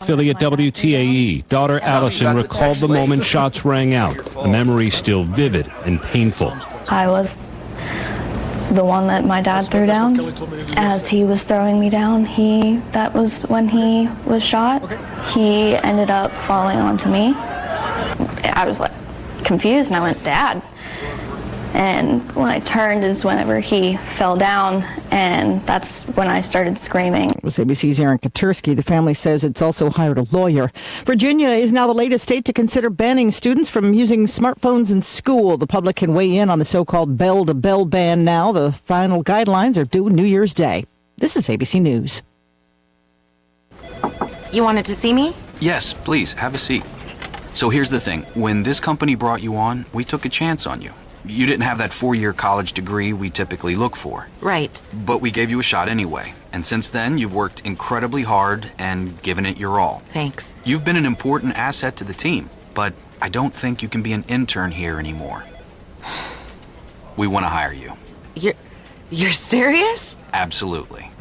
Affiliate WTAE, daughter Allison recalled the moment shots rang out, a memory still vivid and painful. I was the one that my dad threw down. As he was throwing me down, that was when he was shot. He ended up falling onto me. I was like confused and I went, "Dad." And when I turned is whenever he fell down, and that's when I started screaming. It was ABC's Aaron Katursky. The family says it's also hired a lawyer. Virginia is now the latest state to consider banning students from using smartphones in school. The public can weigh in on the so-called bell-to-bell ban now. The final guidelines are due New Year's Day. This is ABC News. You wanted to see me? Yes, please, have a seat. So here's the thing. When this company brought you on, we took a chance on you. You didn't have that 4-year college degree we typically look for. Right. But we gave you a shot anyway. And since then, you've worked incredibly hard and given it your all. Thanks. You've been an important asset to the team, but I don't think you can be an intern here anymore. We want to hire you. You're serious? Absolutely.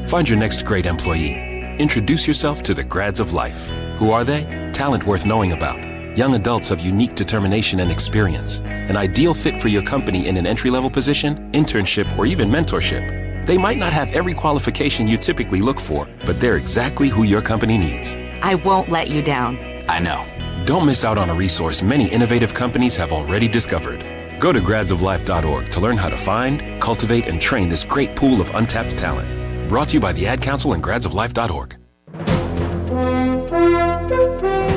Find your next great employee. Introduce yourself to the grads of life. Who are they? Talent worth knowing about. Young adults of unique determination and experience. An ideal fit for your company in an entry-level position, internship, or even mentorship. They might not have every qualification you typically look for, but they're exactly who your company needs. I won't let you down. I know. Don't miss out on a resource many innovative companies have already discovered. Go to gradsoflife.org to learn how to find, cultivate, and train this great pool of untapped talent. Brought to you by the Ad Council and gradsoflife.org.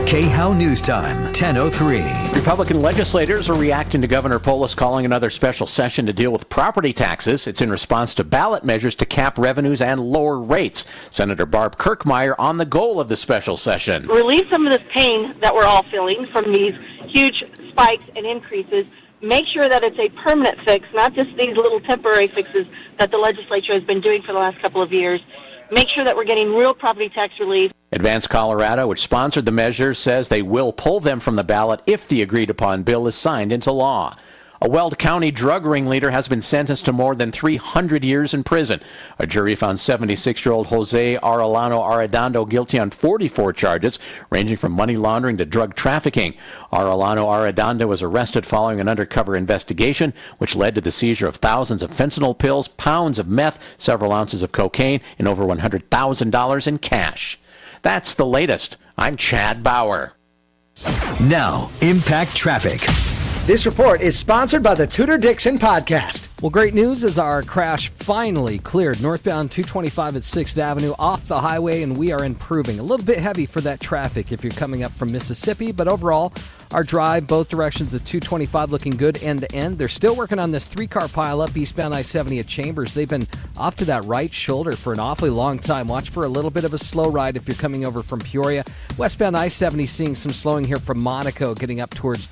KHOW News Time, 10:03. Republican legislators are reacting to Governor Polis calling another special session to deal with property taxes. It's in response to ballot measures to cap revenues and lower rates. Senator Barb Kirkmeyer on the goal of the special session. Relieve some of this pain that we're all feeling from these huge spikes and increases. Make sure that it's a permanent fix, not just these little temporary fixes that the legislature has been doing for the last couple of years. Make sure that we're getting real property tax relief. Advance Colorado, which sponsored the measure, says they will pull them from the ballot if the agreed-upon bill is signed into law. A Weld County drug ringleader has been sentenced to more than 300 years in prison. A jury found 76-year-old Jose Arellano Arredondo guilty on 44 charges, ranging from money laundering to drug trafficking. Arellano Arredondo was arrested following an undercover investigation, which led to the seizure of thousands of fentanyl pills, pounds of meth, several ounces of cocaine, and over $100,000 in cash. That's the latest. I'm Chad Bauer. Now, Impact Traffic. This report is sponsored by the Tudor Dixon Podcast. Well, great news is our crash finally cleared. Northbound 225 at 6th Avenue off the highway, and we are improving. A little bit heavy for that traffic if you're coming up from Mississippi, but overall, our drive, both directions of 225 looking good end to end. They're still working on this 3-car pileup eastbound I-70 at Chambers. They've been off to that right shoulder for an awfully long time. Watch for a little bit of a slow ride if you're coming over from Peoria. Westbound I-70 seeing some slowing here from Monaco, getting up towards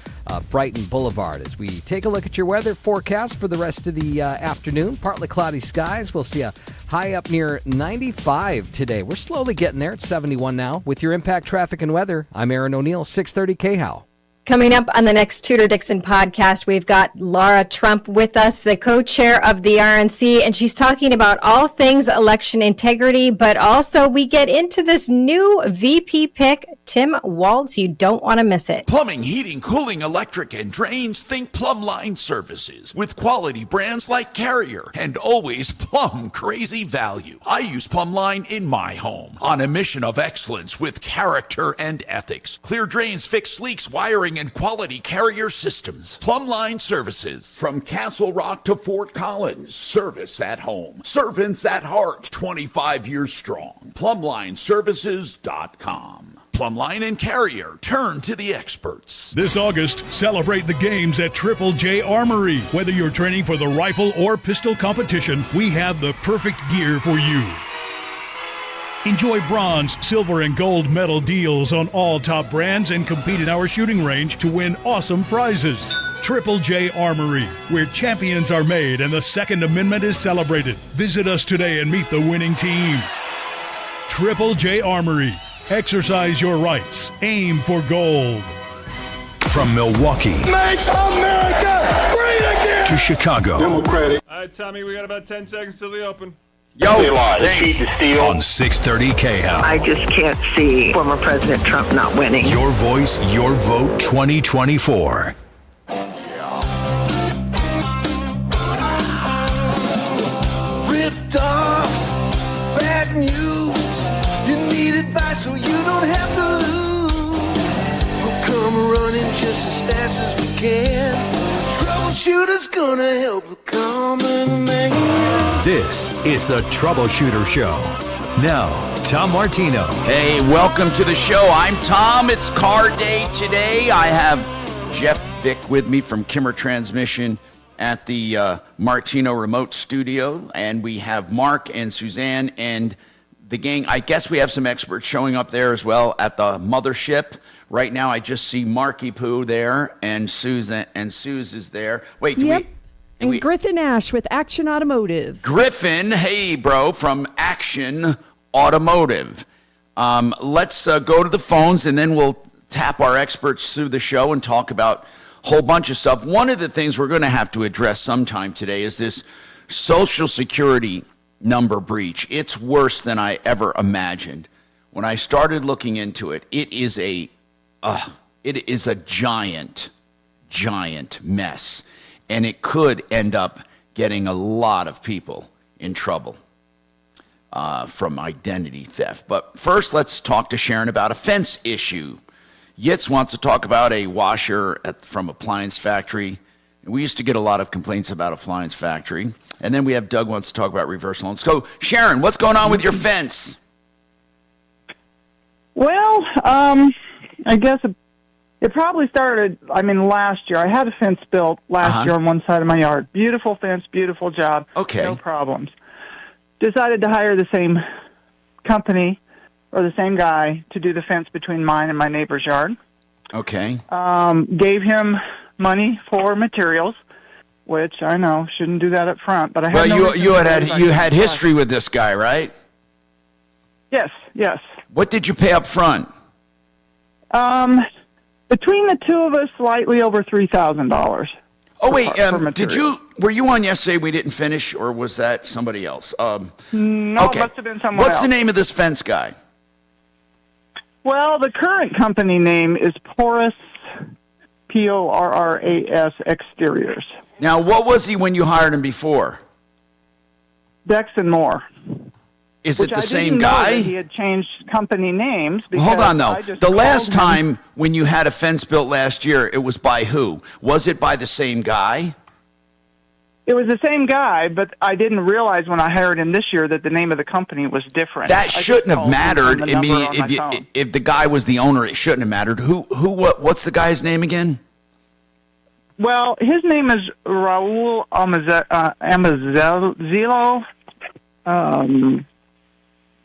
Brighton Boulevard. As we take a look at your weather forecast for the rest of the afternoon, partly cloudy skies. We'll see a high up near 95 today. We're slowly getting there. It's 71 now. With your Impact Traffic and Weather, I'm Aaron O'Neill, 630 KHOW. Coming up on the next Tudor Dixon podcast, we've got Laura Trump with us, the co-chair of the RNC, and she's talking about all things election integrity, but also we get into this new VP pick, Tim Waltz. You don't want to miss it. Plumbing, heating, cooling, electric, and drains. Think Plumline Services with quality brands like Carrier and always plumb crazy value. I use Plumline in my home on a mission of excellence with character and ethics. Clear drains, fix leaks, wiring, and quality Carrier systems. Plumline Services from Castle Rock to Fort Collins. Service at home. Servants at heart. 25 years strong. PlumlineServices.com. Plumline and Carrier. Turn to the experts. This August, celebrate the games at Triple J Armory. Whether you're training for the rifle or pistol competition, we have the perfect gear for you. Enjoy bronze, silver, and gold medal deals on all top brands and compete in our shooting range to win awesome prizes. Triple J Armory, where champions are made and the Second Amendment is celebrated. Visit us today and meet the winning team. Triple J Armory. Exercise your rights. Aim for gold. From Milwaukee. Make America great again! To Chicago. Democratic. All right, Tommy, we got about 10 seconds till the open. Yo, on 630 KHAL. I just can't see former President Trump not winning. Your voice, your vote 2024. Ripped off, bad news. You need advice so you don't have to lose. We'll come running just as fast as we can. Troubleshooter's gonna help the common man. This is the Troubleshooter Show. Now, Tom Martino. Hey, welcome to the show. I'm Tom. It's car day today. I have Jeff Vick with me from Kimmer Transmission at the Martino remote studio. And we have Mark and Suzanne and the gang. I guess we have some experts showing up there as well at the mothership. Right now, I just see Marky Poo there, and Susan and Suze is there. Wait, and Griffin Ash with Action Automotive. Griffin, hey, bro, from Action Automotive. Let's go to the phones, and then we'll tap our experts through the show and talk about a whole bunch of stuff. One of the things we're going to have to address sometime today is this Social Security number breach. It's worse than I ever imagined. When I started looking into it, it is a giant mess, and it could end up getting a lot of people in trouble from identity theft. But first, let's talk to Sharon about a fence issue. Yitz wants to talk about a washer from Appliance Factory. We used to get a lot of complaints about Appliance Factory. And then we have Doug wants to talk about reverse loans. So, Sharon, what's going on with your fence? Well, I guess it probably started, last year. I had a fence built last year on one side of my yard. Beautiful fence, beautiful job. Okay. No problems. Decided to hire the same company or the same guy to do the fence between mine and my neighbor's yard. Okay. Gave him money for materials, which I know shouldn't do that up front. But I had you had history with this guy, right? Yes. What did you pay up front? Between the two of us, slightly over $3,000. Oh wait, were you on yesterday? We didn't finish, or was that somebody else? No, okay. It must have been someone else. What's the name of this fence guy? Well, the current company name is Porras, Porras Exteriors. Now, what was he when you hired him before? Dex and Moore. Is it the same guy? He had changed company names. Well, hold on, though. The last time when you had a fence built last year, it was by who? Was it by the same guy? It was the same guy, but I didn't realize when I hired him this year that the name of the company was different. That shouldn't have mattered. I mean, if the guy was the owner, it shouldn't have mattered. What's the guy's name again? Well, his name is Raul Amazillo.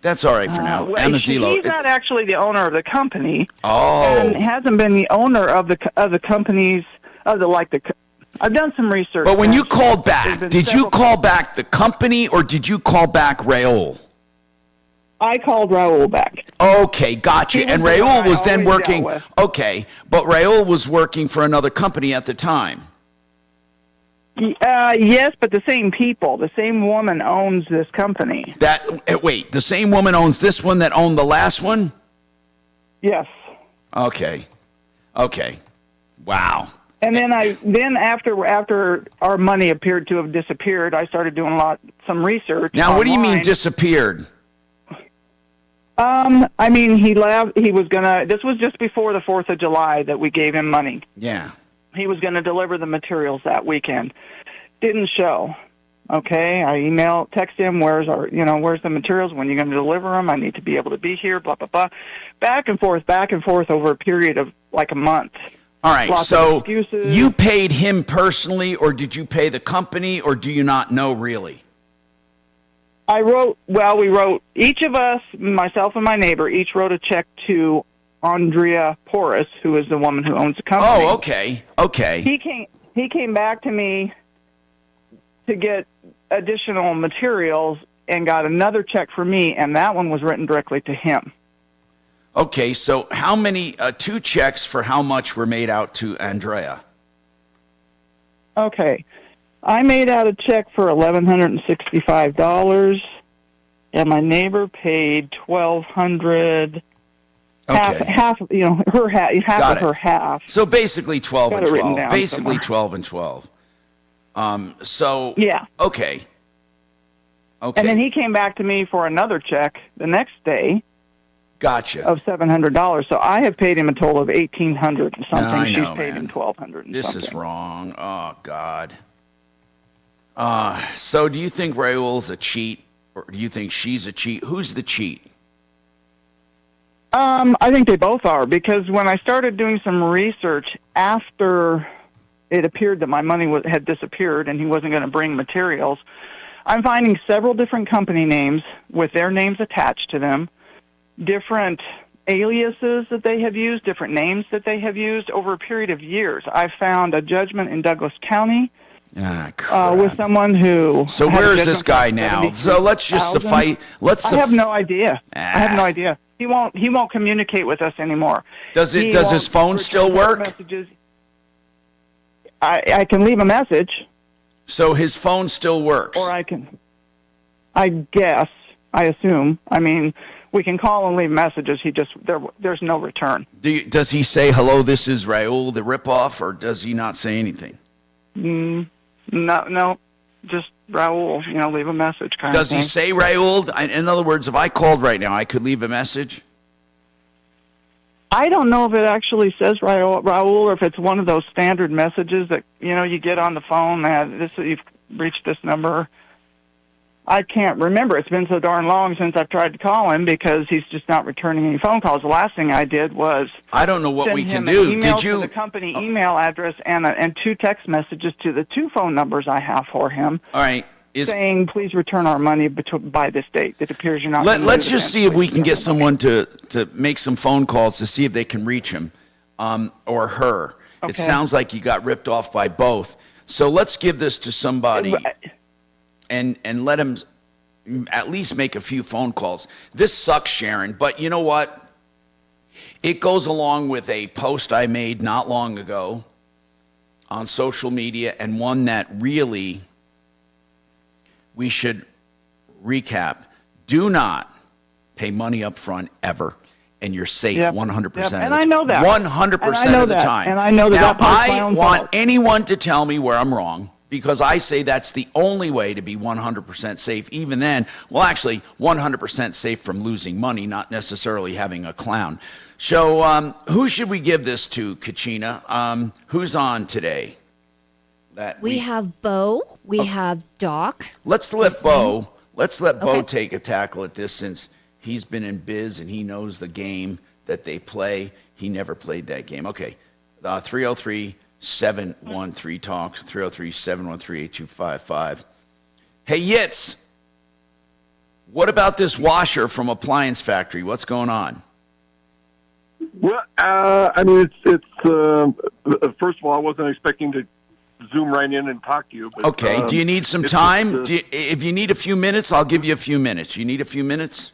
That's all right for now. Amazillo. He's not actually the owner of the company. Oh. And hasn't been the owner of the companies I've done some research. But when you called back, did you call back the company or did you call back Raul? I called Raul back. Okay, gotcha. And Raul was then working. Okay, but Raul was working for another company at the time. Yes, but the same people, the same woman owns this company. Wait, the same woman owns this one that owned the last one? Yes. Okay. Wow. And then after our money appeared to have disappeared, I started doing some research. Now, what do you mean disappeared? He left. He was gonna. This was just before the 4th of July that we gave him money. Yeah. He was going to deliver the materials that weekend. Didn't show. Okay, I text him, where's the materials? When are you going to deliver them? I need to be able to be here, blah, blah, blah. Back and forth over a period of like a month. All right, so you paid him personally, or did you pay the company, or do you not know really? We wrote, each of us, myself and my neighbor, each wrote a check to Andrea Porras, who is the woman who owns the company. Oh, okay. He came back to me to get additional materials and got another check for me, and that one was written directly to him. Okay, so how many, 2 checks for how much were made out to Andrea? Okay. I made out a check for $1,165, and my neighbor paid $1,200. Okay. Half, her half Got of it. her half. So basically 12 Got and it written 12. down Basically somewhere. 12 and 12. So Yeah. Okay. Okay. And then he came back to me for another check the next day. Gotcha. Of $700. So I have paid him a total of $1,800 and something. I know, She's paid man. him $1,200. And This something. is wrong. Oh God. So do you think Raul's a cheat, or do you think she's a cheat? Who's the cheat? I think they both are, because when I started doing some research after it appeared that my money had disappeared and he wasn't going to bring materials, I'm finding several different company names with their names attached to them, different aliases that they have used, different names that they have used over a period of years. I found a judgment in Douglas County with someone who. So had a where is judgment this guy for now? So let's just suffice. I have no idea. I have no idea. He won't communicate with us anymore. Does his phone still work? Messages. I can leave a message. So his phone still works. Or I guess, I assume. I mean, we can call and leave messages. There's no return. Does he say, hello, this is Raul, the ripoff, or does he not say anything? No, just Raul, leave a message kind Does of thing. he say Raul? In other words, if I called right now, I could leave a message? I don't know if it actually says Raul or if it's one of those standard messages that, you get on the phone that you've reached this number. I can't remember. It's been so darn long since I've tried to call him because he's just not returning any phone calls. The last thing I did was I don't know what we can send him do. an email Did you? to the company email address and 2 text messages to the 2 phone numbers I have for him. All right. Saying, please return our money by this date. It appears you're not. Let's just see if we can get someone to make some phone calls to see if they can reach him or her. Okay. It sounds like you got ripped off by both. So let's give this to somebody and let him at least make a few phone calls. This sucks, Sharon, but you know what? It goes along with a post I made not long ago on social media, and one that really we should recap. Do not pay money up front ever, and you're safe 100% of the time. And I know that. 100% of the time. And I know that. Now, That part's my I own want fault. anyone to tell me where I'm wrong, because I say that's the only way to be 100% safe. Even then, well, actually, 100% safe from losing money, not necessarily having a clown. So who should we give this to, Kachina? Who's on today? We have Bo. We have Doc. Let's let Bo Okay. take a tackle at this, since he's been in biz and he knows the game that they play. He never played that game. Okay. 303-713-TALK, 303-713-8255. Hey, Yitz, what about this washer from Appliance Factory? What's going on? Well, I mean, it's first of all, I wasn't expecting to zoom right in and talk to you. But, Okay. Do you need some time? If you need a few minutes, I'll give you a few minutes. You need a few minutes?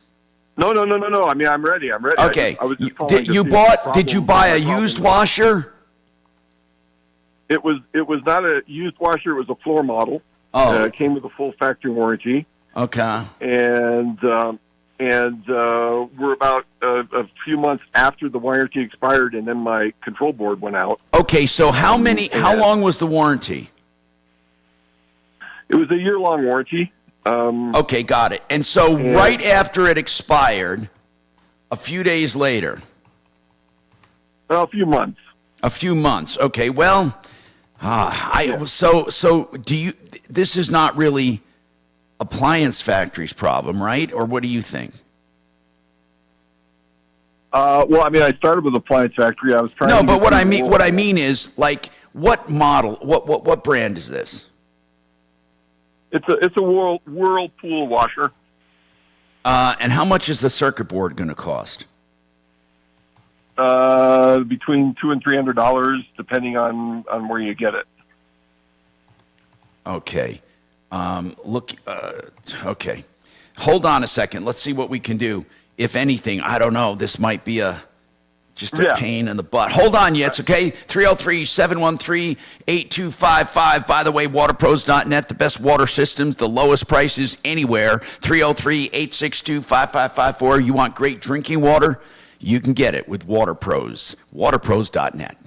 No. I mean, I'm ready. Okay. I was just calling Did to you see did you buy a used washer? It was not a used washer. It was a floor model. Oh. It came with a full factory warranty. Okay. And we're about a few months after the warranty expired, and then my control board went out. Okay, so how long was the warranty? It was a year-long warranty. Okay, got it. And so right after it expired, a few days later. A few months. A few months. Okay, well, so do you? This is not really Appliance Factory's problem, right? Or what do you think? Well, I mean, I started with Appliance Factory. I was trying. No, to but what I mean is, like, what model? What brand is this? It's a Whirlpool washer. And how much is the circuit board going to cost? Between $200 and $300, depending on where you get it. Okay. Okay. Hold on a second. Let's see what we can do. If anything, I don't know. This might be Just a pain in the butt. Hold on, it's okay? 303-713-8255. By the way, waterpros.net, the best water systems, the lowest prices anywhere. 303-862-5554. You want great drinking water? You can get it with Water Pros. Waterpros.net.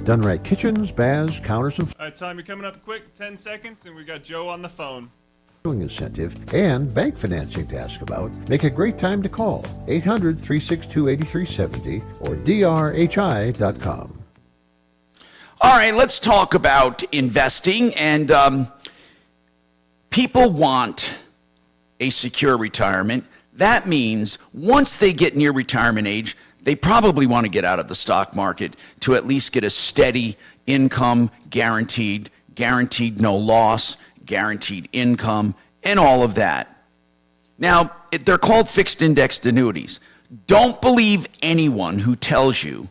Done right kitchens, baths, counters, and All right, Tom, you're coming up quick. 10 seconds, and we got Joe on the phone. incentive and bank financing to ask about. Make a great time to call 800-362-8370 or drhi.com. All right, let's talk about investing. And people want a secure retirement. That means once they get near retirement age, they probably want to get out of the stock market to at least get a steady income, guaranteed no loss, guaranteed income, and all of that. Now, they're called fixed indexed annuities. Don't believe anyone who tells you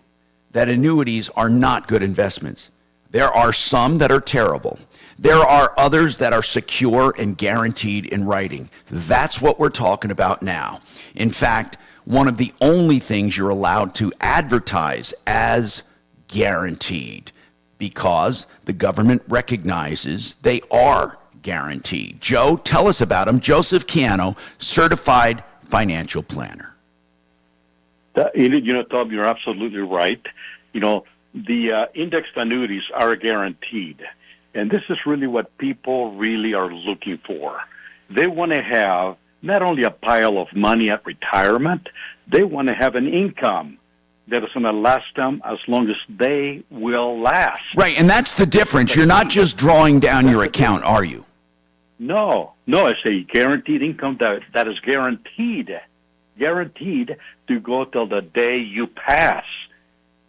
that annuities are not good investments. There are some that are terrible. There are others that are secure and guaranteed in writing. That's what we're talking about now. In fact, one of the only things you're allowed to advertise as guaranteed, because the government recognizes they are guaranteed. Joe, tell us about them. Joseph Chiano, certified financial planner. Tom, you're absolutely right. The indexed annuities are guaranteed. And this is really what people really are looking for. They want to have not only a pile of money at retirement, they want to have an income that is going to last them as long as they will last. Right, and that's the difference. You're not just drawing down your account, are you? No, it's a guaranteed income that is guaranteed to go till the day you pass.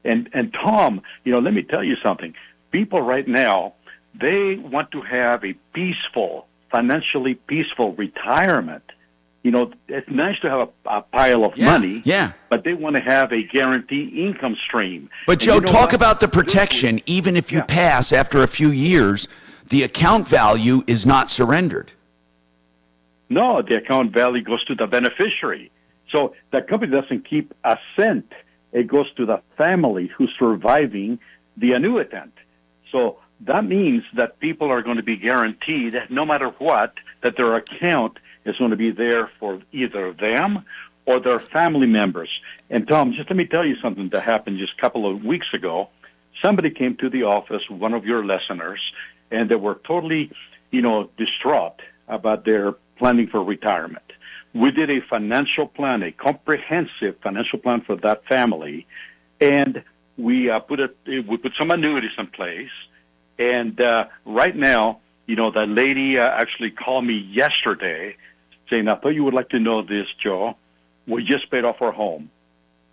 And Tom, let me tell you something. People right now, they want to have a financially peaceful retirement. It's nice to have a pile of money, but they want to have a guaranteed income stream. But Joe, talk about the protection. Even if you pass after a few years, the account value is not surrendered. No, the account value goes to the beneficiary. So the company doesn't keep a cent. It goes to the family who's surviving the annuitant. So that means that people are going to be guaranteed, no matter what, that their account is going to be there for either them or their family members. And Tom, just let me tell you something that happened just a couple of weeks ago. Somebody came to the office, one of your listeners, and they were totally, distraught about their planning for retirement. We did a financial plan, a comprehensive financial plan for that family, and we put some annuities in place. And right now, that lady actually called me yesterday saying, I thought you would like to know this, Joe. We just paid off our home.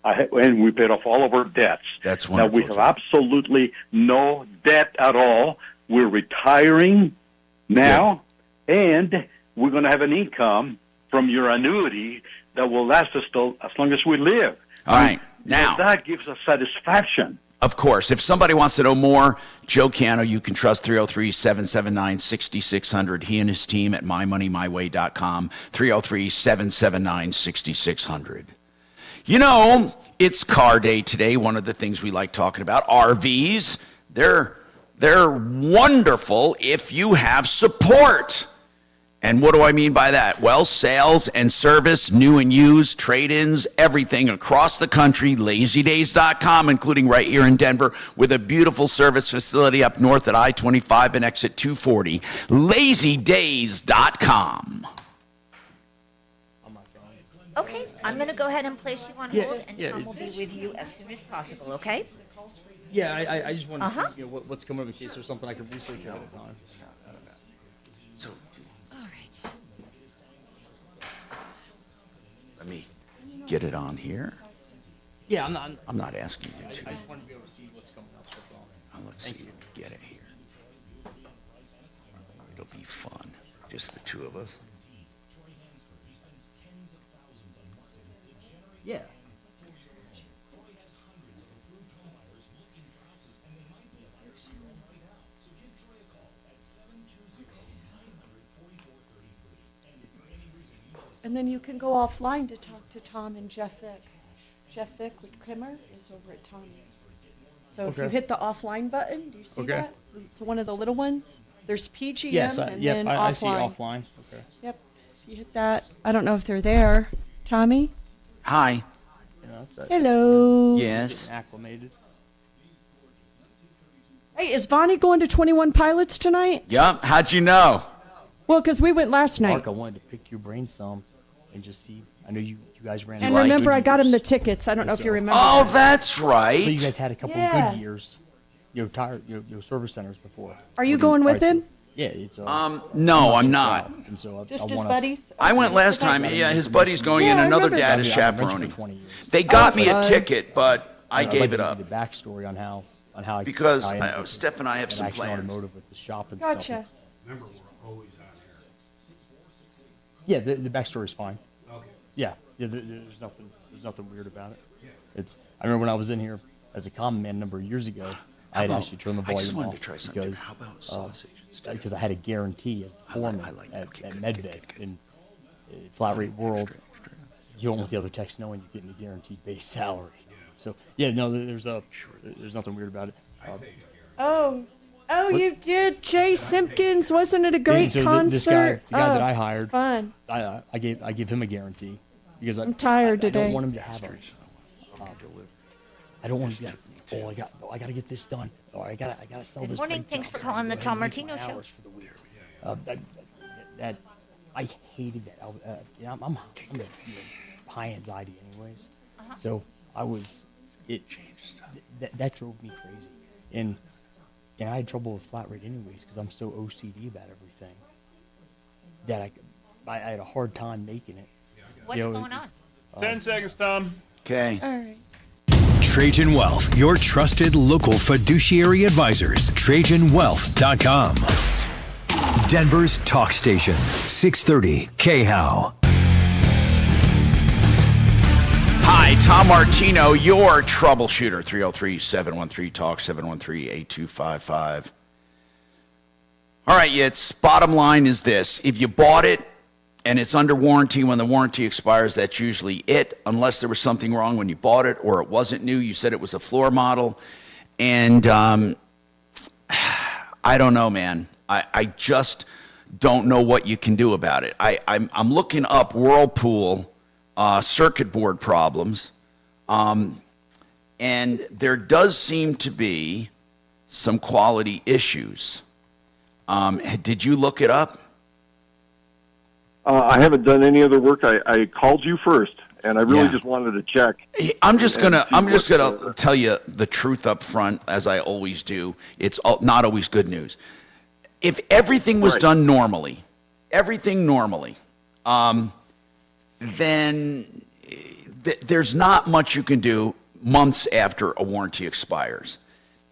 And we paid off all of our debts. That's wonderful. Now, we have absolutely no debt at all. We're retiring now, and we're going to have an income from your annuity that will last us as long as we live. All right. Now, that gives us satisfaction. Of course. If somebody wants to know more, Joe Chiano, you can trust 303-779-6600. He and his team at mymoneymyway.com, 303-779-6600. It's car day today. One of the things we like talking about, RVs. They're wonderful if you have support. And what do I mean by that? Well, sales and service, new and used, trade-ins, everything across the country, LazyDays.com, including right here in Denver, with a beautiful service facility up north at I-25 and exit 240, LazyDays.com. Okay, I'm going to go ahead and place you on hold, and Tom will be with you as soon as possible, okay? Yeah, I just want to see what's coming up in case there's something I can research ahead of time. So, all right. Let me get it on here. Yeah, I'm not asking you to. I just want to be able to see what's coming up. That's all. Let's see. Get it here. It'll be fun. Just the two of us. Yeah. And then you can go offline to talk to Tom and Jeff Vick. Jeff Vick with Kimmer is over at Tommy's. So if you hit the offline button, do you see that? It's one of the little ones. There's PGM and then offline. I see offline. Okay. Yep. If you hit that, I don't know if they're there. Tommy? Hi. Hello. Yes. Acclimated. Hey, is Bonnie going to 21 Pilots tonight? Yep. How'd you know? Well, because we went last night. Mark, I wanted to pick your brain some and just see. I know you guys ran. And remember, I got him the tickets. I don't know if you remember. Oh, that's right. But you guys had a couple of good years. Your service centers before. Are you going with him? Yeah, it's no, I'm not. And so Just his buddies? I went last time. Yeah, his buddy's going in. Another dad is chaperoning. They got me a ticket, but I gave it up. The backstory on how because Steph and I have some plans. Automotive with the shop and gotcha. Stuff. Yeah, the backstory is fine. Okay. Yeah, there's nothing weird about it. I remember when I was in here as a common man a number of years ago. I had actually turned the volume off. I just wanted to try something. How about sausage? Because I had a guarantee as the foreman at MedVet in flat rate world. You don't want the other techs knowing you're getting a guaranteed base salary. So yeah, no, there's nothing weird about it. Oh, you did, Jay Simpkins. Wasn't it a great concert? This guy, the guy that I hired, fun. I give him a guarantee because I'm tired today. I don't want him to have I don't want him to be like, I got to get this done. Or I got to sell this. Good morning. Thanks for calling the Tom Martino Show. That I hated that. I'm a high anxiety anyways. So I was that drove me crazy. And I had trouble with flat rate anyways because I'm so OCD about everything that I had a hard time making it. What's going on? 10 seconds, Tom. Okay. All right. Trajan Wealth, your trusted local fiduciary advisors. TrajanWealth.com. Denver's talk station, 630 KHOW. Hi, Tom Martino, your troubleshooter. 303-713-TALK, 713-8255. All right, it's bottom line is this. If you bought it and it's under warranty when the warranty expires, that's usually it, unless there was something wrong when you bought it or it wasn't new. You said it was a floor model. And I don't know, man. I just don't know what you can do about it. I'm looking up Whirlpool circuit board problems, and there does seem to be some quality issues. Did you look it up? I haven't done any other work. I called you first, and I really just wanted to check. I'm just gonna tell you the truth up front, as I always do. It's not always good news. If everything was done normally, then there's not much you can do months after a warranty expires.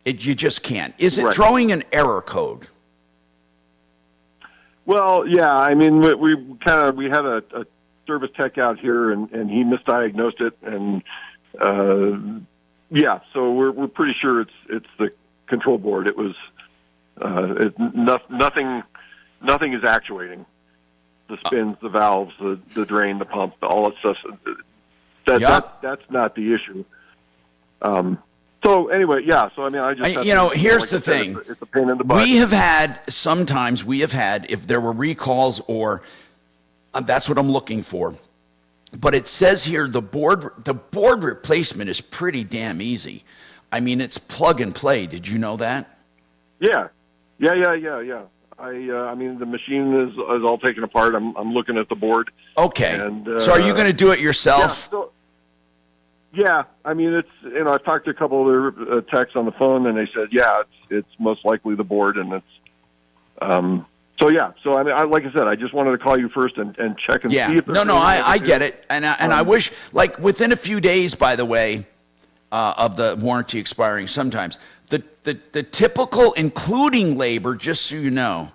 You just can't. Is it throwing an error code? Well, yeah. I mean, we had a service tech out here, and he misdiagnosed it, and so we're pretty sure it's the control board. It was nothing is actuating the spins, the valves, the drain, the pump, all that stuff. That's not the issue. So anyway, yeah. So I mean, I just here's the thing. It's a pain in the butt. We have had, if there were recalls or that's what I'm looking for. But it says here the board replacement is pretty damn easy. I mean, it's plug and play. Did you know that? Yeah. I mean, the machine is all taken apart. I'm looking at the board. Okay. And, so are you going to do it yourself? Yeah, I mean, it's I've talked to a couple other techs on the phone, and they said, it's most likely the board, and it's so yeah. So I mean, like I said, I just wanted to call you first and check and see if there's I get it, and I wish within a few days, by the way, of the warranty expiring, sometimes the typical, including labor, just so you know,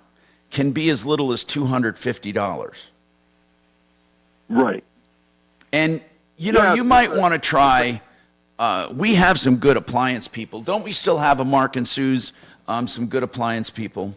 can be as little as $250. Right. And you might want to try. We have some good appliance people. Don't we still have a Mark and Sue's? Some good appliance people.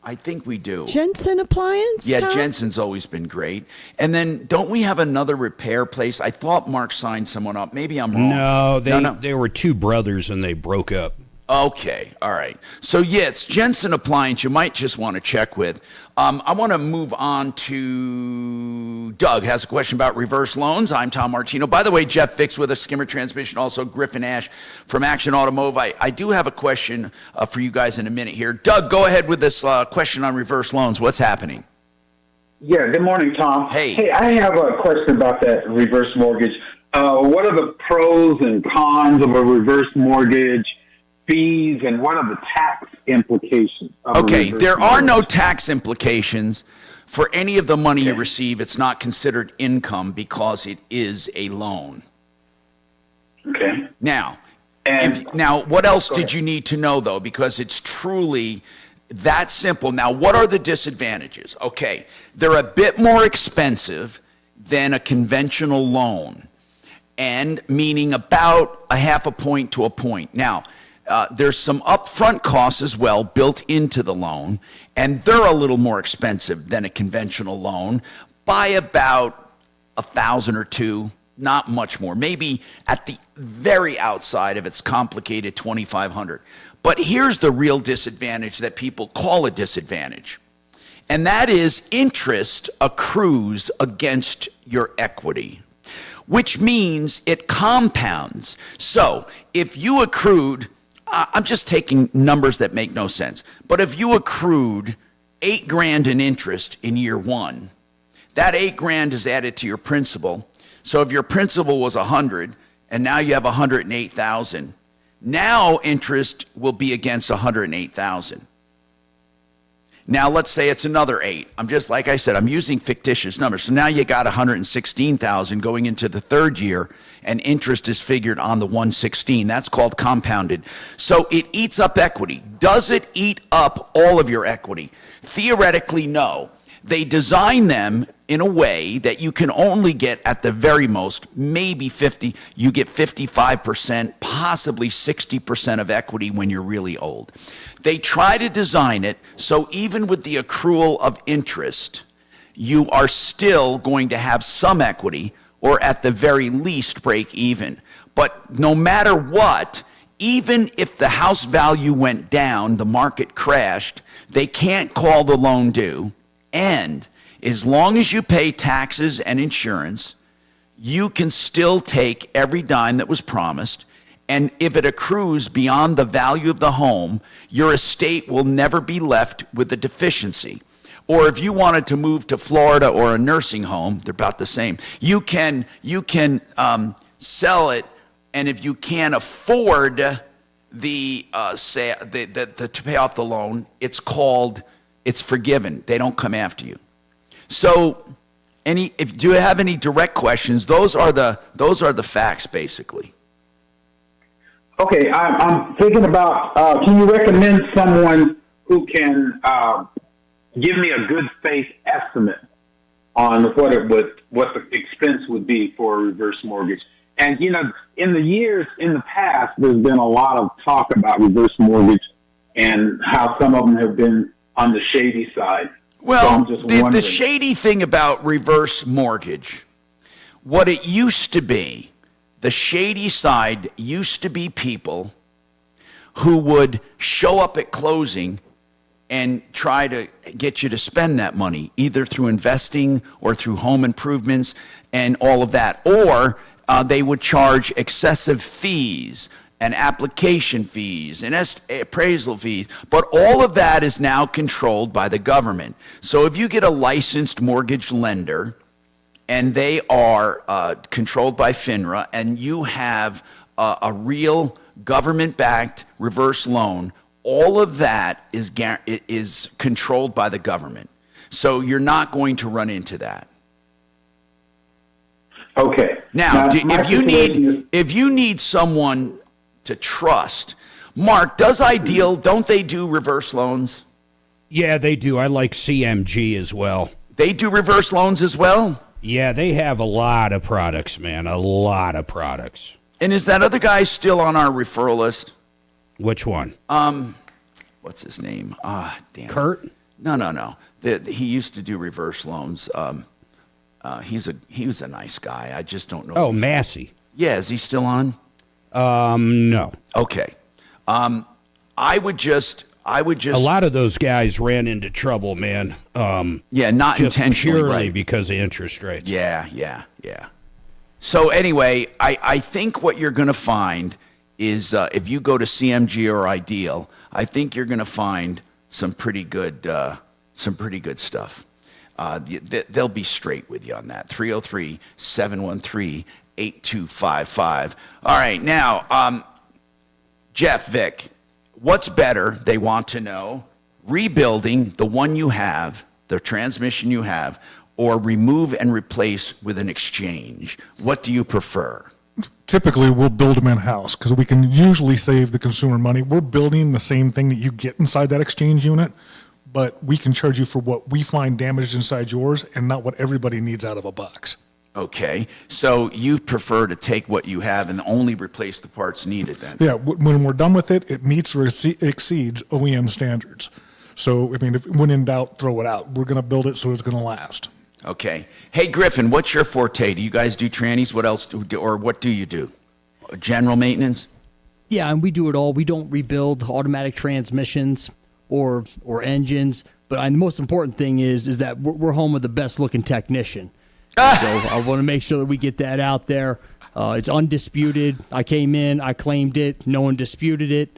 I think we do. Jensen Appliance? Yeah, Tom? Jensen's always been great. And then don't we have another repair place? I thought Mark signed someone up. Maybe I'm wrong. No, they were two brothers and they broke up. Okay, all right. So, yeah, it's Jensen Appliance you might just want to check with. I want to move on to Doug has a question about reverse loans. I'm Tom Martino. By the way, Jeff Fix with a Skimmer Transmission, also Griffin Ash from Action Automotive. I do have a question for you guys in a minute here. Doug, go ahead with this question on reverse loans. What's happening? Yeah, good morning, Tom. Hey, I have a question about that reverse mortgage. What are the pros and cons of a reverse mortgage? Fees, and what are the tax implications of okay, there are no tax implications for any of the money you receive. It's not considered income because it is a loan. Okay. Now, what else did you need to know, though? Because it's truly that simple. Now, what are the disadvantages? Okay, they're a bit more expensive than a conventional loan, and meaning about a half a point to a point. Now, there's some upfront costs as well built into the loan, and they're a little more expensive than a conventional loan by about $1,000 or $2,000, not much more. Maybe at the very outside if it's complicated, $2,500. But here's the real disadvantage that people call a disadvantage, and that is interest accrues against your equity, which means it compounds. So if you accrued, I'm just taking numbers that make no sense, but if you accrued $8,000 in interest in year one, that $8,000 is added to your principal. So if your principal was 100 and now you have 108,000, now interest will be against 108,000. Now let's say it's another 8. I'm just, like I said, I'm using fictitious numbers. So now you got 116,000 going into the third year, and interest is figured on the 116. That's called compounded. So it eats up equity. Does it eat up all of your equity? Theoretically, no. They design them in a way that you can only get at the very most, maybe 50, you get 55%, possibly 60% of equity when you're really old. They try to design it so even with the accrual of interest, you are still going to have some equity, or at the very least break even. But no matter what, even if the house value went down, the market crashed, they can't call the loan due. And as long as you pay taxes and insurance, you can still take every dime that was promised. And if it accrues beyond the value of the home, your estate will never be left with a deficiency. Or if you wanted to move to Florida or a nursing home, they're about the same. You can sell it, and if you can't afford to pay off the loan, it's forgiven. They don't come after you. So, do you have any direct questions? Those are the facts, basically. Okay, I'm thinking about. Can you recommend someone who can give me a good faith estimate on what the expense would be for a reverse mortgage? And in the past, there's been a lot of talk about reverse mortgage and how some of them have been on the shady side. Well, so the shady thing about reverse mortgage, what it used to be, the shady side used to be people who would show up at closing and try to get you to spend that money, either through investing or through home improvements and all of that. Or they would charge excessive fees and application fees and appraisal fees. But all of that is now controlled by the government. So if you get a licensed mortgage lender and they are controlled by FINRA and you have a real government-backed reverse loan, all of that is controlled by the government. So you're not going to run into that. Okay. Now if you need someone to trust, Mark, does Ideal, don't they do reverse loans? Yeah, they do. I like CMG as well. They do reverse loans as well? Yeah, they have a lot of products, man. A lot of products. And is that other guy still on our referral list? Which one? What's his name? Damn. Kurt? No. He used to do reverse loans. He was a nice guy. I just don't know. Oh, Massey. Yeah, is he still on? No. Okay. I would just. A lot of those guys ran into trouble, man. Not just intentionally, purely right? because of interest rates. Yeah. So anyway, I think what you're going to find is if you go to CMG or Ideal, I think you're going to find some pretty good stuff. They'll be straight with you on that. 303-713-8255. All right, now, Jeff, Vic, what's better? They want to know rebuilding the one you have, the transmission you have, or remove and replace with an exchange. What do you prefer? Typically, we'll build them in-house because we can usually save the consumer money. We're building the same thing that you get inside that exchange unit, but we can charge you for what we find damaged inside yours and not what everybody needs out of a box. Okay, so you prefer to take what you have and only replace the parts needed then? Yeah, when we're done with it, it meets or exceeds OEM standards. So, I mean, if when in doubt, throw it out. We're going to build it so it's going to last. Okay. Hey, Griffin, what's your forte? Do you guys do trannies? What else or what do you do? General maintenance? Yeah, and we do it all. We don't rebuild automatic transmissions or engines, but the most important thing is that we're home with the best looking technician. So I want to make sure that we get that out there. It's undisputed. I came in, I claimed it. No one disputed it.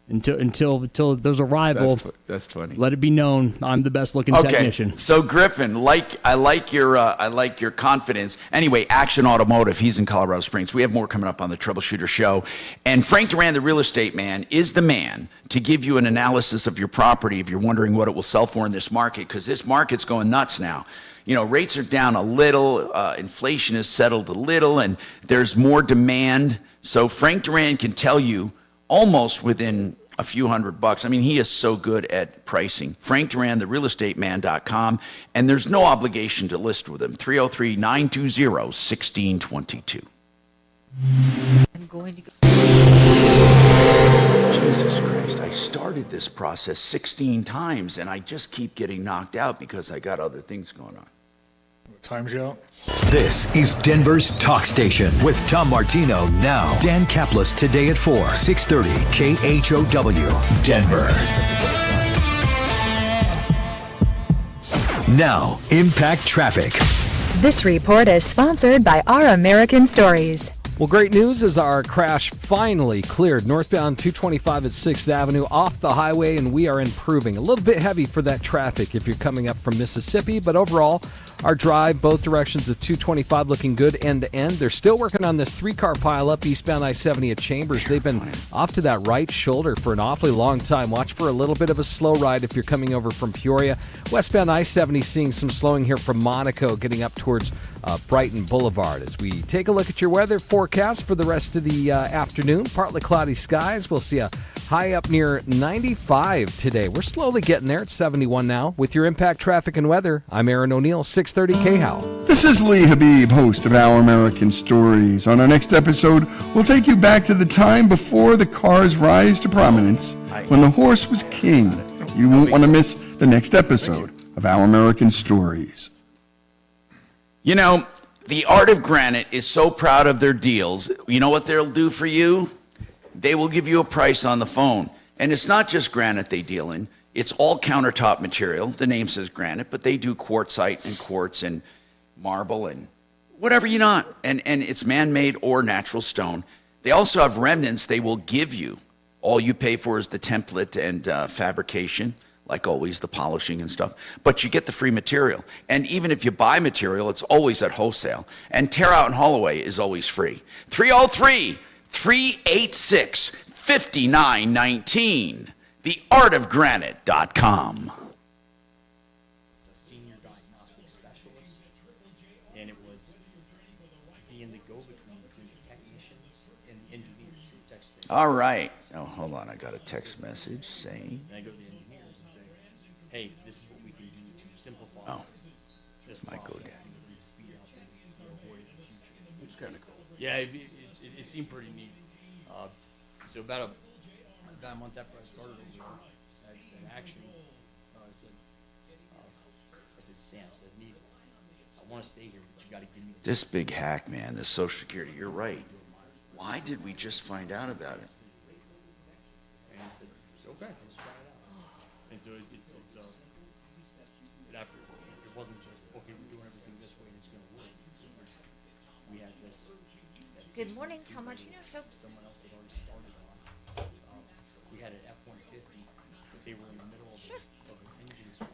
Until there's a rival. That's funny. Let it be known I'm the best looking technician. So Griffin, I like your confidence. Anyway, Action Automotive, he's in Colorado Springs. We have more coming up on the Troubleshooter Show. And Frank Duran, the real estate man, is the man to give you an analysis of your property if you're wondering what it will sell for in this market, because this market's going nuts now. You know, rates are down a little, inflation has settled a little, and there's more demand. So Frank Duran can tell you almost within a few $100. I mean, he is so good at pricing. Frank Duran, therealestateman.com, and there's no obligation to list with him. 303-920-1622. I'm going to go. Jesus Christ, I started this process 16 times, and I just keep getting knocked out because I got other things going on. Time's you out. This is Denver's Talk Station with Tom Martino now. Dan Kaplan today at 4, 630 KHOW, Denver. Now, Impact Traffic. This report is sponsored by Our American Stories. Well, great news is our crash finally cleared. Northbound 225 at 6th Avenue off the highway, and we are improving. A little bit heavy for that traffic if you're coming up from Mississippi, but overall, our drive, both directions of 225 looking good end to end. They're still working on this 3-car pileup eastbound I-70 at Chambers. They've been off to that right shoulder for an awfully long time. Watch for a little bit of a slow ride if you're coming over from Peoria. Westbound I-70 seeing some slowing here from Monaco, getting up towards Brighton Boulevard. As we take a look at your weather forecast for the rest of the afternoon, partly cloudy skies. We'll see a high up near 95 today. We're slowly getting there. It's 71 now. With your Impact Traffic and Weather, I'm Aaron O'Neill, 630 KHOW. This is Lee Habib, host of Our American Stories. On our next episode, we'll take you back to the time before the car's rise to prominence, when the horse was king. You won't want to miss the next episode of Our American Stories. You know, the Art of Granite is so proud of their deals. You know what they'll do for you? They will give you a price on the phone. And it's not just granite they deal in. It's all countertop material. The name says granite, but they do quartzite and quartz and marble and whatever you want. And it's man-made or natural stone. They also have remnants they will give you. All you pay for is the template and fabrication, like always, the polishing and stuff. But you get the free material. And even if you buy material, it's always at wholesale. And tear out and haul away is always free. 303-386-5919. theartofgranite.com. Senior diagnostics specialist, and it was being the go-between between the technicians and the engineers. All right. Oh, hold on. I got a text message saying. And I go to the engineers and say, hey, this is what we can do to simplify this my process GoDaddy. and speed up and avoid it in the future. It's kind of cool. Yeah, it seemed pretty neat. So about a month after I started over there, I actually Sam said, I want to stay here, but you got to give me the This big hack, man, this Social Security, you're right. Why did we just find out about it? And I said, it's okay, let's try it out. And so it wasn't just, okay, we're doing everything this way and it's going to work. We had this. Good morning, Tom Martino Show. Someone else had already started on. We had an F-150, but they were in the middle of, of an engine swap.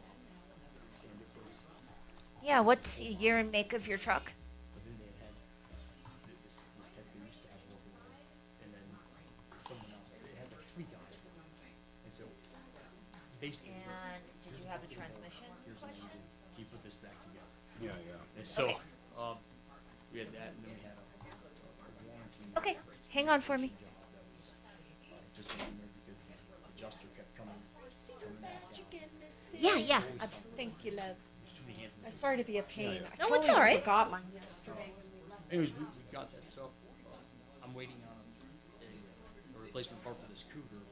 And it was, Yeah, what's the year and make of your truck? but then they had this tech they used to have over there, and then someone else, they had like 3 guys. And so basically, And did you have a transmission here's an question? engine. Can you put this back together? Yeah. And so, Okay. we had that, and then we had a warranty. Okay, hang on for me. Just in there because the adjuster kept coming back down. Yeah. Thank you, love. There's too many hands in I'm sorry to be a pain. I No, it's totally all right. forgot mine yesterday when we left. Anyways, we got that stuff. I'm waiting on a replacement part for this Cougar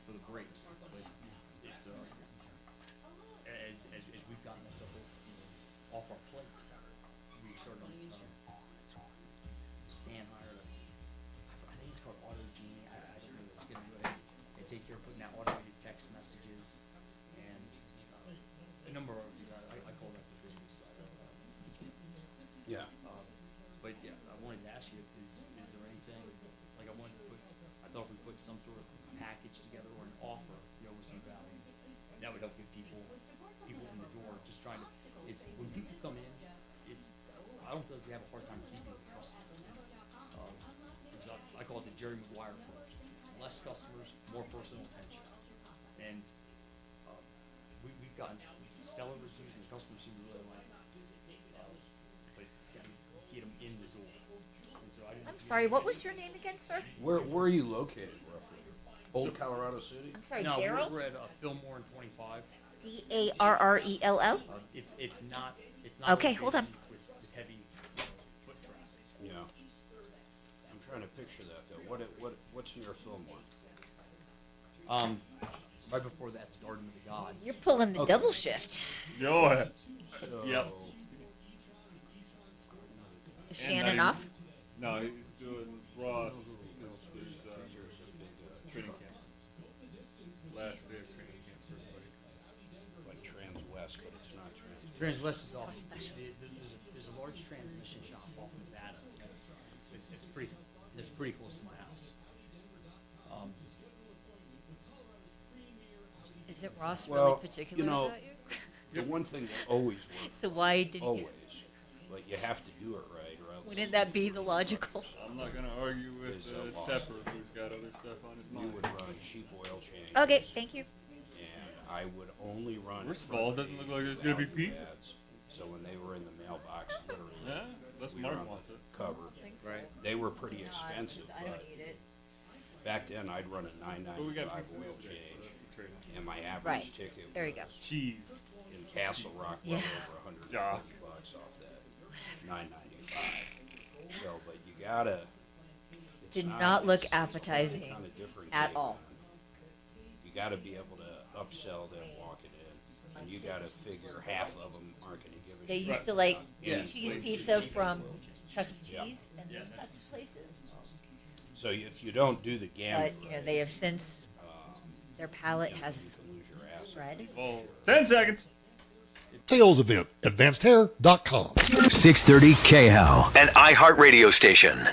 for the brakes. But it's as we've gotten this stuff off our plate, we started on Stan hired I think it's called Auto Genie. I don't know. It's gonna go ahead and take care of putting out automated text messages and a number of things. I call that the business side of it. Yeah. But yeah, I wanted to ask you, is there anything, like I thought if we put some sort of package together or an offer, with some value, that would help get people in the door, just trying to, it's, when people come in, I don't feel like we have a hard time keeping customers. I call it the Jerry Maguire approach. It's less customers, more personal attention. And, we've gotten stellar reviews and the customers seem to really like it. But gotta get them in the door. And so I didn't. I'm sorry, what was your name again, sir? Where are you located, roughly? Old Colorado City? I'm sorry, No, Daryl? we're at Fillmore and 25. Darrell? It's not. Okay, hold on. With heavy foot traffic. Yeah. I'm trying to picture that, though. What's near Fillmore? Right before that's Garden of the Gods. You're pulling the double shift. Yo. So, Yep. Is Shannon off? No, he's doing Ross. It's his training camp. Last day of training camp for everybody. Like Trans-West, but it's not Trans-West. Trans-West is off. There's a large transmission shop off in Nevada. It's pretty close to my house. Is it Ross Well, really particular about you? the one thing that always works. So why didn't always, you? but you have to do it right, or else. Wouldn't that be the logical? I'm not going to argue with Is a loss. Tepper, who's got other stuff on his We mind. would run cheap oil changes. Okay, thank you. And I would only run. First of all, it doesn't look like there's going to be pizza. ads. So when they were in the mailbox, literally. Yeah, unless we Mark were on wants the it. cover. Right. They were pretty expensive. I don't but eat it. Back then, I'd run a But we got $9.95 pizza oil today, change, so that's the trade-off. and my average Right. ticket There you go. was Cheese. in Castle Rock Yeah. well over $150 off that $9.95. So, but you gotta. it's Did not look it's a appetizing kinda different at gig, all. man. You gotta be able to upsell them walking in, and you gotta figure half of them aren't gonna give a They shit. used to like Yeah. cheese pizza from Chuck E. Yeah. Cheese and those types of places. So if you don't do the gambling, But, they have since, their palate has lose your ass. spread. Oh, 10 seconds. Sales event, advancedhair.com. 630 KHOW, an iHeartRadio station.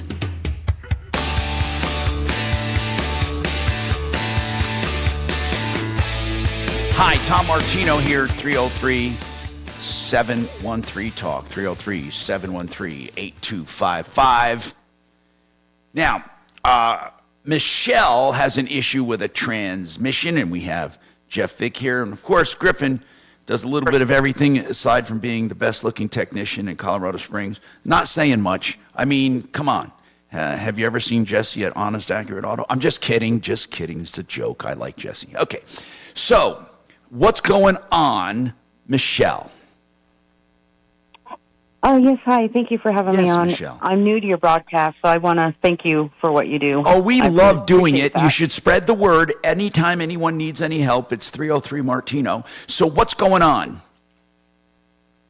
Hi, Tom Martino here, 303-713-TALK, 303-713-8255. Now, Michelle has an issue with a transmission, and we have Jeff Vick here. And, of course, Griffin does a little bit of everything aside from being the best-looking technician in Colorado Springs. Not saying much. I mean, come on. Have you ever seen Jesse at Honest Accurate Auto? I'm just kidding. Just kidding. It's a joke. I like Jesse. Okay. So, what's going on, Michelle? Oh, yes. Hi. Thank you for having me on. Michelle. I'm new to your broadcast, so I want to thank you for what you do. Oh, we love doing it. that. You should spread the word. Anytime anyone needs any help, it's 303 Martino. So what's going on?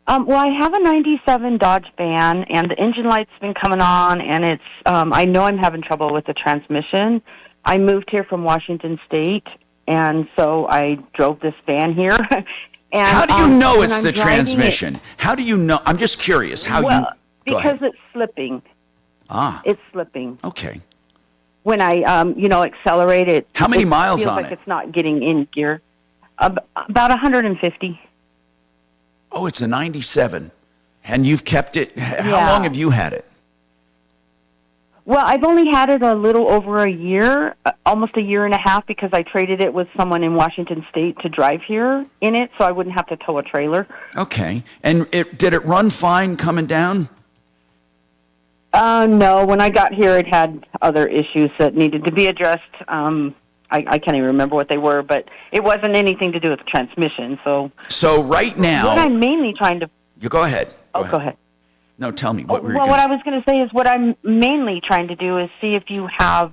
Well, I have a 97 Dodge van, and the engine light's been coming on, and it's, I know I'm having trouble with the transmission. I moved here from Washington State, and so I drove this van here. And, how do you know when it's I'm the driving transmission? How do you know? I'm just curious. How well, you? Go because ahead. it's slipping. It's slipping. Okay. When I, accelerate it. How many it miles feels on like it? it's not getting in gear. About 150. Oh, it's a 97. And you've kept it. How Yeah. long have you had it? Well, I've only had it a little over a year, almost a year and a half, because I traded it with someone in Washington State to drive here in it, so I wouldn't have to tow a trailer. Okay. And did it run fine coming down? No, when I got here, it had other issues that needed to be addressed. I can't even remember what they were, but it wasn't anything to do with the transmission. So right now, what I'm mainly trying to... You go ahead. Go ahead. No, tell me what were you Well, gonna... what I was going to say is what I'm mainly trying to do is see if you have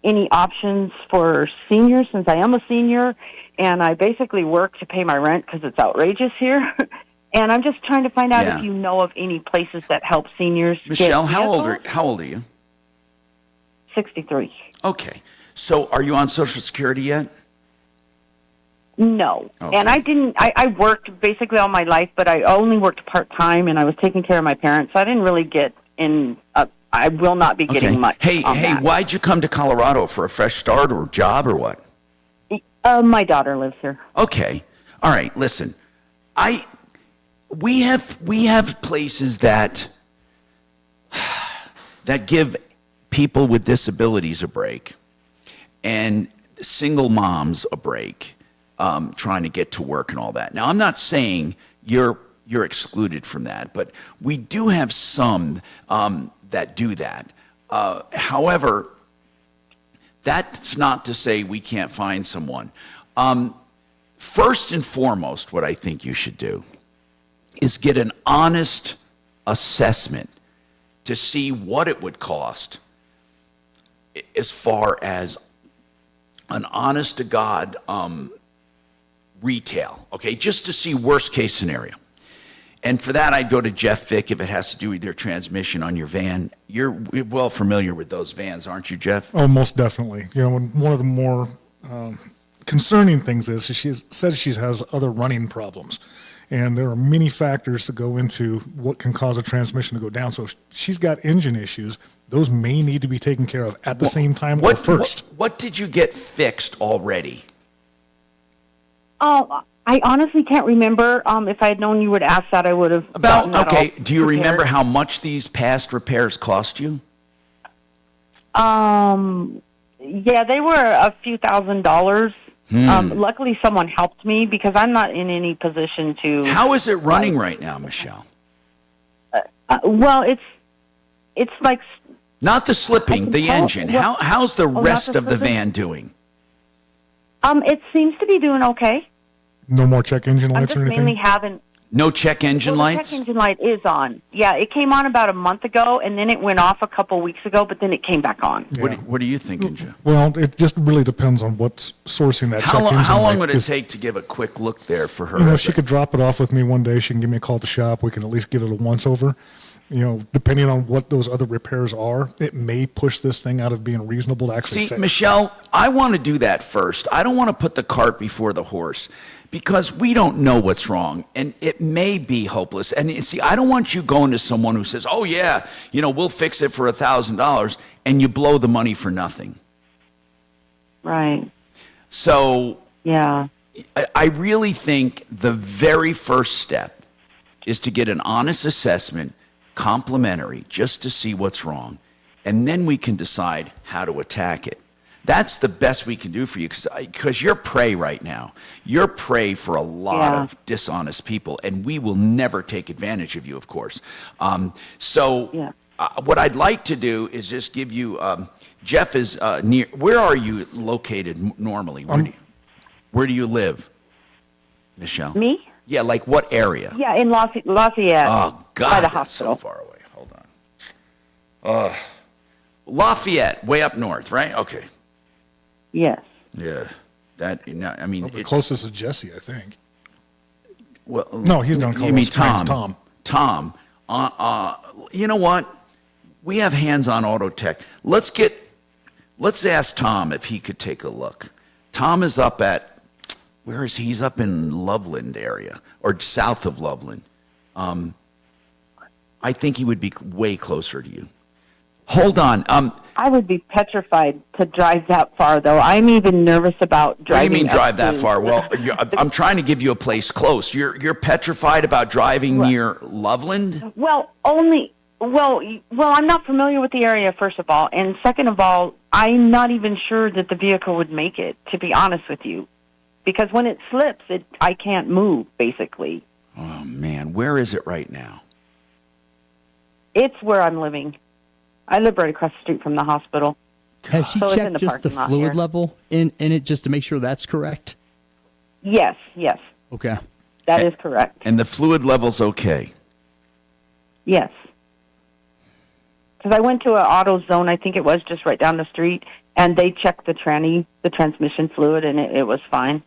any options for seniors, since I am a senior, and I basically work to pay my rent because it's outrageous here. And I'm just trying to find out if you know of any places that help seniors. Michelle, get how old vehicles. are you? 63. Okay. So are you on Social Security yet? No. Okay. And I worked basically all my life, but I only worked part-time, and I was taking care of my parents, so I didn't really get in, I will not be getting much. Hey, that. why'd you come to Colorado? For a fresh start or job or what? My daughter lives here. Okay. All right, listen. We have places that give people with disabilities a break and single moms a break, trying to get to work and all that. Now, I'm not saying you're excluded from that, but we do have some that do that. However, that's not to say we can't find someone. First and foremost, what I think you should do is get an honest assessment to see what it would cost as far as an honest to God retail, okay, just to see worst case scenario. And for that, I'd go to Jeff Vick if it has to do with your transmission on your van. You're well familiar with those vans, aren't you, Jeff? Oh, most definitely. You know, one of the more concerning things is she says she has other running problems. And there are many factors that go into what can cause a transmission to go down. So if she's got engine issues, those may need to be taken care of at the same time or first. What did you get fixed already? Oh, I honestly can't remember. If I had known you would ask that, I would have. Do you remember how much these past repairs cost you? Yeah, they were a few $1,000s. Luckily, someone helped me because I'm not in any position to. How is it running right now, Michelle? Well, it's like. Not the slipping, the engine. How's the rest of the slipping? van doing? It seems to be doing okay. No more check engine I'm lights just or anything? mainly having. No check engine The lights? check engine light is on. Yeah, it came on about a month ago, and then it went off a couple weeks ago, but then it came back on. What are you thinking, Jeff? Well, it just really depends on what's sourcing that check engine light. How long would it 'cause, take to give a quick look there for her? You know, she could drop it off with me one day. She can give me a call at the shop. We can at least give it a once over. You know, depending on what those other repairs are, it may push this thing out of being reasonable to actually See, fix. Michelle, I want to do that first. I don't want to put the cart before the horse because we don't know what's wrong, and it may be hopeless. And you see, I don't want you going to someone who says, oh, yeah, you know, we'll fix it for $1,000, and you blow the money for nothing. Right. So yeah, I really think the very first step is to get an honest assessment, complimentary, just to see what's wrong, and then we can decide how to attack it. That's the best we can do for you because you're prey right now. You're prey for a lot of dishonest people, and we will never take advantage of you, of course. What I'd like to do is just give you, Jeff is near, where are you located normally? Where do you live, Michelle? Me? Yeah, like what area? Yeah, in Lafayette. Oh, God, by the that's hospital. so far away. Hold on. Lafayette, way up north, right? Okay. Yes. Yeah. I mean, the closest is Jesse, I think. Well, No, he's done You Colorado mean Springs, Tom? Tom. You know what? We have hands-on auto tech. Let's ask Tom if he could take a look. Tom is up at, where is he? He's up in Loveland area, or south of Loveland. I think he would be way closer to you. Hold on. I would be petrified to drive that far, though. I'm even nervous about driving. What do you mean up drive that to- far? Well, I'm trying to give you a place close. You're petrified about driving near Loveland? Well, I'm not familiar with the area, first of all, and second of all, I'm not even sure that the vehicle would make it, to be honest with you, because when it slips, I can't move, basically. Oh, man. Where is it right now? It's where I'm living. I live right across the street from the hospital. Has she So it's in checked the just the parking lot fluid here. level in it just to make sure that's correct? Yes. Okay. That is correct. And the fluid level's okay. Yes. Because I went to an AutoZone, I think it was just right down the street, and they checked the transmission fluid, and it was fine.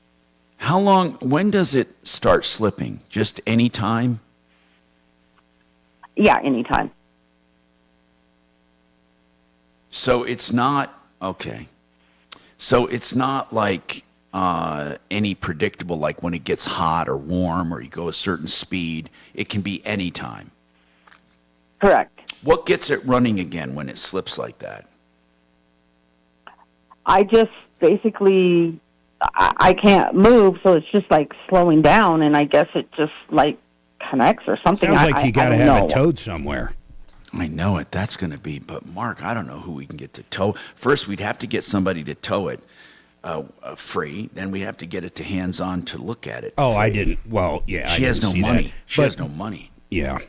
How long, when does it start slipping? Just any time? Yeah, anytime. So it's not, okay. So it's not like any predictable, like when it gets hot or warm or you go a certain speed. It can be any time. Correct. What gets it running again when it slips like that? I just basically, I can't move, so it's just like slowing down, and I guess it just like connects or something. Sounds like you got to I don't have know. it towed somewhere. I know it. That's going to be, but Mark, I don't know who we can get to tow. First, we'd have to get somebody to tow it free. Then we'd have to get it to hands-on to look at it. Oh, free. I didn't. Well, yeah. She I has didn't no see money. that. She But- has no money. Yeah.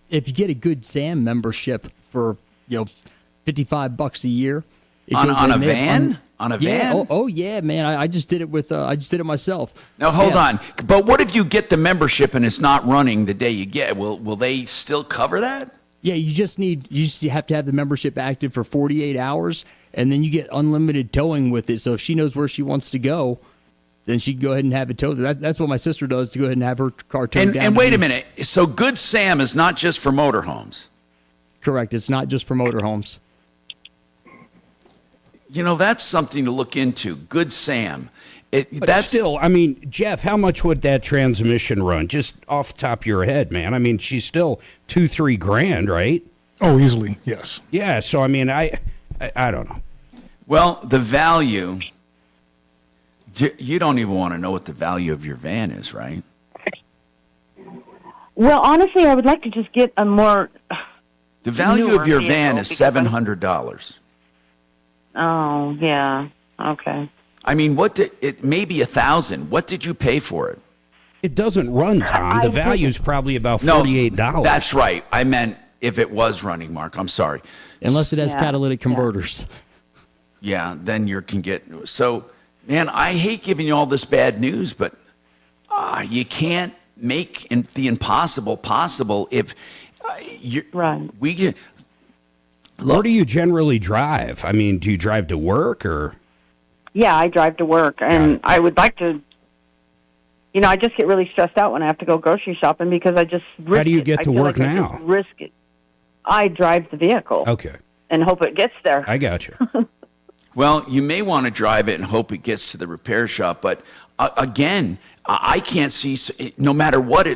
If you get a Good Sam membership for $55 a year, it On goes a in there van? On a yeah, van? Oh yeah, man. I just did it with. I just did it myself. Now hold Yeah. on. But what if you get the membership and it's not running the day you get? Will they still cover that? Yeah, you just have to have the membership active for 48 hours, and then you get unlimited towing with it. So if she knows where she wants to go, then she can go ahead and have it towed. That's what my sister does, to go ahead and have her car towed down. And wait a minute. So Good Sam is not just for motorhomes. Correct. It's not just for motorhomes. You know, that's something to look into. Good Sam. But That's still, I mean, Jeff, how much would that transmission run? Just off the top of your head, man. I mean, she's still $2,000-3,000, right? Oh, easily, yes. Yeah. So I mean, I don't know. Well, the value. You don't even want to know what the value of your van is, right? Well, honestly, I would like to just get a more. The value newer of your vehicle van is because $700. Oh yeah. Okay. I mean, it may be $1,000. What did you pay for it? It doesn't run, Tom. The value's probably about $48. No, that's right. I meant if it was running, Mark. I'm sorry. Unless it has Yeah. catalytic converters. Yeah, then you can get. So, man, I hate giving you all this bad news, but you can't make the impossible possible if you. Right. Where do you generally drive? I mean, do you drive to work or? Yeah, I drive to work, and I would like to. You know, I just get really stressed out when I have to go grocery shopping because I just risk How do you it. get I to feel work like I now? just risk it. I drive the vehicle. Okay. And hope it gets there. I got you. Well, you may want to drive it and hope it gets to the repair shop, but again, I can't see. No matter what,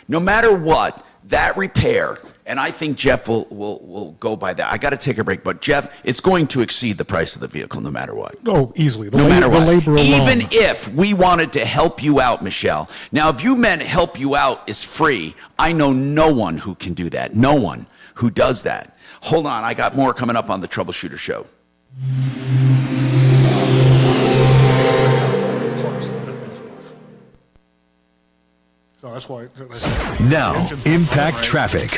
no matter what, that repair. And I think Jeff will go by that. I got to take a break, but Jeff, it's going to exceed the price of the vehicle no matter what. Oh, easily. No matter what. The labor alone. Even if we wanted to help you out, Michelle. Now, if you meant help you out is free, I know no one who can do that. No one who does that. Hold on. I got more coming up on the Troubleshooter Show. So that's why. Now, Impact Traffic.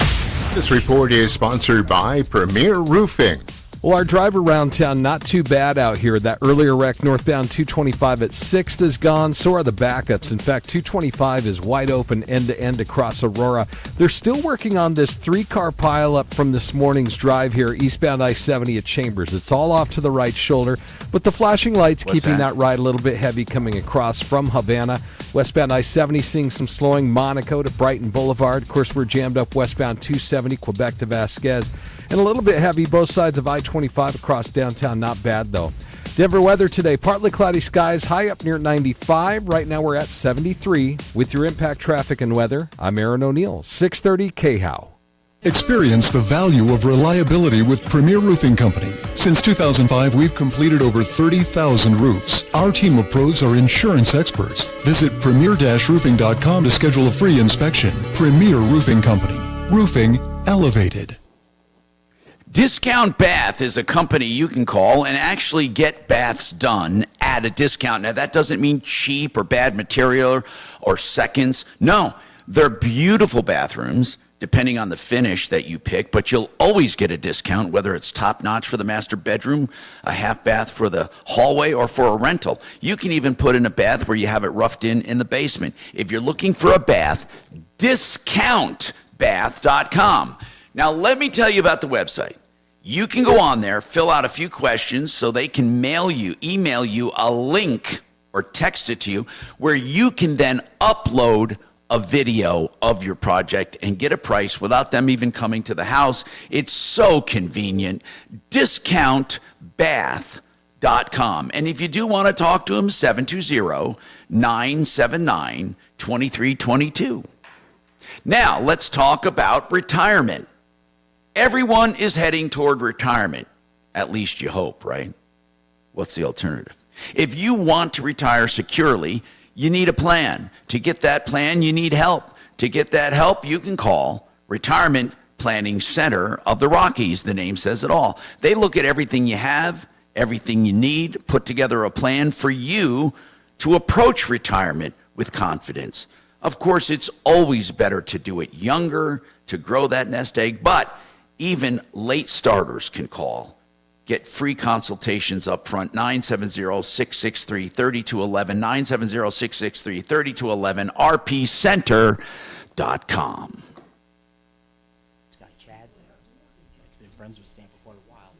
This report is sponsored by Premier Roofing. Well, our drive around town, not too bad out here. That earlier wreck northbound 225 at 6th is gone. So are the backups. In fact, 225 is wide open end-to-end across Aurora. They're still working on this 3-car pileup from this morning's drive here, eastbound I-70 at Chambers. It's all off to the right shoulder, but the flashing lights keeping that ride a little bit heavy coming across from Havana. Westbound I-70 seeing some slowing, Monaco to Brighton Boulevard. Of course, we're jammed up westbound 270, Quebec to Vasquez. And a little bit heavy both sides of I-25 across downtown. Not bad, though. Denver weather today, partly cloudy skies, high up near 95. Right now we're at 73. With your impact traffic and weather, I'm Aaron O'Neill, 630 KHOW. Experience the value of reliability with Premier Roofing Company. Since 2005, we've completed over 30,000 roofs. Our team of pros are insurance experts. Visit premier-roofing.com to schedule a free inspection. Premier Roofing Company. Roofing elevated. Discount Bath is a company you can call and actually get baths done at a discount. Now, that doesn't mean cheap or bad material or seconds. No, they're beautiful bathrooms, depending on the finish that you pick, but you'll always get a discount, whether it's top-notch for the master bedroom, a half bath for the hallway, or for a rental. You can even put in a bath where you have it roughed in the basement. If you're looking for a bath, discountbath.com. Now, let me tell you about the website. You can go on there, fill out a few questions so they can email you a link or text it to you where you can then upload a video of your project and get a price without them even coming to the house. It's so convenient. Discountbath.com. And if you do want to talk to them, 720-979-2322. Now, let's talk about retirement. Everyone is heading toward retirement. At least you hope, right? What's the alternative? If you want to retire securely, you need a plan. To get that plan, you need help. To get that help, you can call Retirement Planning Center of the Rockies. The name says it all. They look at everything you have, everything you need, put together a plan for you to approach retirement with confidence. Of course, it's always better to do it younger, to grow that nest egg, but even late starters can call. Get free consultations up front, 970-663-3211, 970-663-3211, rpcenter.com. This guy Chad, he's been friends with Stan for quite a while.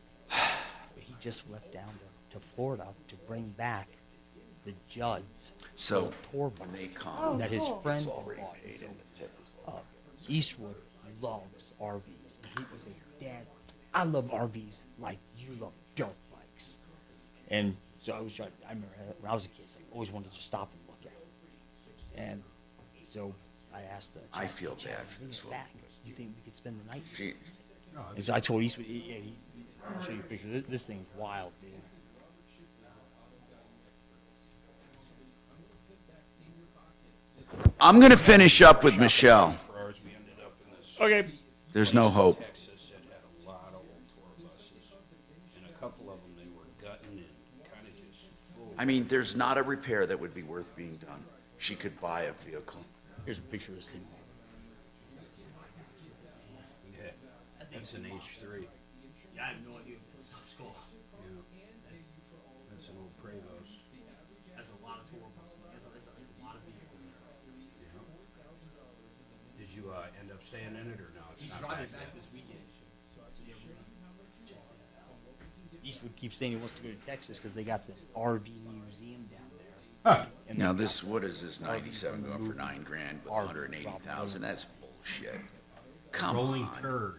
He just left down to Florida to bring back the Judds. So tour when they come, that his friend already bought. paid in the tip. Eastwood loves RVs. He was like, Dad, I love RVs like you love dirt bikes. And so I remember when I was a kid, I always wanted to just stop and look at it. And so I asked I feel bad for this this woman. You think we could spend the night? She- And so I told Eastwood, I'll show you a picture. This thing's wild, dude. I'm going to finish up with Michelle. Okay. There's no hope. Texas had a lot of old tour buses, and a couple of them they were gutting and kind of just full. I mean, there's not a repair that would be worth being done. She could buy a vehicle. Here's a picture of this thing. Yeah, that's an H3. Yeah, I have no idea if this stuff's cool. That's an old Prevost. That's a lot of tour buses. That's a lot of vehicles. Did you end up staying in it or no? It's He's not driving back back yet. this weekend. Eastwood keeps saying he wants to go to Texas because they got the RV museum down there. And Now they this, got what is this 97 going for $9,000 with 180,000? That's bullshit. Come Rolling on. turd.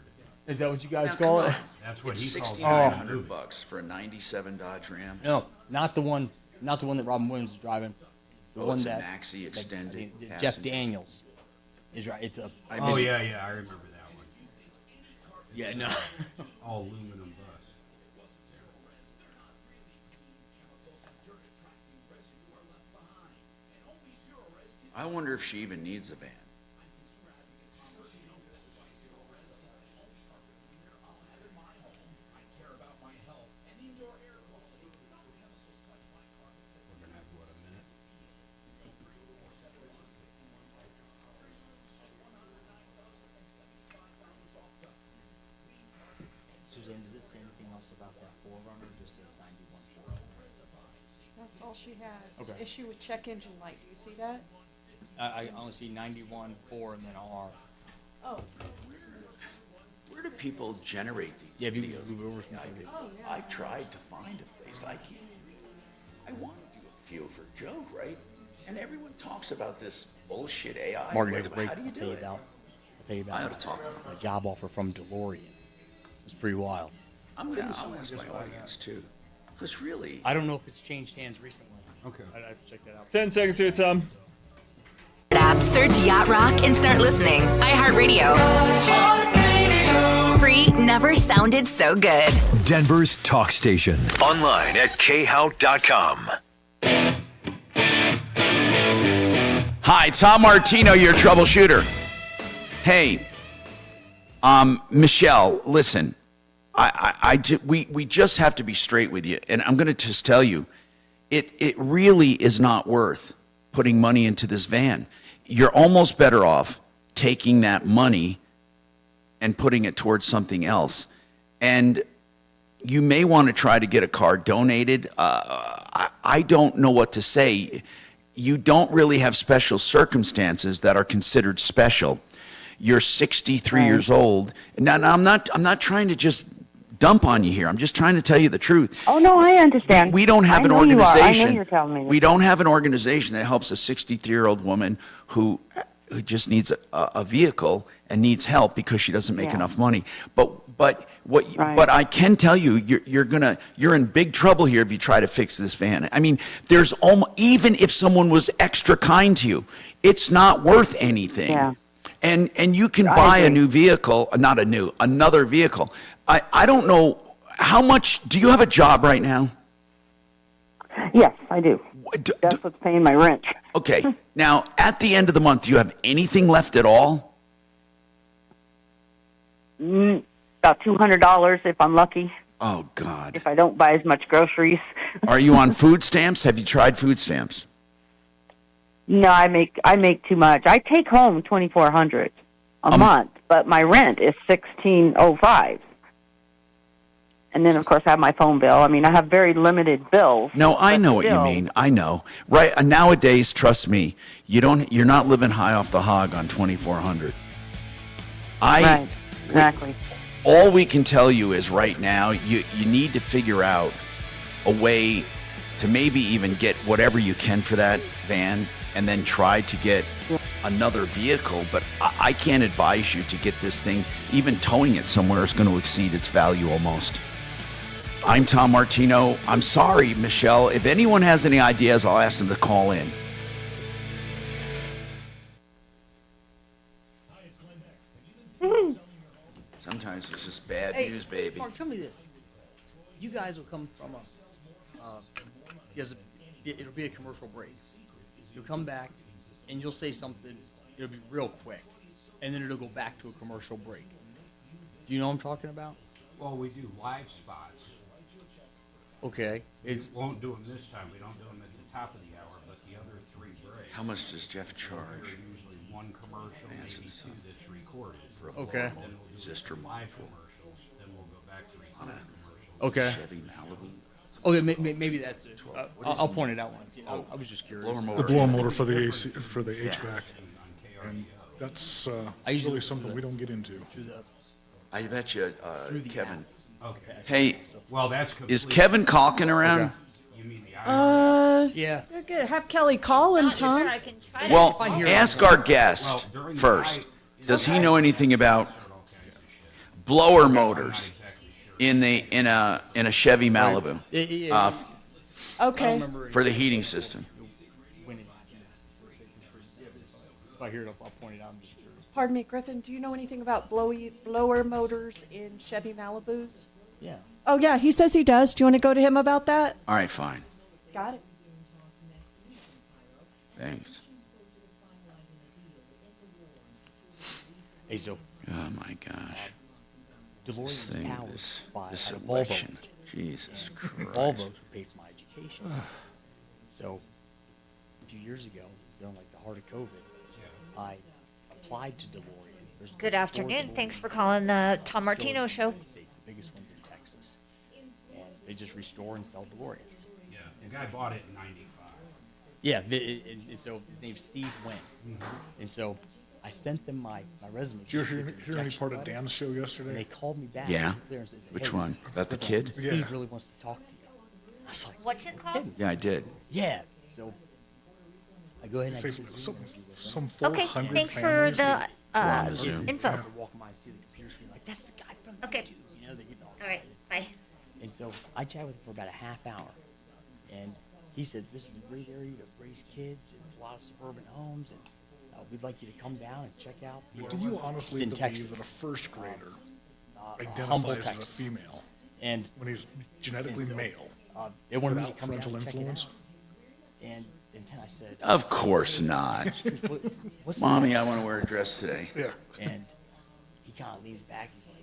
Is that what you guys Now, call come it? on. That's what It's he calls it. $6,900 for a 97 Dodge Ram. No, not the one that Robin Williams is driving. The Oh, one it's a that maxi extended Jeff passenger. Daniels is right. It's a. Oh yeah, I remember that one. Yeah, no. All aluminum bus. I wonder if she even needs a van. We're gonna have what, a minute? Suzanne, does it say anything else about That's all she has. Okay. Issue with check engine light. Do you see that? I only see 91, 4, and then R. Oh. Where do people generate these Yeah, if you videos? move over some fingers. I've tried to find a place. I can't. I want to do a few for Joe, right? And everyone talks about this bullshit AI. Martin, Wait, take a break. how do you do it? I'll tell you about I ought to talk a job offer from DeLorean. It's pretty wild. I'll ask my audience too. Because really, I don't know if it's changed hands recently. Okay. I'd have to check that out. 10 seconds here, Tom. App, search Yacht Rock and start listening. iHeartRadio. Free never sounded so good. Denver's talk station. Online at khout.com. Hi, Tom Martino, your troubleshooter. Hey, Michelle, listen. We just have to be straight with you, and I'm going to just tell you, it really is not worth putting money into this van. You're almost better off taking that money and putting it towards something else. And you may want to try to get a car donated. I don't know what to say. You don't really have special circumstances that are considered special. You're 63 years old. Now I'm not trying to just dump on you here. I'm just trying to tell you the truth. Oh no, I understand. We don't have an I know organization. you're telling me this. We don't have an organization that helps a 63-year-old woman who just needs a vehicle and needs help because she doesn't make enough money. But I can tell you, you're in big trouble here if you try to fix this van. I mean, there's even if someone was extra kind to you, it's not worth anything. Yeah. And you can buy a new vehicle, another vehicle. I don't know how much. Do you have a job right now? Yes, I do. That's what's paying my rent. Okay. Now, at the end of the month, do you have anything left at all? About $200 if I'm lucky. Oh, God. If I don't buy as much groceries. Are you on food stamps? Have you tried food stamps? No, I make too much. I take home $2,400 a month, but my rent is $1,605. And then, of course, I have my phone bill. I mean, I have very limited bills. No, I know what you mean. I know. Right nowadays, trust me, you're not living high off the hog on $2,400. Right. Exactly. All we can tell you is right now, you need to figure out a way to maybe even get whatever you can for that van and then try to get another vehicle. But I can't advise you to get this thing. Even towing it somewhere is going to exceed its value almost. I'm Tom Martino. I'm sorry, Michelle. If anyone has any ideas, I'll ask them to call in. Sometimes it's just bad news, baby. Mark, tell me this. You guys will come from it'll be a commercial break. You'll come back and you'll say something. It'll be real quick, and then it'll go back to a commercial break. Do you know what I'm talking about? Well, we do live spots. Okay. We won't do them this time. We don't do them at the top of the hour, but the other three breaks. How much does Jeff charge? Usually one commercial, maybe two that's recorded. Okay. Then we'll do Is this live commercials. Then we'll go back to recorded commercials. Okay. Chevy Malibu. Okay, maybe that's it. I'll point it out once. I was just curious. The blower motor for the AC, for the HVAC. And that's really something we don't get into. I bet you, Kevin. Okay. Hey, well, that's is Kevin Calkin around? You mean the Yeah. You're good. Have Kelly call him, Tom. Well, ask our guest first. Does he know anything about blower motors in a Chevy Malibu? Okay. For the heating system. If I hear it, I'll point it out. Pardon me, Griffin, do you know anything about blower motors in Chevy Malibus? Yeah. Oh, yeah, he says he does. Do you want to go to him about that? All right, fine. Got it. Thanks. Hey, so. Oh, my gosh. DeLorean This thing, powered this by a Volvo. election. Jesus Christ. Volvos who paid for my education. So, a few years ago, during like the heart of COVID, I applied to DeLorean. Good afternoon. Thanks for calling the Tom Martino Show. It's the biggest ones in Texas. And they just restore and sell DeLoreans. Yeah. The guy bought it in '95. Yeah, and so his name's Steve Wynn. And so I sent them my resume. Did you hear any part of Dan's show yesterday? And they called me back. Yeah. And said, Which "Hey, one? About the kid? Steve Yeah. really wants to talk to you. I was like, What's it called? Yeah, I did. yeah. So I go ahead and I Say do the some, Zoom interview with some them. 400 Okay, thanks for families. the on the Zoom. info. They walk by and see the computer screen like, that's the guy from the Okay. dude. You know, they get all All right, bye. And so I chatted with him for about a half hour. And he said, this is a great area to raise kids and a lot of suburban homes. And we'd like you to come down and check out. Do you honestly It's in believe Texas. that a first grader Humble, identifies as a Texas. female And when he's genetically and so, male they wanted me to without come down parental and check it influence? out. And then I said, Of course not. What's Mommy, I want to wear a dress today. Yeah. And he kind of leans back. He's like,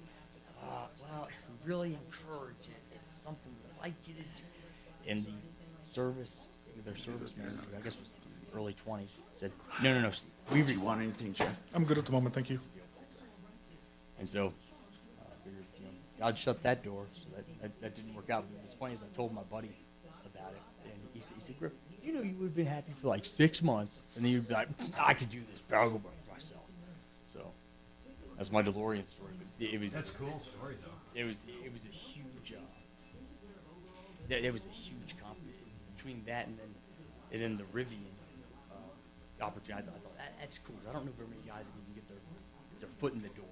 well, we really encourage it. It's something we'd like you to do. And their service manager, I guess was early 20s, said, no, Steve. Do you want anything, Jeff? I'm good at the moment, thank you. And so, figured, God shut that door, so that didn't work out. But what's funny is I told my buddy about it, and he said, Griff, you know, you would have been happy for like 6 months, and then you'd be like, I could do this, but I'll go by myself. So that's my DeLorean story. But it was That's a cool story, though. It was a huge. There was a huge conflict between that and then the Rivian opportunity. I thought that's cool. I don't know very many guys that can get their foot in the door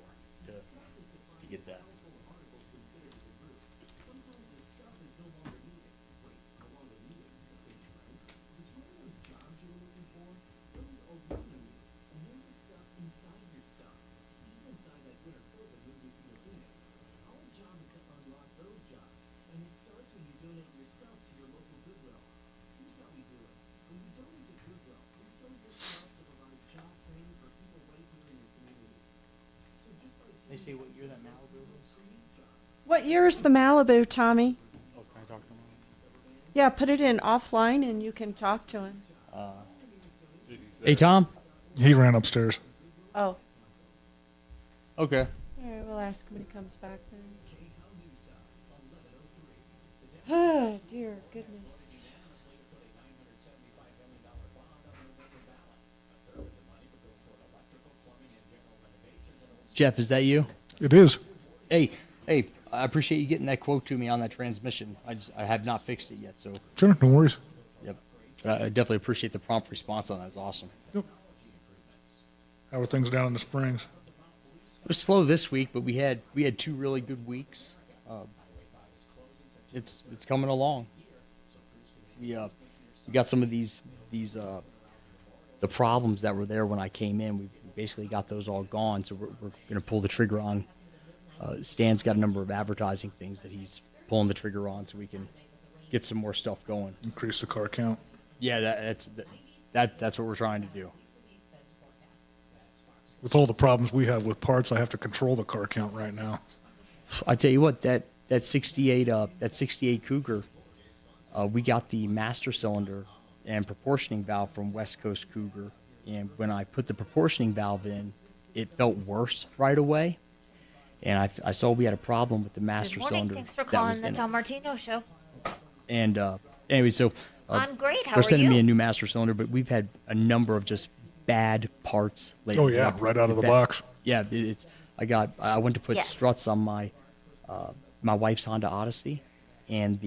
to get that. They say what year that Malibu was. What year is the Malibu, Tommy? Oh, can I talk to him? Yeah, put it in offline and you can talk to him. Hey, Tom. He ran upstairs. Oh. Okay. All right, we'll ask him when he comes back then. Oh, dear goodness. Jeff, is that you? It is. Hey, I appreciate you getting that quote to me on that transmission. I have not fixed it yet, so. Sure, no worries. Yep. I definitely appreciate the prompt response on that. It's awesome. Yep. How are things down in the Springs? It was slow this week, but we had 2 really good weeks. It's coming along. We got some of these the problems that were there when I came in. We basically got those all gone, so we're going to pull the trigger on. Stan's got a number of advertising things that he's pulling the trigger on, so we can get some more stuff going. Increase the car count. Yeah, that's what we're trying to do. With all the problems we have with parts, I have to control the car count right now. I tell you what, that 68 Cougar, we got the master cylinder and proportioning valve from West Coast Cougar, and when I put the proportioning valve in, it felt worse right away. And I saw we had a problem with the master Good morning. cylinder. Thanks for that calling was the in it. Tom Martino Show. And anyway, so I'm great. How they're are sending you? me a new master cylinder, but we've had a number of just bad parts lately. Oh, yeah, right out of the box. Yeah, I went to put Yes. struts on my my wife's Honda Odyssey, and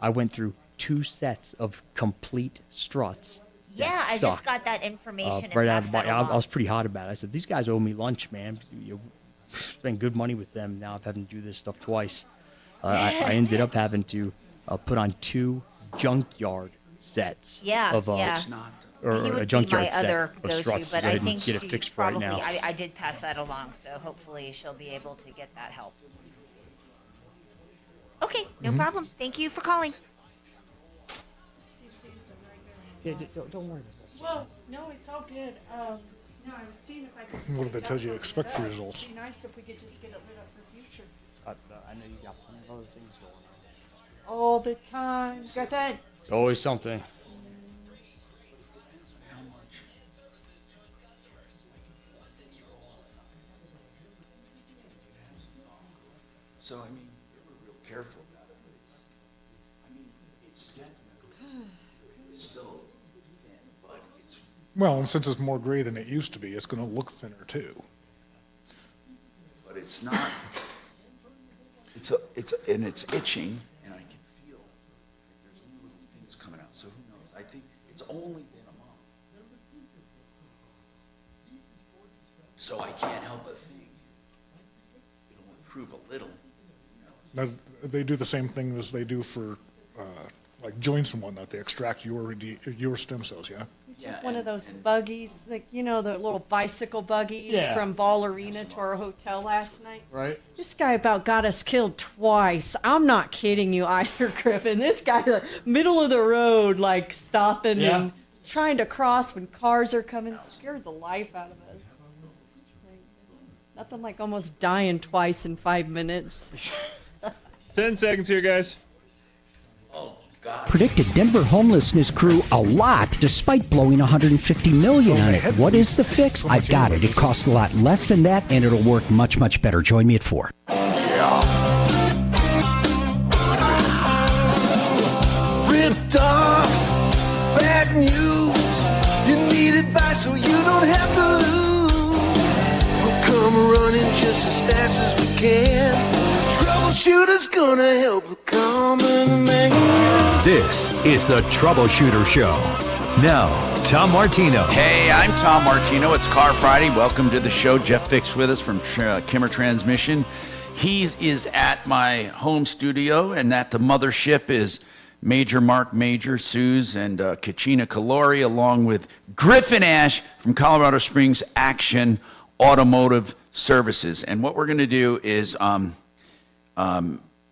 I went through 2 sets of complete struts. Yeah, I just sucked, got that information and right out of passed the that box. I along. was pretty hot about it. I said, these guys owe me lunch, man. Spend good money with them. Now I've had to do this stuff twice. I ended up having to put on 2 junkyard sets Yeah, of yeah. It's not. or He a would be junkyard my set other of go-to, struts. but so I didn't think get it she fixed probably, right now. I did pass that along, so hopefully she'll be able to get that help. Okay, no problem. Thank you for calling. Yeah, don't worry. Well, no, it's all good. No, I was seeing if I could. What do they tell you to expect for results? It'd be nice if we could just get it lit up for future. I know you got plenty of other things going on. All the time. Got that? It's always something. So, I mean, they were real careful about it. It's definitely Well, and since it's more gray than it used to be, it's going to look thinner too. But it's not. It's itching, and I can feel like there's new little things coming out. So who knows? I think it's only been a month. So I can't help but think it'll improve a little. Now, they do the same thing as they do for like joints and whatnot. They extract your stem cells, yeah? Took one of those buggies, like, the little bicycle buggies Yeah. from Ball Arena to our hotel last night. Right. This guy about got us killed twice. I'm not kidding you either, Griffin. This guy, the middle of the road, like stopping and trying to cross when cars are coming, scared the life out of us. Nothing like almost dying twice in 5 minutes. 10 seconds here, guys. Predicted Denver homelessness grew a lot despite blowing $150 million on it. What is the fix? I've got it. It costs a lot less than that, and it'll work much, much better. Join me at 4. Ripped off, bad news. You need advice so you don't have to lose. We'll come running just as fast as we can. Troubleshooter's gonna help the common man. This is the Troubleshooter Show. Now, Tom Martino. Hey, I'm Tom Martino. It's Car Friday. Welcome to the show. Jeff Fix with us from Kimmer Transmission. He is at my home studio, and at the mothership is Marc Mager, Suze, and Kachina Kalori, along with Griffin Ash from Colorado Springs Action Automotive Services. And what we're going to do is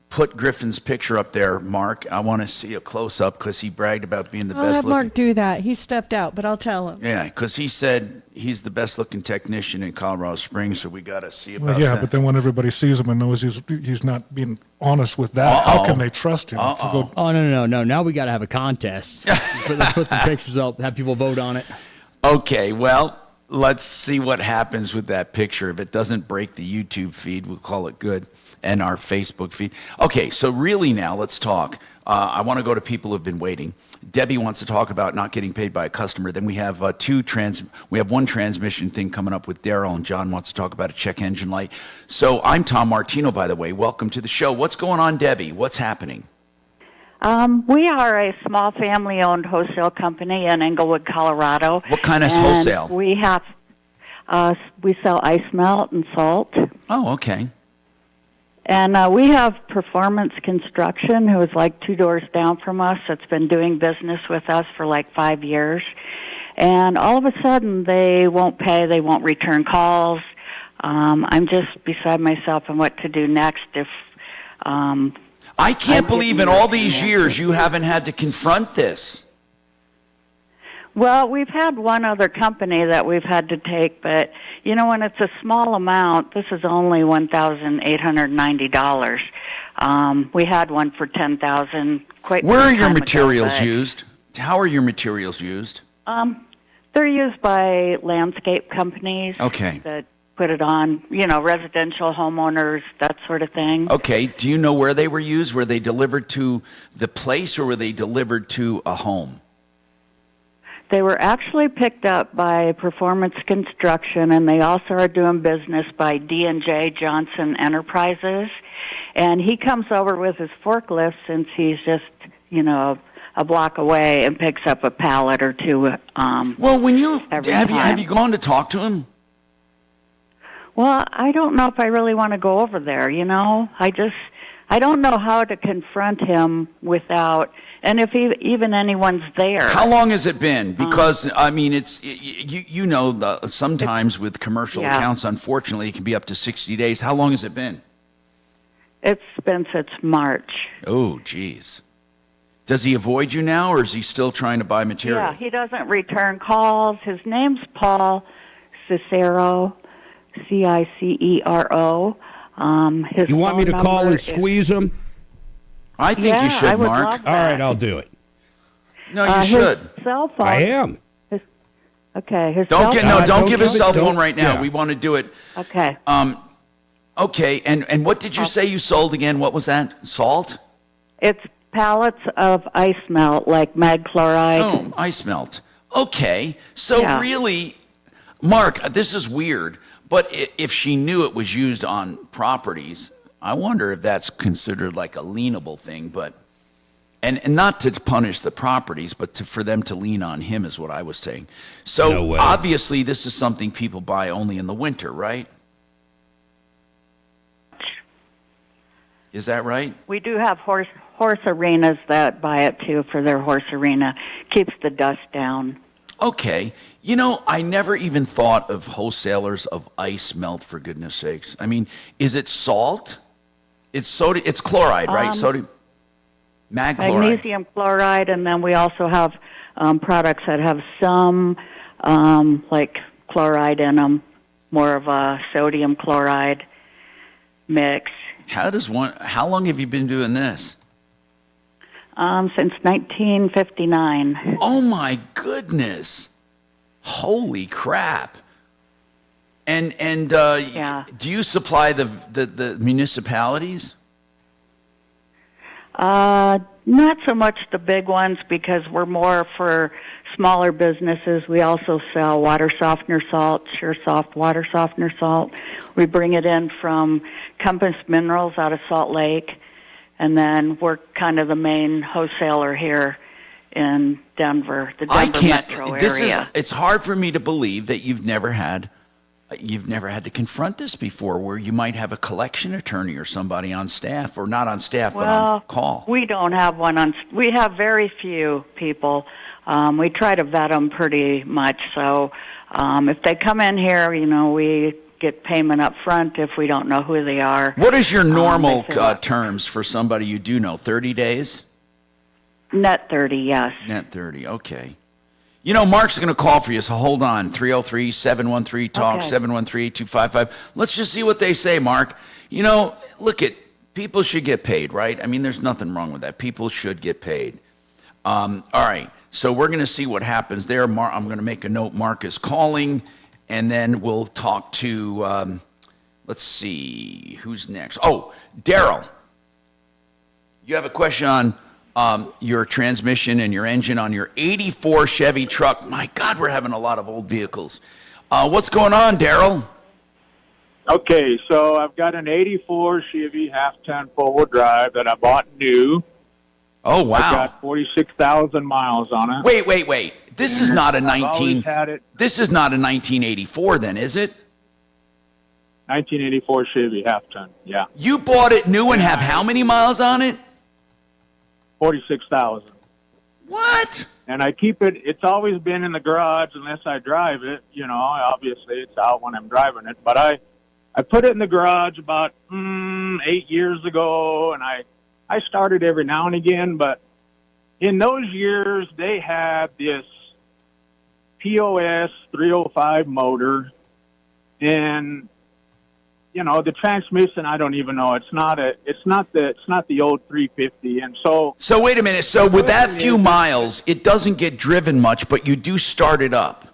put Griffin's picture up there, Mark. I want to see a close-up because he bragged about being the I'll best have looking. Mark do that. He stepped out, but I'll tell him. Yeah, because he said he's the best-looking technician in Colorado Springs, so we got to see about Yeah, that. but then when everybody sees him and knows he's not being honest with that, how can they trust him? Oh, no. Now we got to have a contest. Let's put some pictures up, have people vote on it. Okay, well, let's see what happens with that picture. If it doesn't break the YouTube feed, we'll call it good, and our Facebook feed. Okay, so really now, let's talk. I want to go to people who've been waiting. Debbie wants to talk about not getting paid by a customer. Then we have one transmission thing coming up with Daryl, and John wants to talk about a check engine light. So I'm Tom Martino, by the way. Welcome to the show. What's going on, Debbie? What's happening? We are a small family-owned wholesale company in Englewood, Colorado. What kind of and wholesale? We sell ice melt and salt. Oh, okay. And we have Performance Construction, who is like 2 doors down from us. That's been doing business with us for like 5 years. And all of a sudden, they won't pay. They won't return calls. I'm just beside myself on what to do next. I can't believe in all these years you haven't had to confront this. Well, we've had one other company that we've had to take, but, when it's a small amount, this is only $1,890. We had one for $10,000 quite Where are your some time materials ago, used? How are your materials used? They're used by landscape companies Okay. that put it on, residential homeowners, that sort of thing. Okay. Do you know where they were used? Were they delivered to the place or were they delivered to a home? They were actually picked up by Performance Construction, and they also are doing business by D&J Johnson Enterprises. And he comes over with his forklift since he's just, a block away and picks up a pallet or two. Well, when have have you gone to talk to him? Well, I don't know if I really want to go over there. I don't know how to confront him without. And if even anyone's there. How long has it been? Because, it's, sometimes with commercial accounts, unfortunately, it can be up to 60 days. How long has it been? It's been since March. Oh, geez. Does he avoid you now, or is he still trying to buy material? Yeah, he doesn't return calls. His name's Paul Cicero, Cicero. You want me to call and squeeze him? I think you should, Mark. All right, I'll do it. No, you should. His cell phone. I am. Don't give his cell phone right now. Yeah. We want to do it. Okay. Okay, and what did you say you sold again? What was that? Salt? It's pallets of ice melt, like mag chloride. Oh, ice melt. Okay, so Yeah. really, Mark, this is weird, but if she knew it was used on properties, I wonder if that's considered like a lienable thing, but, and not to punish the properties, but for them to lean on him is what I was saying. So No way. obviously this is something people buy only in the winter, right? Is that right? We do have horse arenas that buy it too for their horse arena. Keeps the dust down. Okay. You know, I never even thought of wholesalers of ice melt, for goodness sakes. I mean, is it salt? It's soda. It's chloride, right? Sodium. Chloride. Magnesium chloride, and then we also have products that have some like chloride in them, more of a sodium chloride mix. How long have you been doing this? Since 1959. Oh my goodness. Holy crap. And Yeah. do you supply the municipalities? Not so much the big ones because we're more for smaller businesses. We also sell water softener salt, SureSoft water softener salt. We bring it in from Compass Minerals out of Salt Lake, and then we're kind of the main wholesaler here in Denver, the Denver metro area. It's hard for me to believe that you've never had to confront this before, where you might have a collection attorney or somebody on staff, or not on staff, but on call. We don't have one on. We have very few people. We try to vet them pretty much. So if they come in here, we get payment up front if we don't know who they are. What is your normal terms for somebody you do know? 30 days? Net 30, yes. Net 30, okay. Mark's going to call for you, so hold on. 303-713-TALK, Okay. 713-8255. Let's just see what they say, Mark. Look, people should get paid, right? I mean, there's nothing wrong with that. People should get paid. All right, so we're going to see what happens there. I'm going to make a note. Mark is calling, and then we'll talk to, let's see, who's next? Oh, Daryl. You have a question on your transmission and your engine on your 84 Chevy truck. My God, we're having a lot of old vehicles. What's going on, Daryl? Okay, so I've got an 84 Chevy half-ton four-wheel drive that I bought new. Oh, wow. I've got 46,000 miles on it. Wait. This is not a I've always had it. This is not a 1984 then, is it? 1984 Chevy half-ton, yeah. You bought it new and have how many miles on it? 46,000. What? And I keep it, it's always been in the garage unless I drive it. Obviously it's out when I'm driving it. But I put it in the garage about 8 years ago, and I started every now and again. But in those years, they had this POS 305 motor, and the transmission, I don't even know. It's not the old 350. And so wait a minute. So with that few miles, it doesn't get driven much, but you do start it up.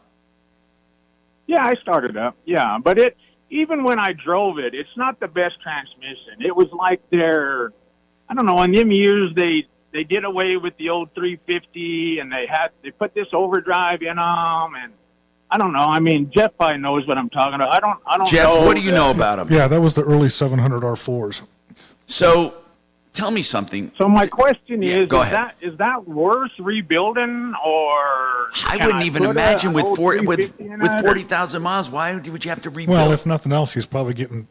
Yeah, I started up. Yeah, but even when I drove it, it's not the best transmission. It was like I don't know, in them years they did away with the old 350, and they put this overdrive in them, and I don't know. I mean, Jeff probably knows what I'm talking about. I don't Jeff, know. what do you know about them? Yeah, that was the early 700 R4s. So tell me something. So my question is, go ahead. Is that worth rebuilding, or I wouldn't even imagine with 40,000 miles. Why would you have to rebuild? Well, if nothing else, he's probably going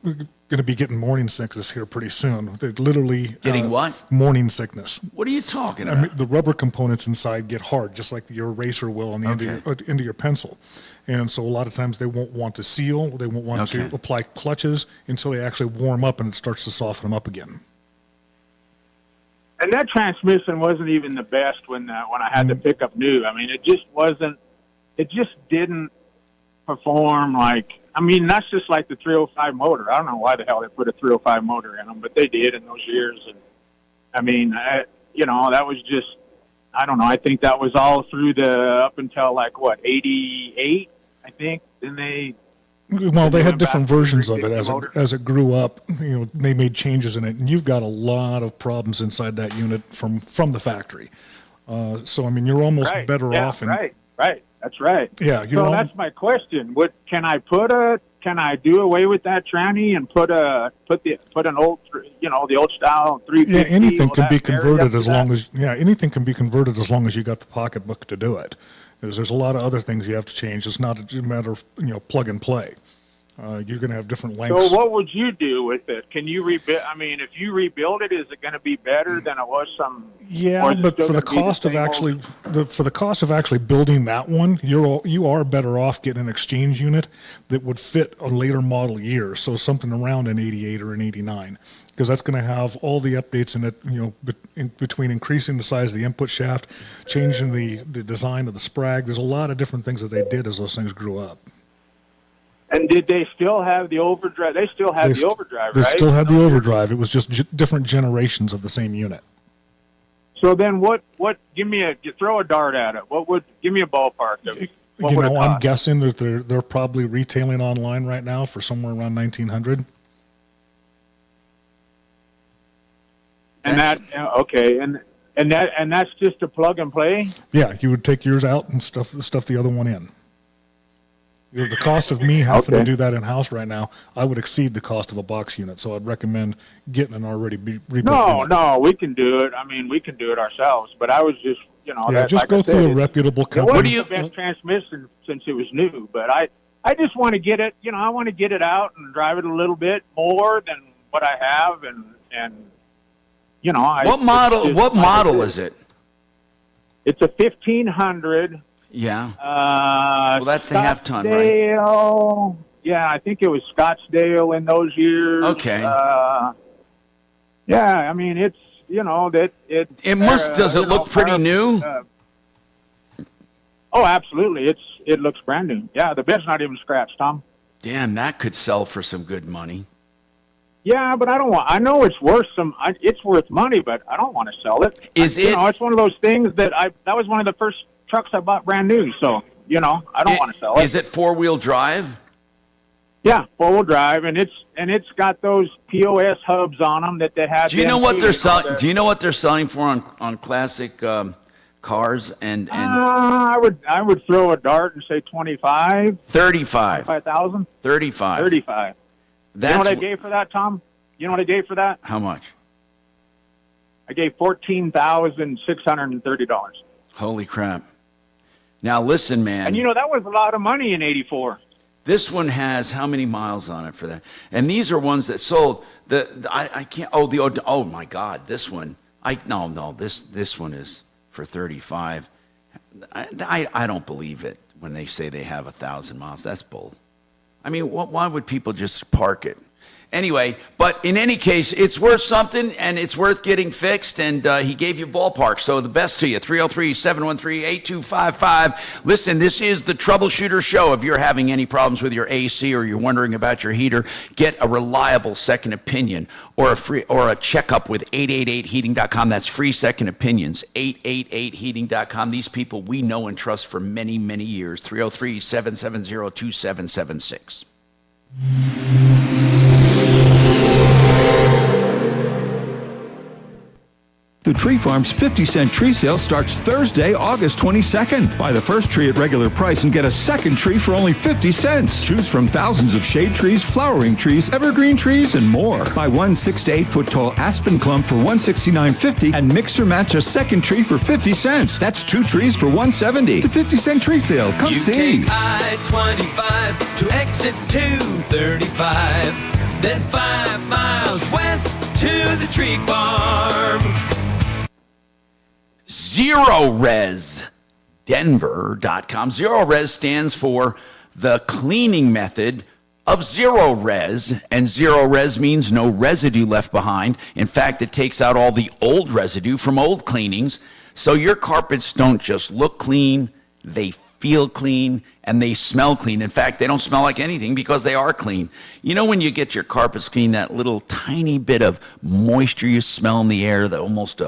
to be getting morning sickness here pretty soon. They're literally getting what? Morning sickness. What are you talking about? I mean, the rubber components inside get hard, just like your eraser will on the end of your pencil. And so a lot of times they won't want to seal. They won't want to apply clutches until they actually warm up and it starts to soften them up again. And that transmission wasn't even the best when I had to pick up new. I mean, it just wasn't. It just didn't perform like. I mean, that's just like the 305 motor. I don't know why the hell they put a 305 motor in them, but they did in those years. And I mean, that was just. I don't know. I think that was all through up until 88, I think. Then they. Well, they had different versions of it as it grew up. They made changes in it, and you've got a lot of problems inside that unit from the factory. So I mean, you're almost better off. Right. That's right. Yeah, you're so on- that's my question. Can I do away with that tranny and put an old, the old style 350? Yeah, anything Will can that be vary converted up to as that? long as anything can be converted as long as you got the pocketbook to do it. Because there's a lot of other things you have to change. It's not a matter of plug and play. You're going to have different lengths. So what would you do with it? Can you rebuild? I mean, if you rebuild it, is it going to be better than it was some? Yeah, but for the cost of actually building that one, you are better off getting an exchange unit that would fit a later model year, so something around an 88 or an 89, because that's going to have all the updates in it. Between increasing the size of the input shaft, changing the design of the sprag. There's a lot of different things that they did as those things grew up. And did they still have the overdrive? They still had the overdrive, They right? still had the overdrive. It was just different generations of the same unit. So then, throw a dart at it. Give me a ballpark of what would it I'm cost? guessing that they're probably retailing online right now for somewhere around $1,900. And that's just a plug and play. Yeah, you would take yours out and stuff the other one in. The cost of me having to do that in house right now, I would exceed the cost of a box unit. So I'd recommend getting an already rebuilt unit. No, we can do it. I mean, we can do it ourselves. But I was just, just go through a reputable company. It wasn't the best transmission since it was new, but I just want to get it. I want to get it out and drive it a little bit more than what I have, and What model is it? It's a 1500. Yeah. Well, that's the half ton, right? Scottsdale. Yeah, I think it was Scottsdale in those years. Okay. Yeah, I mean it's It must. Does it look pretty new? Oh, absolutely. It looks brand new. Yeah, the bed's not even scratched, Tom. Damn, that could sell for some good money. Yeah, but I know it's worth it's worth money, but I don't want to sell it. It's one of those things that that was one of the first trucks I bought brand new, so I don't want to sell it. Is it 4-wheel drive? Yeah, 4-wheel drive, and it's got those POS hubs on them that they had. Do you know what they're selling? Do you know what they're selling for on classic cars? And I would throw a dart and say 25. 35. 5,000. 35. 35. You know what I gave for that, Tom? You know what I gave for that? How much? I gave $14,630. Holy crap! Now listen, man. And that was a lot of money in '84. This one has how many miles on it for that? And these are ones that sold. I can't. Oh my God! This one. This one is for 35. I don't believe it when they say they have 1,000 miles. That's bull. I mean, why would people just park it? Anyway, but in any case, it's worth something, and it's worth getting fixed, and he gave you ballpark, so the best to you, 303-713-8255. Listen, this is the Troubleshooter Show. If you're having any problems with your AC or you're wondering about your heater, get a reliable second opinion or a checkup with 888heating.com. That's free second opinions, 888heating.com. These people we know and trust for many, many years, 303-770-2776. The Tree Farm's 50-cent tree sale starts Thursday, August 22nd. Buy the first tree at regular price and get a second tree for only 50 cents. Choose from thousands of shade trees, flowering trees, evergreen trees, and more. Buy one 6 to 8 foot tall aspen clump for $169.50 and mix or match a second tree for 50 cents. That's 2 trees for $170. The 50-cent tree sale. Come see. You take I-25 to exit 235, then 5 miles west to the Tree Farm. ZeroResDenver.com. ZeroRes stands for the cleaning method of zero res, and zero res means no residue left behind. In fact, it takes out all the old residue from old cleanings, so your carpets don't just look clean, they feel clean, and they smell clean. In fact, they don't smell like anything because they are clean. You know when you get your carpets clean, that little tiny bit of moisture you smell in the air, that almost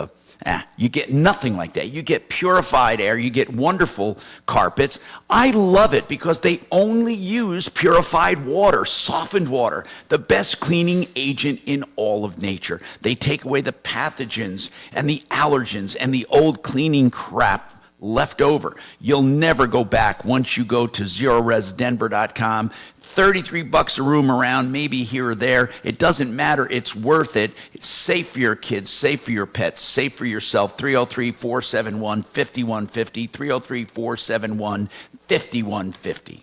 you get nothing like that. You get purified air. You get wonderful carpets. I love it because they only use purified water, softened water, the best cleaning agent in all of nature. They take away the pathogens and the allergens and the old cleaning crap left over. You'll never go back once you go to ZeroResDenver.com. $33 a room around, maybe here or there. It doesn't matter. It's worth it. It's safe for your kids, safe for your pets, safe for yourself. 303-471-5150. 303-471-5150.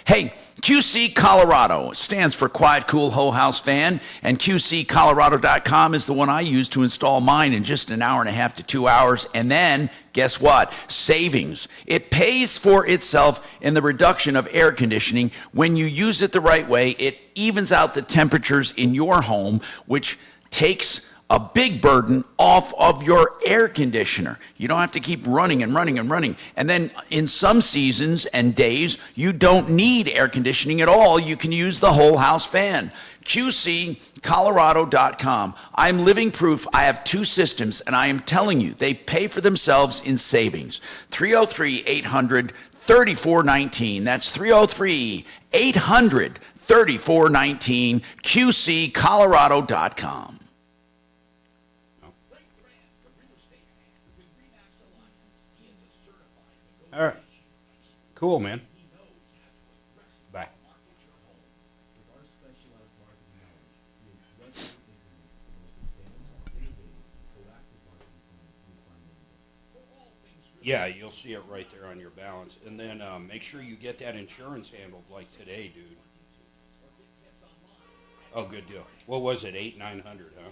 Hey, QC Colorado stands for Quiet Cool Whole House Fan, and QCColorado.com is the one I use to install mine in just an hour and a half to 2 hours. And then, guess what? Savings. It pays for itself in the reduction of air conditioning. When you use it the right way, it evens out the temperatures in your home, which takes a big burden off of your air conditioner. You don't have to keep running and running and running. And then in some seasons and days, you don't need air conditioning at all. You can use the whole house fan. QCColorado.com. I'm living proof. I have 2 systems, and I am telling you, they pay for themselves in savings. 303-800-3419. That's 303-800-3419. QCColorado.com. All right. Cool, man. Bye. Yeah, you'll see it right there on your balance. And then make sure you get that insurance handled like today, dude. Oh, good deal. What was it, 800-900, huh?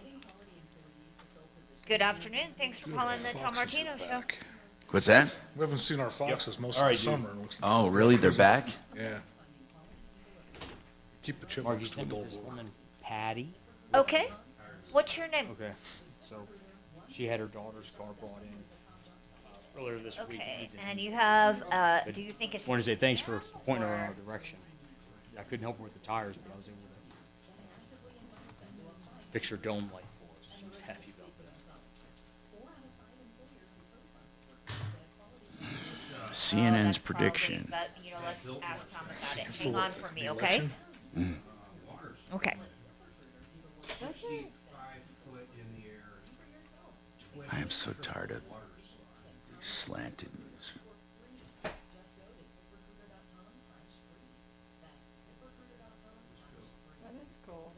Good afternoon. Thanks for calling the Tom Martino Show. What's that? We haven't seen our foxes most All of right, the dude. summer. Oh, really? They're back? Yeah. Keep the Mark, you chipmunks to the sent me dull this book. woman, Patty. Okay. What's your name? Okay. So she had her daughter's car brought in earlier this week. Okay. And you have, do you think it's... I wanted to say thanks for pointing her in our direction. I couldn't help her with the tires, but I was able to fix her dome light for us. She was happy about that. CNN's prediction. But, let's ask Tom about it. Hang on for me, okay? Okay. I am so tired of slanted news. That is cool.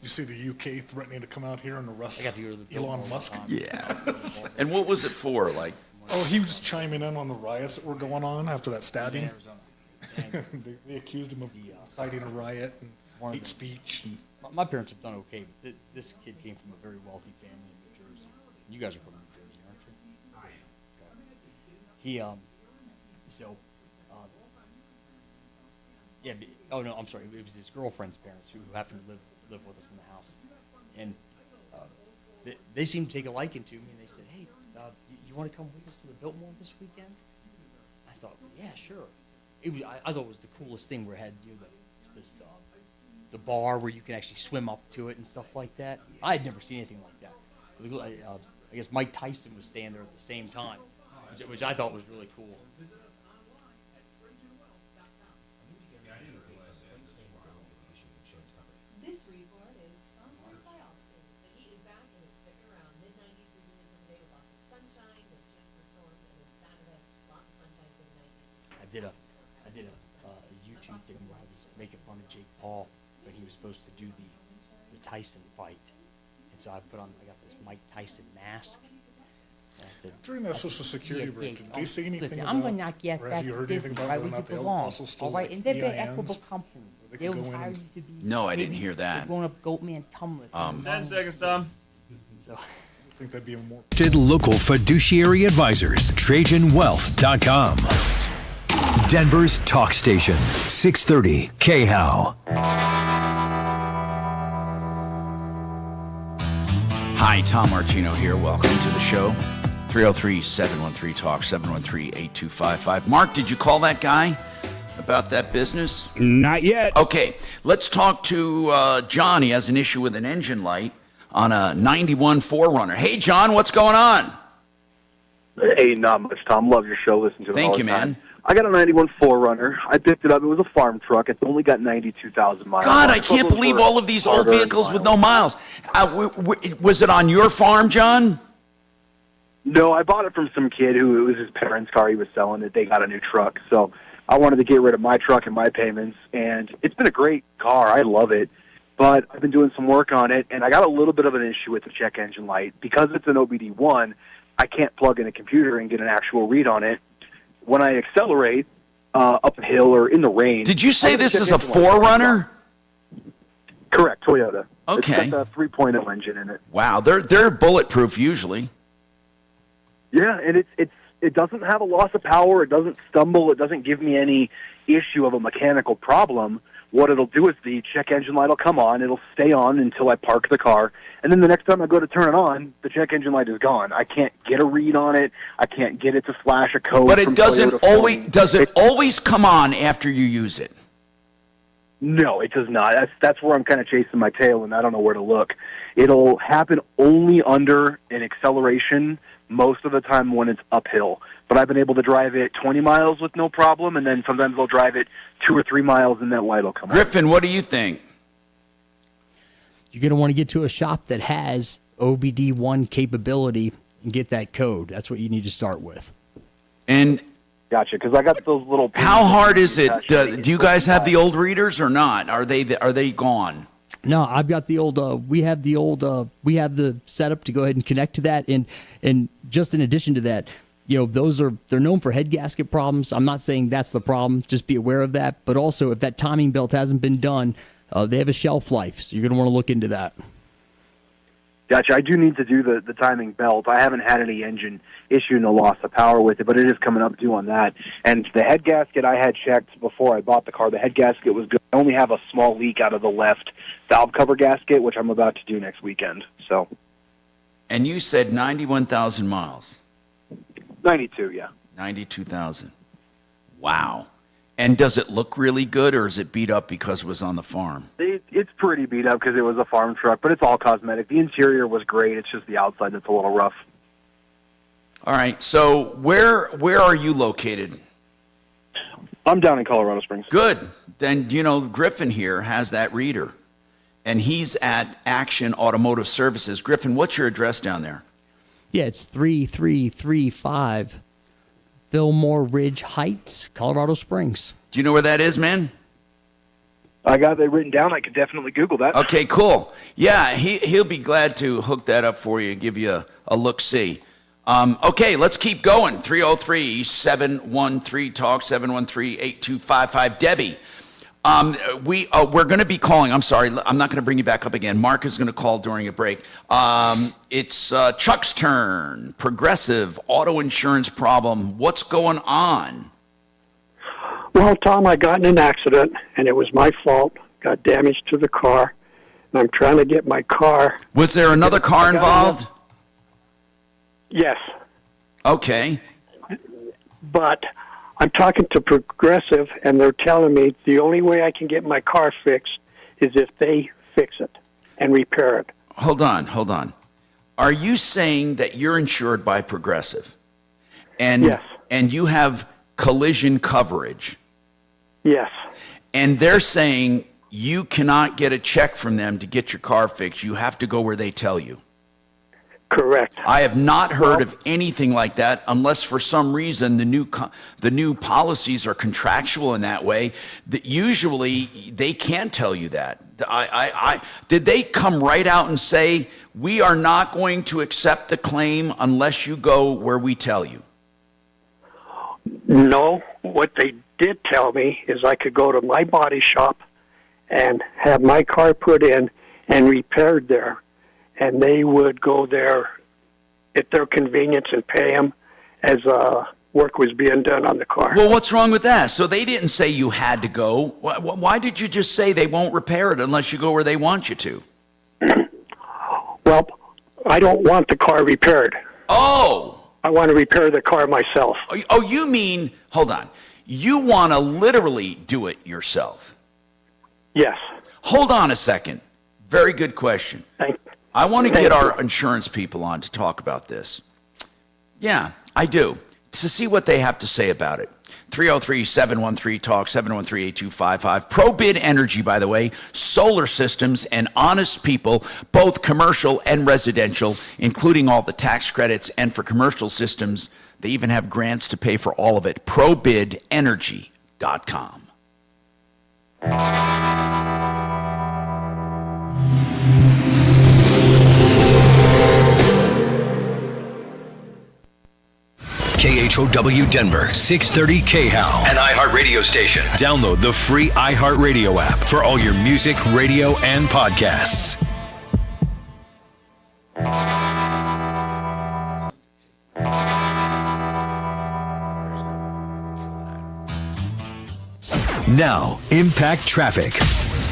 You see the UK threatening to come out here and arrest I got to go to the Elon Musk? Yeah. And what was it for? Like, Oh, he was chiming in on the riots that were going on after that stabbing. they accused him of inciting a riot and hate speech. And My parents have done okay, but this kid came from a very wealthy family in New Jersey. You guys are from New Jersey, aren't you? I am. He, oh no, I'm sorry. It was his girlfriend's parents who happened to live with us in the house. And they seemed to take a liking to me, and they said, hey, you want to come with us to the Biltmore this weekend? I thought, yeah, sure. I thought it was the coolest thing where it had the bar where you can actually swim up to it and stuff like that. I had never seen anything like that. I guess Mike Tyson was staying there at the same time, which I thought was really cool. This report is sponsored by Allstate. The heat is back and it's sticking around. Mid-90s through the end of the day with lots of sunshine, no chance for storms, and then Saturday, lots of sunshine through the 90s. I did a YouTube thing where I was making fun of Jake Paul when he was supposed to do the Tyson fight, and so I got this Mike Tyson mask. And I said, during that Social Security break, did they say anything listen, about, I'm gonna knock you or back have you to heard anything business, about right whether or where not you they belong. also stole All right, like and they're an EINs? equitable company. They They'll could go in hire and you to be No, I didn't maybe hear that. a grown-up Goatman Tumlet. 10 seconds, Tom. So, I think that'd be a more Local fiduciary advisors. TrajanWealth.com. Denver's talk station. 630 KHOW. hi, Tom Martino here. Welcome to the show. 303-713-TALK, 713-8255. Mark, did you call that guy about that business? Not yet. Okay, let's talk to John. He has an issue with an engine light on a 91 4Runner. Hey, John, what's going on? Hey, not much, Tom. Love your show. Listen to it all Thank the you, time. man. I got a 91 4Runner. I picked it up. It was a farm truck. It's only got 92,000 miles. God, I can't believe all of these old vehicles with no miles. Was it on your farm, John? No, I bought it from some kid who, it was his parents' car. He was selling it. They got a new truck. So I wanted to get rid of my truck and my payments. And it's been a great car. I love it. But I've been doing some work on it, and I got a little bit of an issue with the check engine light. Because it's an OBD1, I can't plug in a computer and get an actual read on it. When I accelerate up a hill or in the rain... Did you say this is a 4Runner? Correct, Toyota. Okay. It's got the 3.0 engine in it. Wow, they're bulletproof usually. Yeah, and it doesn't have a loss of power. It doesn't stumble. It doesn't give me any issue of a mechanical problem. What it'll do is the check engine light will come on. It'll stay on until I park the car. And then the next time I go to turn it on, the check engine light is gone. I can't get a read on it. I can't get it to flash a code. But it doesn't always, does it always come on after you use it? No, it does not. That's where I'm kind of chasing my tail, and I don't know where to look. It'll happen only under an acceleration most of the time when it's uphill. But I've been able to drive it 20 miles with no problem, and then sometimes I'll drive it 2 or 3 miles, and that light will come on. Griffin, what do you think? You're going to want to get to a shop that has OBD1 capability and get that code. That's what you need to start with. And gotcha, because I got those little... How hard is it? Do you guys have the old readers or not? Are they gone? No, I've got the old. We have the setup to go ahead and connect to that, and just in addition to that, they're known for head gasket problems. I'm not saying that's the problem. Just be aware of that. But also, if that timing belt hasn't been done, they have a shelf life, so you're going to want to look into that. Gotcha. I do need to do the timing belt. I haven't had any engine issue, no loss of power with it, but it is coming up due on that. And the head gasket I had checked before I bought the car. The head gasket was good. I only have a small leak out of the left valve cover gasket, which I'm about to do next weekend. So. And you said 91,000 miles. 92, yeah. 92,000. Wow. And does it look really good, or is it beat up because it was on the farm? It's pretty beat up because it was a farm truck, but it's all cosmetic. The interior was great. It's just the outside that's a little rough. All right. So where are you located? I'm down in Colorado Springs. Good. Then, Griffin here has that reader, and he's at Action Automotive Services. Griffin, what's your address down there? Yeah, it's 3335 Fillmore Ridge Heights, Colorado Springs. Do you know where that is, man? I got that written down. I could definitely Google that. Okay, cool. Yeah, he'll be glad to hook that up for you, give you a look-see. Okay, let's keep going. 303-713-TALK, 713-8255. Debbie, we're going to be calling. I'm sorry, I'm not going to bring you back up again. Mark is going to call during a break. It's Chuck's turn. Progressive auto insurance problem. What's going on? Well, Tom, I got in an accident, and it was my fault. Got damage to the car, and I'm trying to get my car. Was there another car involved? Yes. Okay. But I'm talking to Progressive, and they're telling me the only way I can get my car fixed is if they fix it and repair it. Hold on. Are you saying that you're insured by Progressive? And, yes. And you have collision coverage? Yes. And they're saying you cannot get a check from them to get your car fixed. You have to go where they tell you. Correct. I have not heard of anything like that, unless for some reason the new policies are contractual in that way. That usually they can't tell you that. Did they come right out and say, we are not going to accept the claim unless you go where we tell you? No. What they did tell me is I could go to my body shop and have my car put in and repaired there. And they would go there at their convenience and pay them as work was being done on the car. Well, what's wrong with that? So they didn't say you had to go. Why did you just say they won't repair it unless you go where they want you to? Well, I don't want the car repaired. Oh! I want to repair the car myself. Oh, you mean, hold on, you want to literally do it yourself? Yes. Hold on a second. Very good question. I want to get our insurance people on to talk about this. Yeah, I do. to see what they have to say about it. 303-713-TALK, 713-8255. ProBid Energy, by the way, solar systems and honest people, both commercial and residential, including all the tax credits. And for commercial systems, they even have grants to pay for all of it. ProBidEnergy.com. KHOW Denver, 630 KHOW, an iHeart radio station. Download the free iHeartRadio app for all your music, radio, and podcasts. Now, Impact Traffic.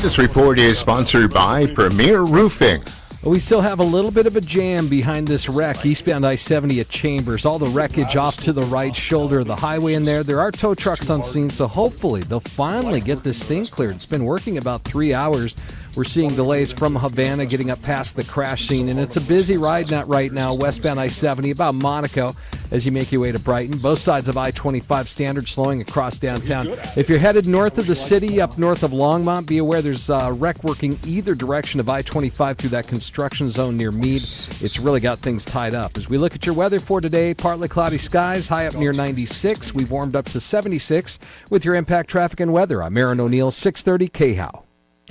This report is sponsored by Premier Roofing. We still have a little bit of a jam behind this wreck, eastbound I-70 at Chambers. All the wreckage off to the right shoulder of the highway in there. There are tow trucks on scene, so hopefully they'll finally get this thing cleared. It's been working about 3 hours. We're seeing delays from Havana getting up past the crash scene, and it's a busy ride net right now, westbound I-70, about Monaco, as you make your way to Brighton. Both sides of I-25 standard slowing across downtown. If you're headed north of the city, up north of Longmont, be aware there's wreck working either direction of I-25 through that construction zone near Meade. It's really got things tied up. As we look at your weather for today, partly cloudy skies, high up near 96. We've warmed up to 76 with your Impact Traffic and Weather. I'm Aaron O'Neill, 630 KHOW.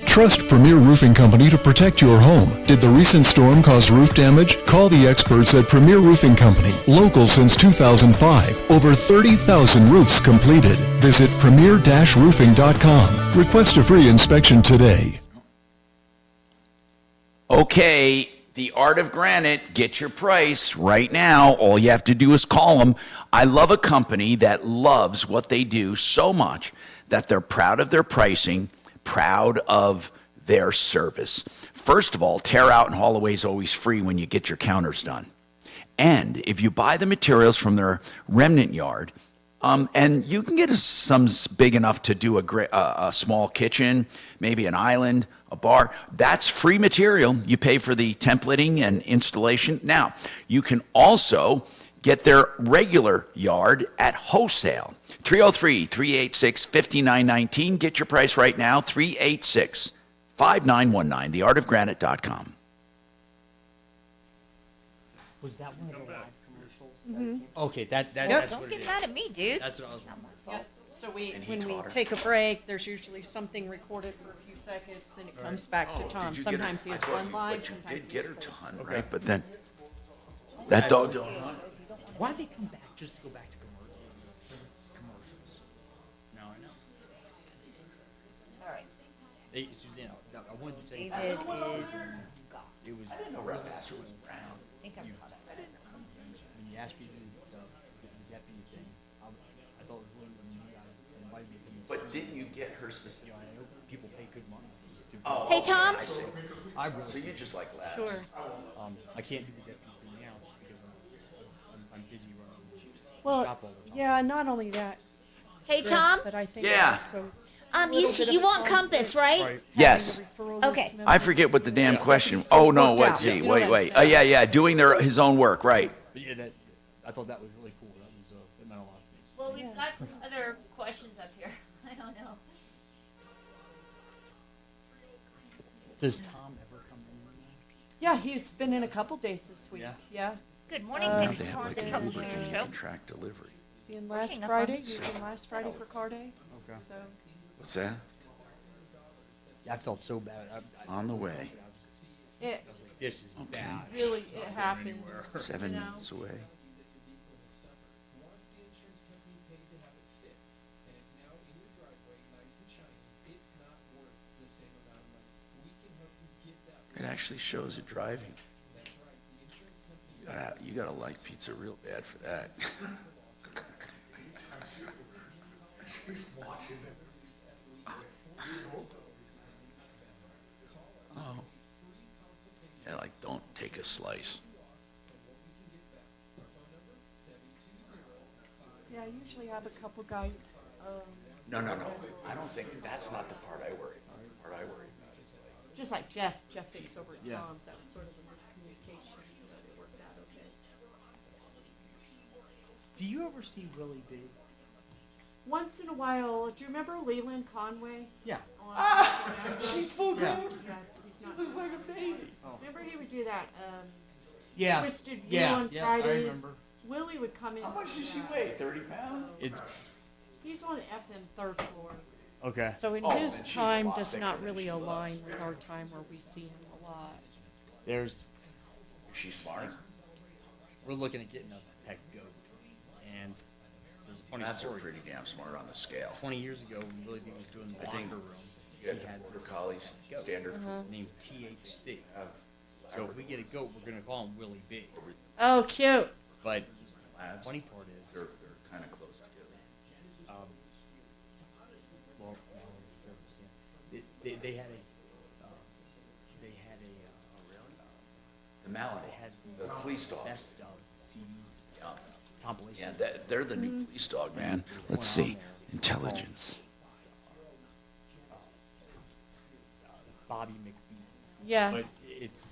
Trust Premier Roofing Company to protect your home. Did the recent storm cause roof damage? Call the experts at Premier Roofing Company. Local since 2005. Over 30,000 roofs completed. Visit premier-roofing.com. Request a free inspection today. Okay, the Art of Granite, get your price right now. All you have to do is call them. I love a company that loves what they do so much that they're proud of their pricing, proud of their service. First of all, tear out and haul away is always free when you get your counters done. And if you buy the materials from their remnant yard, and you can get some big enough to do a small kitchen, maybe an island, a bar, that's free material. You pay for the templating and installation. Now, you can also get their regular yard at wholesale. 303-386-5919. Get your price right now, 386-5919, theartofgranite.com. Was that one of the live commercials? Mhm. Okay, that's Don't what it get is. mad at me, dude. That's what I was wondering. So when And he we taught her. take a break, there's usually something recorded for a few seconds, then it comes back to Tom. Sometimes he has one line, sometimes he has Get her four. ton, right? But then that dog don't hunt. Why'd they come back just to go back to commercials? No, I know. All right. They, you know, I wanted to take. David is gone. It was. I didn't know Rep Asher was brown. I think I'm caught up. When you asked me to do the deputy thing, I thought it was really when you guys invited me to. But didn't you get her specific? You know, I know people pay good money. Oh, Hey, Tom? I see. I really. So you just like labs. Sure. I can't do the deputy thing now because I'm busy running the Well, shop all the time. yeah, not only that. Hey, Chris, Tom? But I think Yeah. also it's a You little bit of you a want conflict Compass, right? Right. Yes. having a referral Okay. list member. I forget what the damn question. So Oh no, worked what's out. he? You know Wait, what wait. I'm saying? Yeah, doing his own work, right? But yeah, I thought that was really cool. That was it meant a lot to me. Well, we've got some other questions up here. I don't know. Does Tom ever come in? Yeah, he's been in a couple days this week. Yeah. Yeah. Good morning. Uh, Thanks They for have calling like the an Uber Troubleshooter can Show. track delivery. Was he in last Hang up Friday? on He was in last Friday for car day. Okay. So What's that? Yeah, I felt so bad. On the way. it I was like, this is bad. really it happened. 7 you know? minutes away. It actually shows it driving. You gotta like pizza real bad for that. Oh. Yeah, like don't take a slice. Yeah, I usually have a couple guys. No. I don't think that's not the part I worry about. The part I worry about is like Just like Jeff thinks over at Yeah. Tom's. That was sort of a miscommunication, but it worked out okay. Do you ever see Willie B? Once in a while, do you remember Leland Conway? Yeah. She's full grown. Yeah, he's not. Looks like a baby. Remember he would do that, Yeah. Twisted View Yeah, on yeah, I Fridays. remember. Willie would come in. How much does she weigh? 30 pounds? He's on FM third floor. Okay. So in Oh, his then she's a time lot does thicker not than really she align with our time where we see him a lot. There's. She's smart. We're looking at getting a pet goat, and there's a funny That's story. pretty damn smart on the scale. 20 years ago, when Willie B was doing the I think locker room, you he had had border this collies, goat standard. named THC. So if we get a goat, we're gonna call him Willie B. Oh, cute. But Labs, the funny part is, they're kind of close together. well, they had a The Malinois, they had the police dog. best of CDs compilation. Yeah, they're the new police dog, man. Let's see. Intelligence. Bobby McBee. Yeah. But it's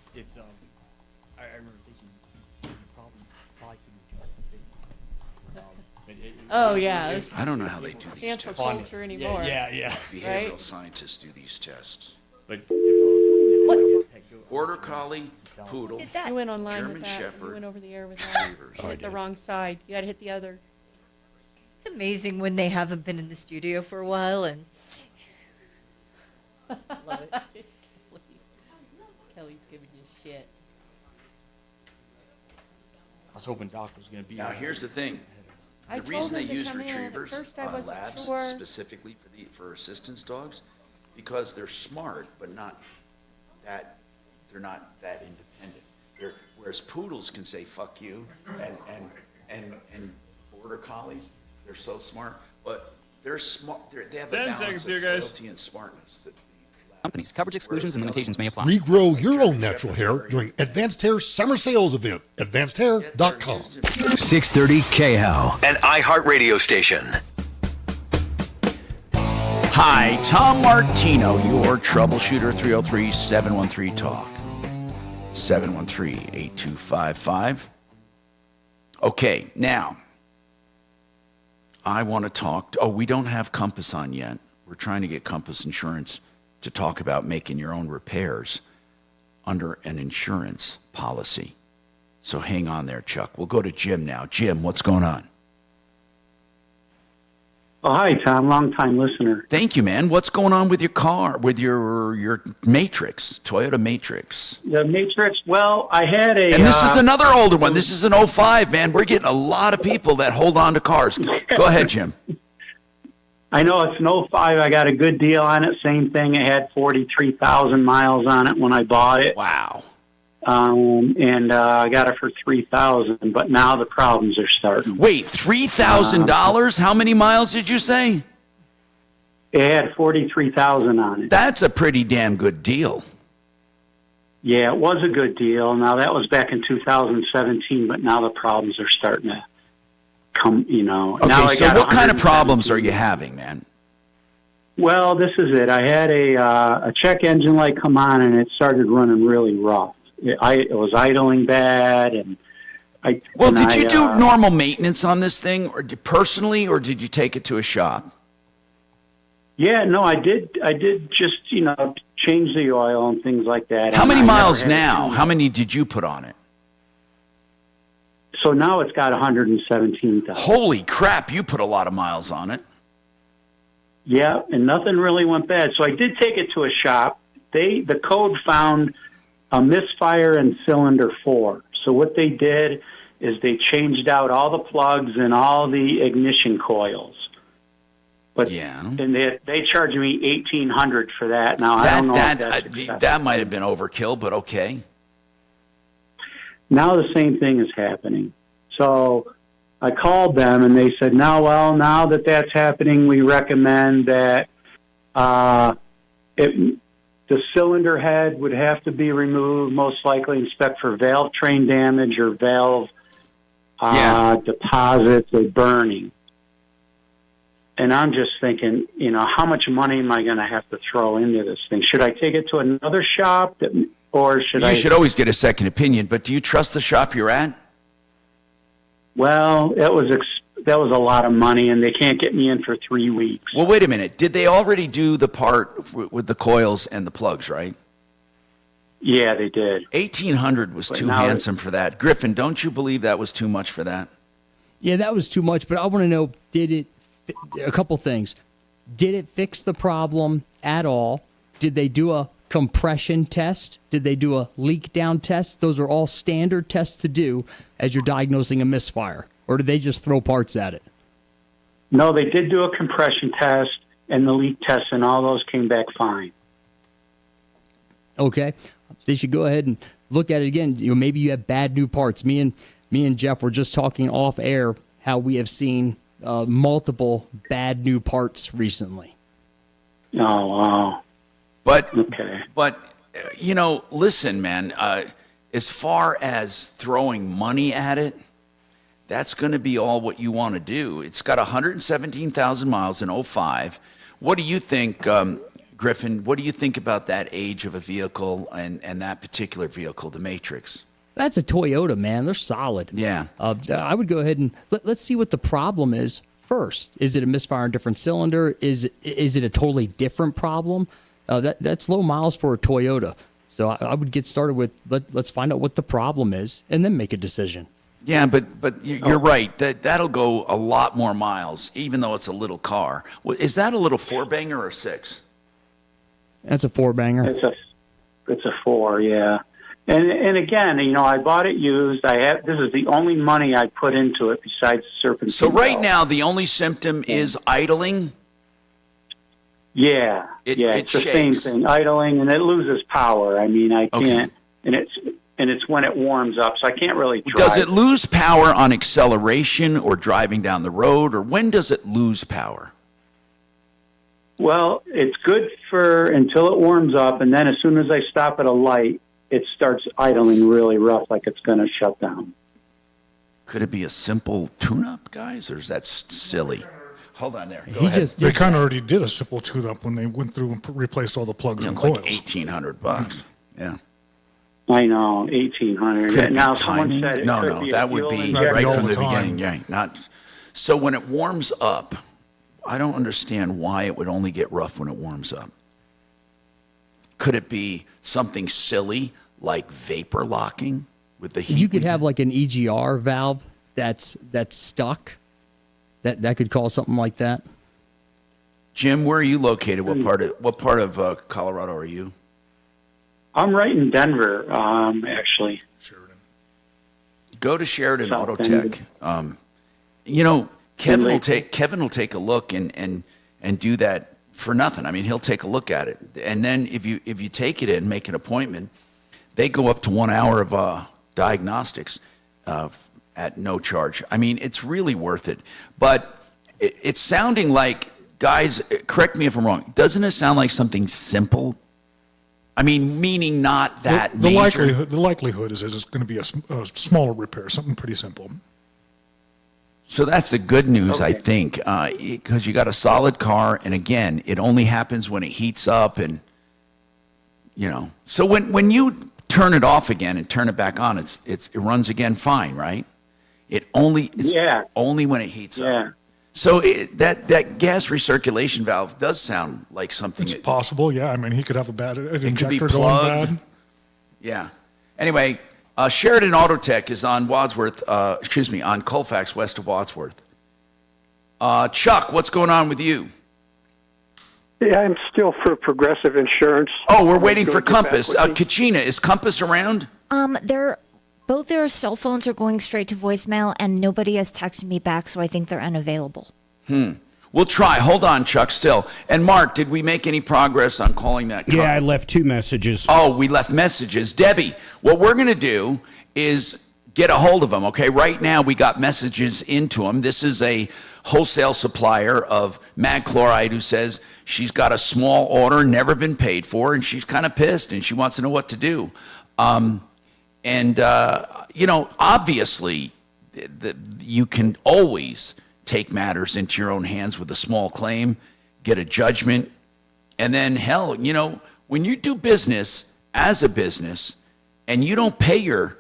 I remember thinking you probably couldn't Oh, yeah. it- I don't know how they do these Cancel tests. culture anymore. Yeah. Behavioral Right? scientists do these tests. But Border Collie, Poodle, Did that? You went online German with that. You Shepherd, went over the air with that. Retrievers. You hit the wrong side. You got to hit the other. It's amazing when they haven't been in the studio for a while and. Love it. Kelly's giving you shit. I was hoping Doc was going to be Now, here. here's the thing. I The told reason they him to use come in. At retrievers first I on wasn't labs sure. specifically for assistance dogs, because they're smart, but not that independent. Whereas poodles can say "fuck you," and border collies, they're so smart, but they're smart. They have a 10 balance seconds of here, guys. loyalty and smartness. That Companies. Coverage exclusions and limitations may apply. Regrow your own natural hair during Advanced Hair Summer Sales Event. AdvancedHair.com. 630 KHOW, an iHeartRadio station. Hi, Tom Martino, your troubleshooter, 303-713-TALK, 713-8255. Okay, now, I want to talk, we don't have Compass on yet. We're trying to get Compass Insurance to talk about making your own repairs under an insurance policy. So hang on there, Chuck. We'll go to Jim now. Jim, what's going on? Oh, hi, Tom. Long-time listener. Thank you, man. What's going on with your car, with your Matrix, Toyota Matrix? The Matrix, well, I had a... And this is another older one. This is an 05, man. We're getting a lot of people that hold on to cars. Go ahead, Jim. I know it's an 05. I got a good deal on it. Same thing. It had 43,000 miles on it when I bought it. Wow. And I got it for $3,000, but now the problems are starting. Wait, $3,000? How many miles did you say? It had 43,000 on it. That's a pretty damn good deal. Yeah, it was a good deal. Now, that was back in 2017, but now the problems are starting to come, now Okay, I so got what kind of 117. problems are you having, man? Well, this is it. I had a check engine light come on, and it started running really rough. It was idling bad, and Well, did you do normal maintenance on this thing, or personally, or did you take it to a shop? Yeah, no, I did just change the oil and things like that. How and many I never miles had now? to- How many did you put on it? So now it's got 117,000. Holy crap! You put a lot of miles on it. Yeah, and nothing really went bad. So I did take it to a shop. The code found a misfire in cylinder 4. So what they did is they changed out all the plugs and all the ignition coils. But and they charged me $1,800 for that. Now I don't know if that's acceptable. That might have been overkill, but okay. Now the same thing is happening. So I called them and they said, now that that's happening, we recommend that the cylinder head would have to be removed, most likely inspect for valve train damage or valve deposits or burning. And I'm just thinking, how much money am I going to have to throw into this thing? Should I take it to another shop or should I? You should always get a second opinion, but do you trust the shop you're at? Well, it was that was a lot of money, and they can't get me in for 3 weeks. Well, wait a minute. Did they already do the part with the coils and the plugs, right? Yeah, they did. 1,800 was too handsome for that. Griffin, don't you believe that was too much for that? Yeah, that was too much, but I want to know, a couple things. Did it fix the problem at all? Did they do a compression test? Did they do a leak down test? Those are all standard tests to do as you're diagnosing a misfire. Or did they just throw parts at it? No, they did do a compression test and the leak test, and all those came back fine. Okay. They should go ahead and look at it again. Maybe you have bad new parts. Me and Jeff were just talking off air how we have seen multiple bad new parts recently. Oh, wow. But listen, man, as far as throwing money at it, that's going to be all what you want to do. It's got 117,000 miles in 05. What do you think, Griffin? What do you think about that age of a vehicle and that particular vehicle, the Matrix? That's a Toyota, man. They're solid. Yeah. I would go ahead and let's see what the problem is first. Is it a misfire in a different cylinder? Is it a totally different problem? That's low miles for a Toyota. So I would get started with let's find out what the problem is and then make a decision. Yeah, but you're right. That'll go a lot more miles, even though it's a little car. Is that a little 4-banger or 6? That's a 4-banger. It's a 4, yeah. And again, I bought it used. This is the only money I put into it besides serpentine. So right now, the only symptom is idling. Yeah, it's the same thing, idling, and it loses power. I mean, I can't, and it's when it warms up, so I can't really drive. Does it lose power on acceleration or driving down the road, or when does it lose power? Well, it's good for until it warms up, and then as soon as I stop at a light, it starts idling really rough, like it's going to shut down. Could it be a simple tune-up, guys, or is that silly? Hold on there. Go ahead. They kind of already did a simple tune-up when they went through and replaced all the plugs and coils. Like $1,800. Yeah. I know, $1,800. Could it now be someone timing? said No, that would be right from the beginning. Yeah, not. So when it warms up, I don't understand why it would only get rough when it warms up. Could it be something silly like vapor locking with the heat? You could have like an EGR valve that's stuck. That could cause something like that. Jim, where are you located? What part of Colorado are you? I'm right in Denver, actually. Sheridan. Go to Sheridan South Auto Denver. Tech. Kevin will take a look and do that for nothing. I mean, he'll take a look at it, and then if you take it in, make an appointment, they go up to 1 hour of diagnostics at no charge. I mean, it's really worth it. But it's sounding like, guys, correct me if I'm wrong, doesn't it sound like something simple? I mean, meaning not that major. The likelihood is it's going to be a smaller repair, something pretty simple. So that's the good news, I think, because you got a solid car, and again, it only happens when it heats up, and So when you turn it off again and turn it back on, it runs again fine, right? It's only when it heats up. So that gas recirculation valve does sound like something. It's possible, yeah. I mean, he could have an injector plugged. going bad. Yeah. Anyway, Sheridan Auto Tech is on on Colfax, west of Wadsworth. Chuck, what's going on with you? Yeah, I'm still for Progressive Insurance. Oh, we're waiting for Compass. Kachina, is Compass around? Both their cell phones are going straight to voicemail, and nobody has texted me back, so I think they're unavailable. We'll try. Hold on, Chuck, still. And Mark, did we make any progress on calling that company? Yeah, I left 2 messages. Oh, we left messages. Debbie, what we're going to do is get a hold of them, okay? Right now, we got messages into them. This is a wholesale supplier of mag chloride who says she's got a small order, never been paid for, and she's kind of pissed, and she wants to know what to do. Obviously, you can always take matters into your own hands with a small claim, get a judgment, and then, hell, when you do business as a business and you don't pay your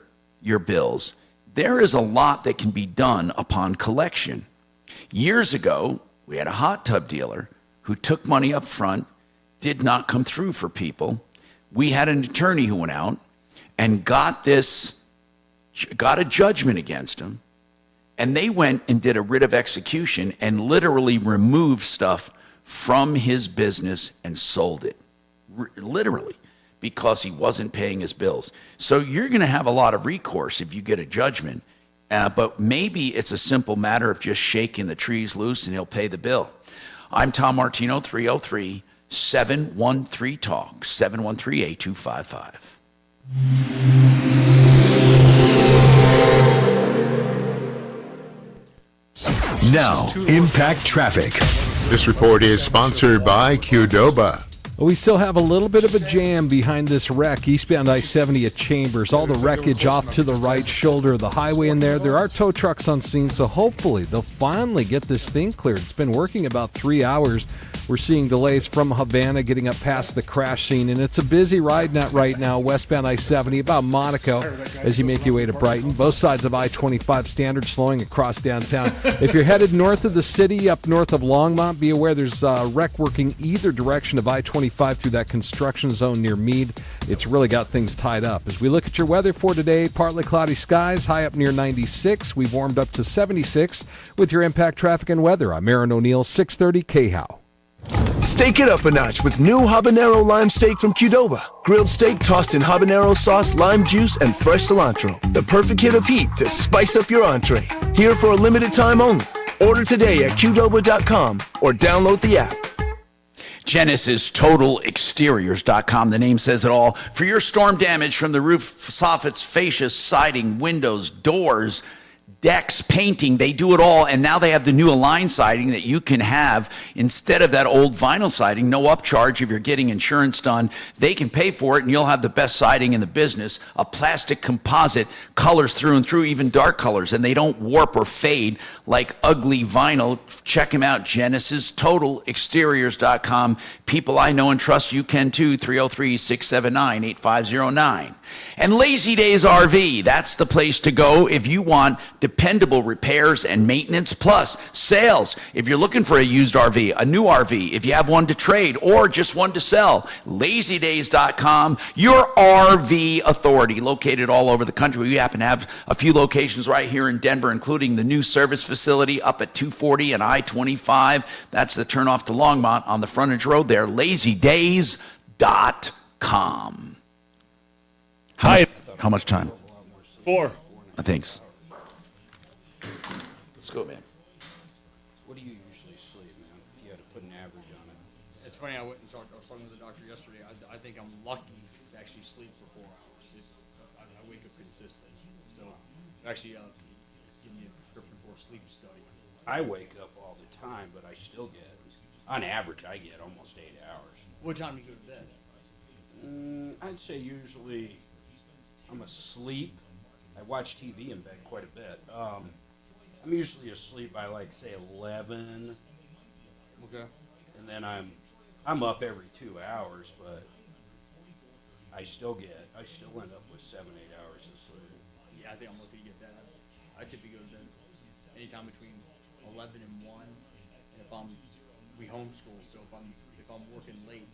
bills, there is a lot that can be done upon collection. Years ago, we had a hot tub dealer who took money up front, did not come through for people. We had an attorney who went out and got a judgment against him, and they went and did a writ of execution and literally removed stuff from his business and sold it, literally, because he wasn't paying his bills. So you're going to have a lot of recourse if you get a judgment, but maybe it's a simple matter of just shaking the trees loose and he'll pay the bill. I'm Tom Martino, 303-713-TALK, 713-8255. Now, Impact Traffic. This report is sponsored by Qdoba. We still have a little bit of a jam behind this wreck eastbound I-70 at Chambers. All the wreckage off to the right shoulder of the highway in there. There are tow trucks on scene, so hopefully they'll finally get this thing cleared. It's been working about 3 hours. We're seeing delays from Havana getting up past the crash scene, and it's a busy ride net right now, westbound I-70, about Monaco, as you make your way to Brighton. Both sides of I-25 standard slowing across downtown. If you're headed north of the city, up north of Longmont, be aware there's wreck working either direction of I-25 through that construction zone near Meade. It's really got things tied up. As we look at your weather for today, partly cloudy skies, high up near 96. We've warmed up to 76 with your Impact Traffic and Weather. I'm Aaron O'Neill, 630 KHOW. Steak it up a notch with new habanero lime steak from Qdoba. Grilled steak tossed in habanero sauce, lime juice, and fresh cilantro. The perfect hit of heat to spice up your entree. Here for a limited time only. Order today at Qdoba.com or download the app. Genesis Total Exteriors.com. The name says it all. For your storm damage from the roof, soffits, fascias, siding, windows, doors, decks, painting, they do it all. And now they have the new Align siding that you can have instead of that old vinyl siding. No upcharge if you're getting insurance done. They can pay for it, and you'll have the best siding in the business. A plastic composite, colors through and through, even dark colors, and they don't warp or fade like ugly vinyl. Check them out, GenesisTotalExteriors.com. People I know and trust, you can too. 303-679-8509. And Lazy Days RV, that's the place to go if you want dependable repairs and maintenance, plus sales. If you're looking for a used RV, a new RV, if you have one to trade or just one to sell, LazyDays.com, your RV authority, located all over the country. We happen to have a few locations right here in Denver, including the new service facility up at 240 and I-25. That's the turnoff to Longmont on the frontage road there, LazyDays.com. How much time? 4. Thanks. Let's go, man. What do you usually sleep, man, if you had to put an average on it? It's funny, I was talking to the doctor yesterday. I think I'm lucky to actually sleep for 4 hours. I wake up consistent. So, actually, giving me a prescription for a sleep study. I wake up all the time, but I still get, on average, I get almost 8 hours. What time do you go to bed? I'd say usually I'm asleep. I watch TV in bed quite a bit. I'm usually asleep by like say 11. Okay. And then I'm up every 2 hours, but I still end up with 7-8 hours of sleep. Yeah, I think I'm lucky to get that. I typically go to bed anytime between 11 and 1. And if we homeschool, so if I'm working late,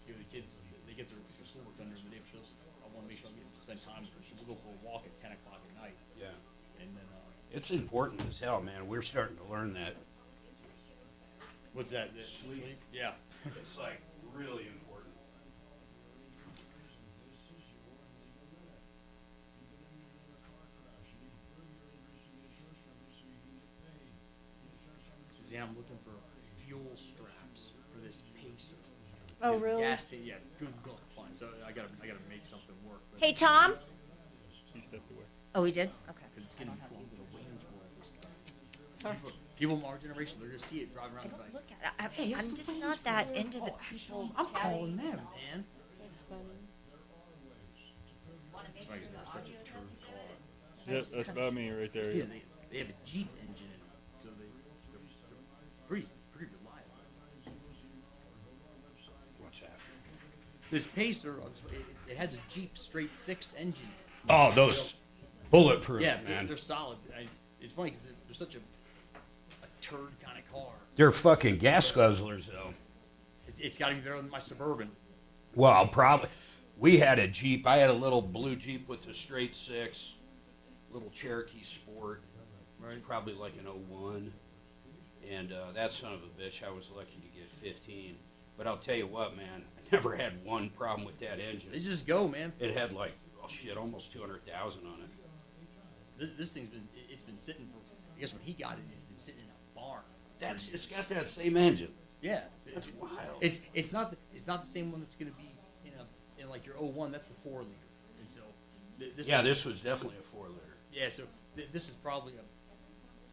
the kids, they get their schoolwork done during the day, so I want to make sure I get to spend time with them. So we'll go for a walk at 10 o'clock at night. Yeah. And then It's important as hell, man. We're starting to learn that. What's that? Sleep? Yeah. It's like really important. Suzanne, I'm looking for fuel straps for this pacer. Oh, really? Gas station, yeah, good luck. Fine. So I gotta make something work. But Hey, Tom? he stepped away. Oh, he did? Okay. Because it's getting cool to the Wayne's World. This stuff. People from our generation, they're gonna see it driving around the bike. Look at it. I'm just not that into the people. I'm calling them, man. That's funny. That's why they're such a turd car. Yep, that's about me right there. Yeah, they have a Jeep engine in them, so they're pretty reliable. What's that? This Pacer, it has a Jeep straight 6 engine. Oh, those bulletproof, yeah, man. They're solid. It's funny because they're such a turd kind of car. They're fucking gas guzzlers, though. It's got to be better than my Suburban. Well, probably. We had a Jeep. I had a little blue Jeep with a straight six, little Cherokee Sport. Right. Probably like an 01. And that son of a bitch, I was lucky to get 15. But I'll tell you what, man, I never had one problem with that engine. They just go, man. It had like, oh shit, almost 200,000 on it. This thing's been sitting for, I guess when he got it, it's been sitting in a barn. It's got that same engine. Yeah. That's wild. It's not the same one that's going to be in like your 01. That's the 4 liter. And so this was definitely a 4 liter. Yeah. So this is probably I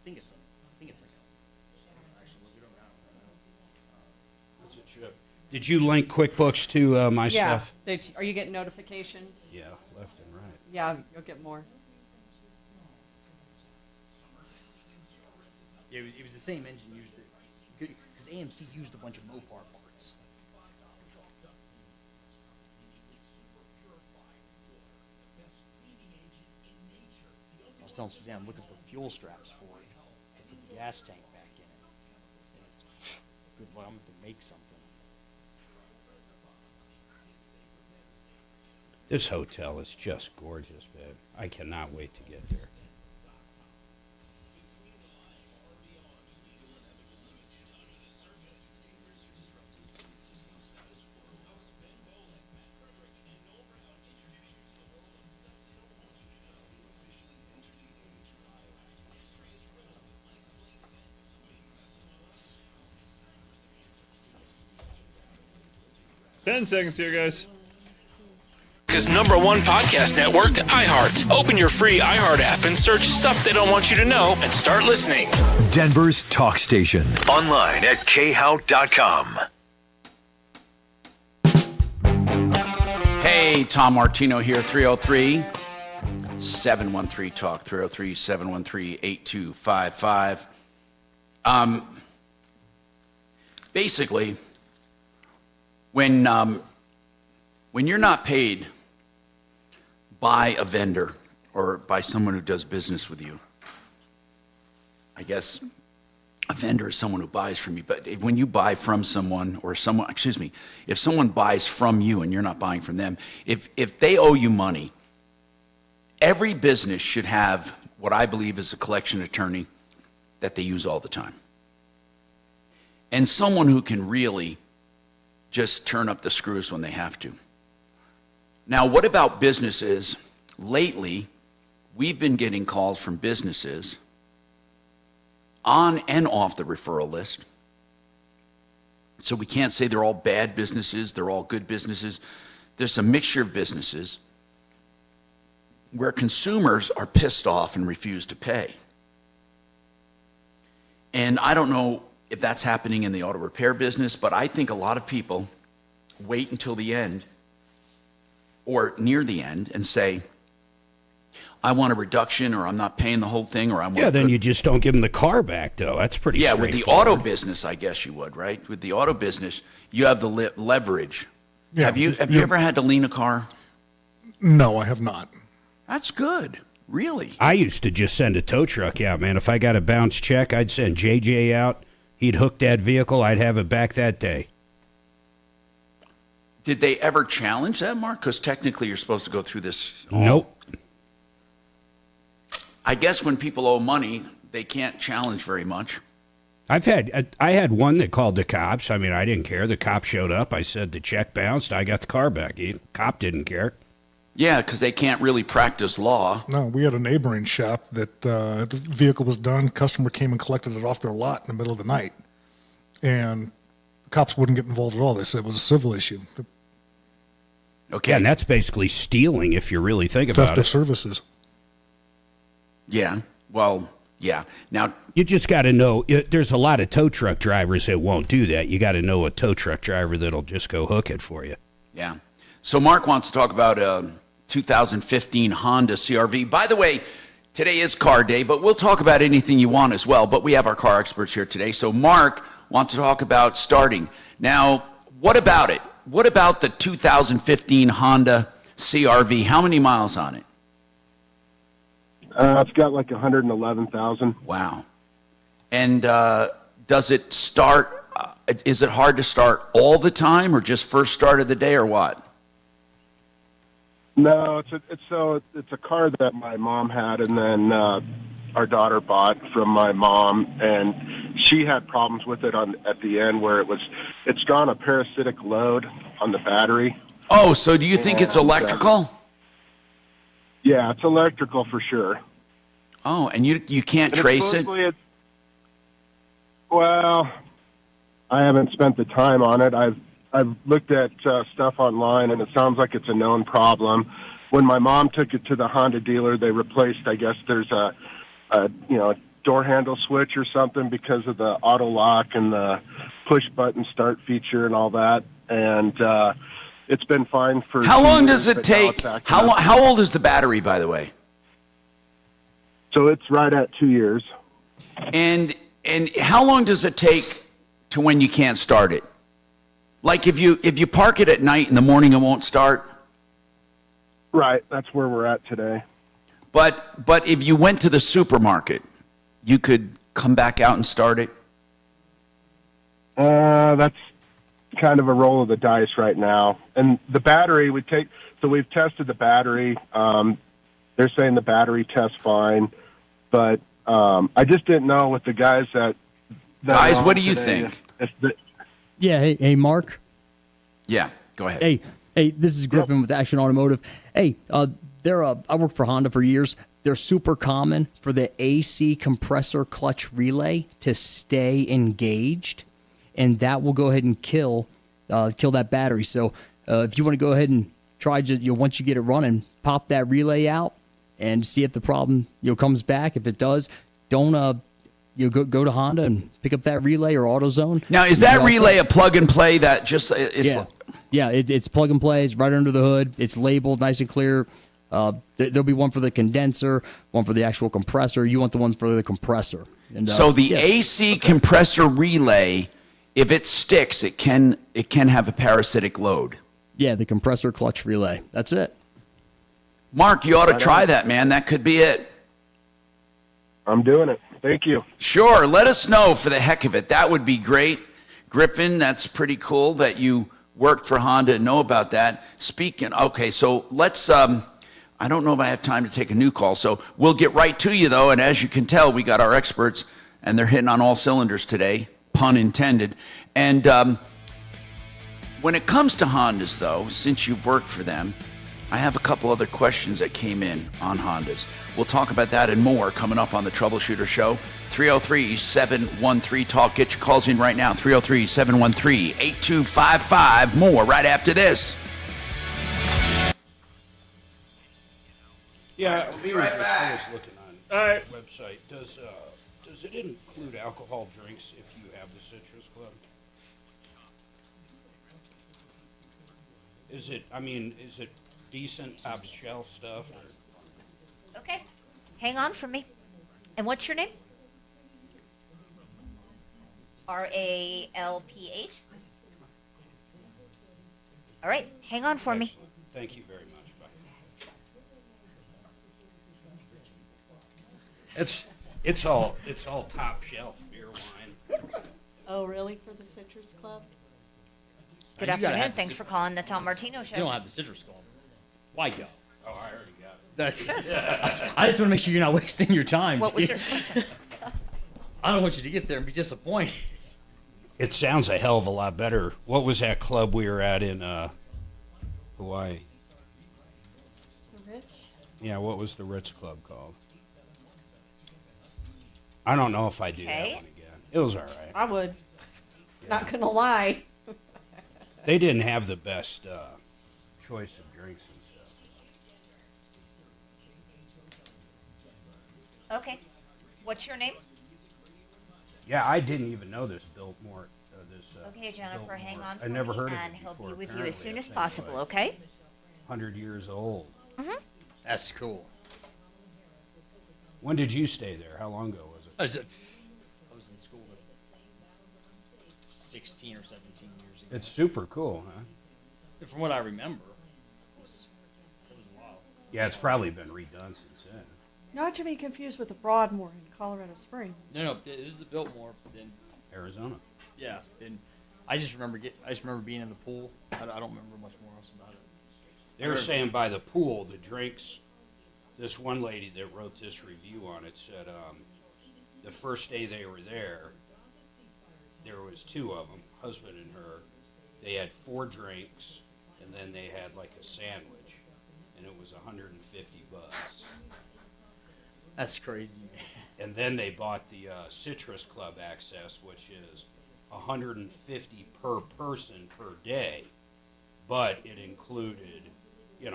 think it's like a. Actually, look it up now. That's a trip. Did you link QuickBooks to my stuff? Yeah. Are you getting notifications? Yeah, left and right. Yeah, you'll get more. Yeah, it was the same engine used because AMC used a bunch of Mopar parts. I was telling Suzanne I'm looking for fuel straps for it to put the gas tank back in it. And it's good luck. I'm going to make something. This hotel is just gorgeous, babe. I cannot wait to get there. Ten seconds here, guys. America's #1 podcast network, iHeart. Open your free iHeart app and search stuff they don't want you to know and start listening. Denver's talk station. Online at khow.com. Hey, Tom Martino here, 303-713-TALK, 303-713-8255. Basically, when you're not paid by a vendor or by someone who does business with you, I guess a vendor is someone who buys from you, but when you buy from someone or someone, if someone buys from you and you're not buying from them, if they owe you money, every business should have what I believe is a collection attorney that they use all the time. And someone who can really just turn up the screws when they have to. Now, what about businesses? Lately, we've been getting calls from businesses on and off the referral list. So we can't say they're all bad businesses, they're all good businesses. There's a mixture of businesses where consumers are pissed off and refuse to pay. And I don't know if that's happening in the auto repair business, but I think a lot of people wait until the end or near the end and say, I want a reduction, or I'm not paying the whole thing, or I want. Yeah, then you just don't give them the car back, though. That's pretty. Yeah, with the auto business, I guess you would, right? With the auto business, you have the leverage. Yeah, have you ever had to lean a car? No, I have not. That's good. Really? I used to just send a tow truck out, man. If I got a bounce check, I'd send JJ out. He'd hook that vehicle. I'd have it back that day. Did they ever challenge that, Mark? Because technically you're supposed to go through this. Nope. I guess when people owe money, they can't challenge very much. I had one that called the cops. I mean, I didn't care. The cop showed up. I said the check bounced. I got the car back. The cop didn't care. Yeah, because they can't really practice law. No, we had a neighboring shop that the vehicle was done. Customer came and collected it off their lot in the middle of the night. And the cops wouldn't get involved at all. They said it was a civil issue. Okay. Yeah, and that's basically stealing if you really think about it. Theft of services. Yeah. Well, yeah. Now, you just got to know, there's a lot of tow truck drivers that won't do that. You got to know a tow truck driver that'll just go hook it for you. Yeah. So Mark wants to talk about 2015 Honda CR-V. By the way, today is car day, but we'll talk about anything you want as well. But we have our car experts here today. So Mark wants to talk about starting. Now, what about it? What about the 2015 Honda CR-V? How many miles on it? It's got like 111,000. Wow. And does it start, is it hard to start all the time or just first start of the day or what? No, it's a car that my mom had, and then our daughter bought from my mom, and she had problems with it at the end where it's drawn a parasitic load on the battery. Oh, so do you think it's electrical? Yeah, it's electrical for sure. Oh, and you can't And trace it? Well, I haven't spent the time on it. I've looked at stuff online, and it sounds like it's a known problem. When my mom took it to the Honda dealer, they replaced, I guess there's a door handle switch or something because of the auto lock and the push button start feature and all that. And it's been fine for. How 2 long years, does it but now take? it's acting up. How old is the battery, by the way? So it's right at 2 years. And how long does it take to when you can't start it? Like if you park it at night, in the morning it won't start? Right, that's where we're at today. But if you went to the supermarket, you could come back out and start it? That's kind of a roll of the dice right now. And the battery we've tested the battery. They're saying the battery tests fine, but I just didn't know with the guys that Guys, what do you think? Yeah, hey, Mark. Yeah, go ahead. Hey, this is Griffin with Action Automotive. Hey, I worked for Honda for years. They're super common for the AC compressor clutch relay to stay engaged, and that will go ahead and kill that battery. So if you want to go ahead and try, once you get it running, pop that relay out and see if the problem comes back. If it does, don't go to Honda and pick up that relay or AutoZone. Now, is that relay a plug and play that just it's plug and play. It's right under the hood. It's labeled nice and clear. There'll be one for the condenser, one for the actual compressor. You want the one for the compressor. And, so the AC compressor relay, if it sticks, it can have a parasitic load. Yeah, the compressor clutch relay. That's it. Mark, you ought to try that, man. That could be it. I'm doing it. Thank you. Sure. Let us know for the heck of it. That would be great. Griffin, that's pretty cool that you worked for Honda and know about that. Okay, so let's, I don't know if I have time to take a new call, so we'll get right to you, though. And as you can tell, we got our experts, and they're hitting on all cylinders today, pun intended. And when it comes to Hondas, though, since you've worked for them, I have a couple other questions that came in on Hondas. We'll talk about that and more coming up on the Troubleshooter Show. 303-713-TALK. Get your calls in right now. 303-713-8255. More right after this. Yeah, I was looking on the website. Does it include alcohol drinks if you have the Citrus Club? Is it decent top shelf stuff? Okay, hang on for me. And what's your name? RALPH. All right, hang on for me. Thank you very much. Bye. It's all top shelf beer wine. Oh, really? For the Citrus Club? Good afternoon. Thanks for calling the Tom Martino Show. You don't have the Citrus Club. Why go? Oh, I already got it. I just want to make sure you're not wasting your time. What was your question? I don't want you to get there and be disappointed. It sounds a hell of a lot better. What was that club we were at in Hawaii? The Ritz? Yeah, what was the Ritz Club called? I don't know if I do that one again. It was all right. I would. Yeah. Not gonna lie. They didn't have the best choice of drinks and stuff. Okay. What's your name? Yeah, I didn't even know this Biltmore. Okay, Jennifer, hang on for I never me, heard of and it he'll before. be with you Apparently, as soon I as think, possible, like, okay? 100 years old. Mm-hmm. That's cool. When did you stay there? How long ago was it? I was in school 16 or 17 years ago. It's super cool, huh? From what I remember, it was a while. Yeah, it's probably been redone since then. Not to be confused with the Broadmoor in Colorado Springs. No, this is the Biltmore in Arizona. Yeah, and I just remember being in the pool. I don't remember much more else about it. They were saying by the pool, the drinks. This one lady that wrote this review on it said the first day they were there was two of them, husband and her. They had 4 drinks, and then they had like a sandwich, and it was $150. That's crazy. And then they bought the Citrus Club access, which is $150 per person per day, but it included, you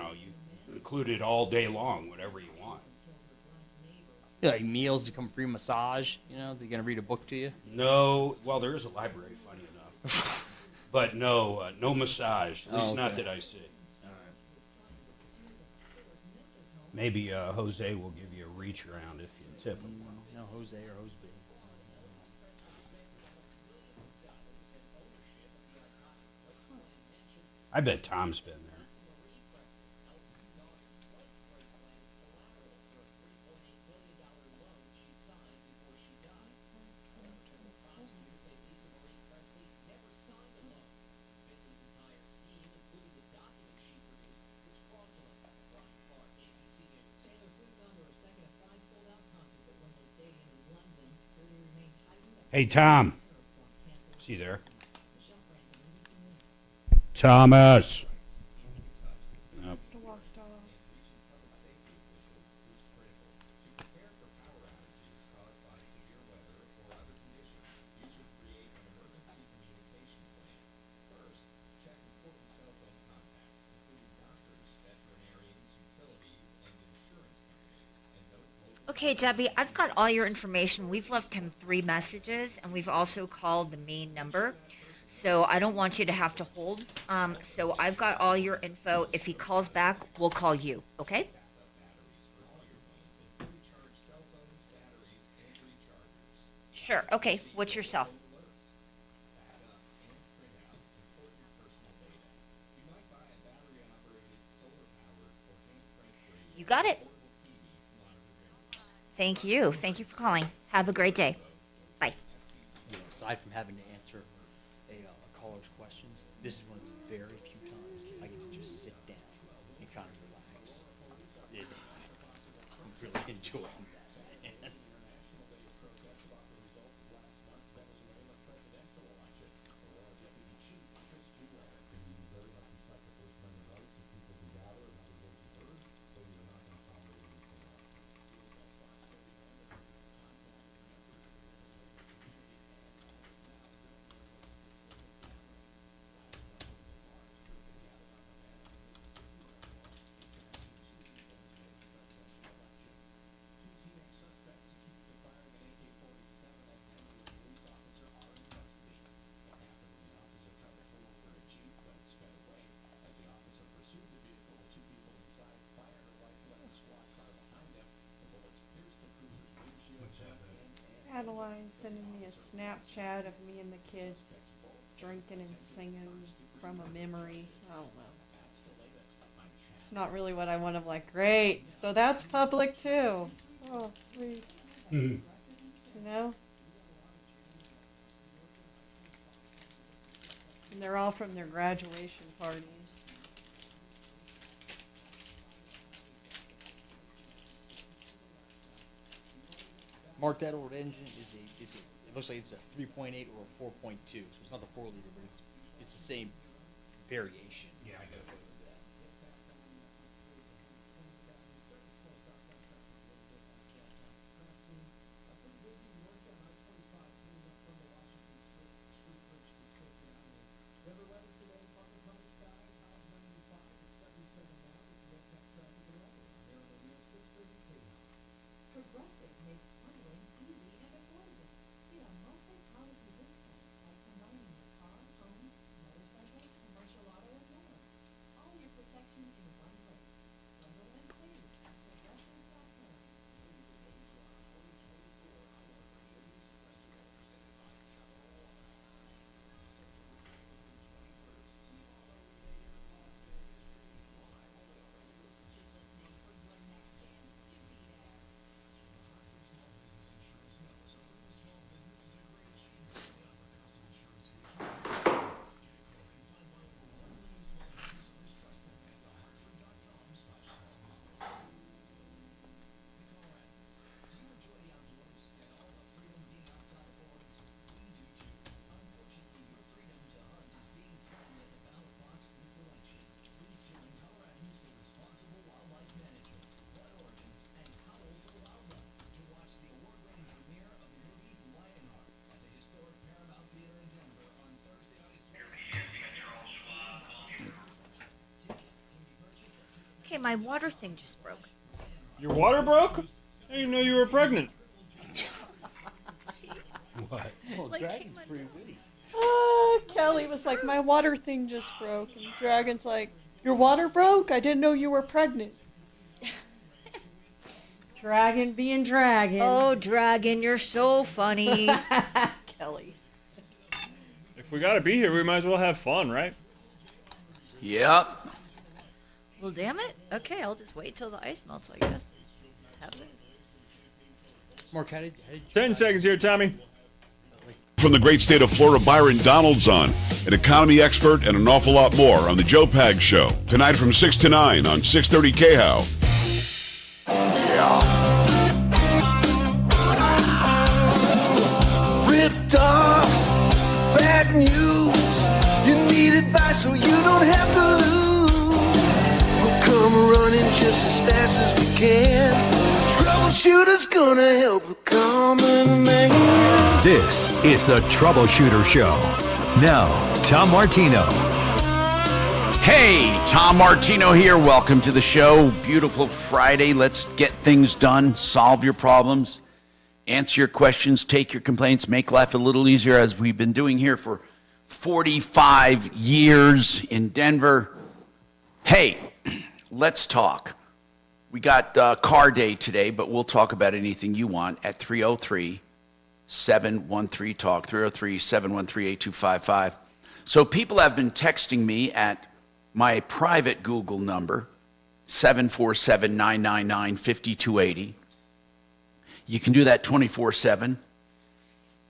included all day long, whatever you want. Yeah, like meals to come free massage. They're gonna read a book to you. No, well, there is a library, funny enough, but no massage. At least not that I see. All right. Maybe Jose will give you a reach around if you tip him. No, Jose or Jose. I bet Tom's been there. Hey, Tom. Is he there? Thomas. Nope. Okay, Debbie, I've got all your information. We've left him 3 messages, and we've also called the main number. So I don't want you to have to hold. So I've got all your info. If he calls back, we'll call you, okay? Sure, okay. What's your cell? You got it. Thank you. Thank you for calling. Have a great day. Bye. Aside from having to answer a caller's questions, this is one of the very few times I get to just sit down and kind of relax. I'm really enjoying that. Adeline sending me a Snapchat of me and the kids drinking and singing from a memory. I don't know. It's not really what I want. I'm like, great. So that's public too. Oh, sweet. You know? And they're all from their graduation parties. Mark, that old engine it looks like it's a 3.8 or a 4.2, so it's not the 4 liter, but it's the same variation. Yeah, I got it. Progressive makes funneling easy and affordable. Get a multi-policy discount by combining your car, home, motorcycle, commercial auto, and more. Hey, my water thing just broke. Your water broke? I didn't know you were pregnant. What? Well, Dragon's pretty witty. Kelly was like, my water thing just broke. And Dragon's like, your water broke? I didn't know you were pregnant. Dragon being Dragon. Oh, Dragon, you're so funny. Kelly. If we gotta be here, we might as well have fun, right? Yep. Well, damn it. Okay, I'll just wait till the ice melts, I guess. Have this. Mark, how did 10 seconds here, Tommy. From the great state of Florida, Byron Donaldson, an economy expert, and an awful lot more on the Joe Pag Show. Tonight from 6 to 9 on 630 KHOW. Yeah. Ripped off, bad news. You need advice so you don't have to lose. We'll come running just as fast as we can. Troubleshooter's gonna help the common man. This is the Troubleshooter Show. Now, Tom Martino. Hey, Tom Martino here. Welcome to the show. Beautiful Friday. Let's get things done, solve your problems, answer your questions, take your complaints, make life a little easier, as we've been doing here for 45 years in Denver. Hey, let's talk. We got car day today, but we'll talk about anything you want at 303-713-TALK, 303-713-8255. So people have been texting me at my private Google number, 747-999-5280. You can do that 24/7,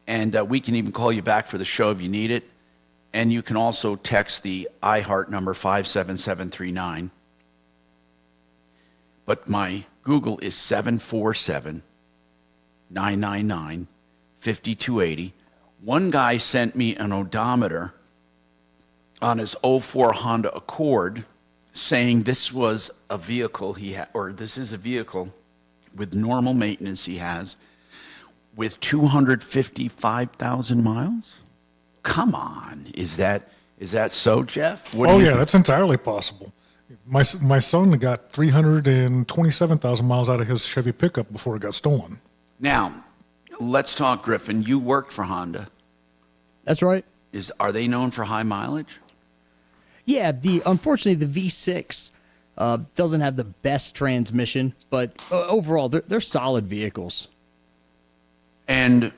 and we can even call you back for the show if you need it. And you can also text the iHeart number, 57739. But my Google is 747-999-5280. One guy sent me an odometer on his 04 Honda Accord saying this was a vehicle this is a vehicle with normal maintenance he has with 255,000 miles? Come on. Is that so, Jeff? That's entirely possible. My son got 327,000 miles out of his Chevy pickup before it got stolen. Now, let's talk, Griffin. You worked for Honda. That's right. Are they known for high mileage? Yeah, unfortunately the V6 doesn't have the best transmission, but overall they're solid vehicles. And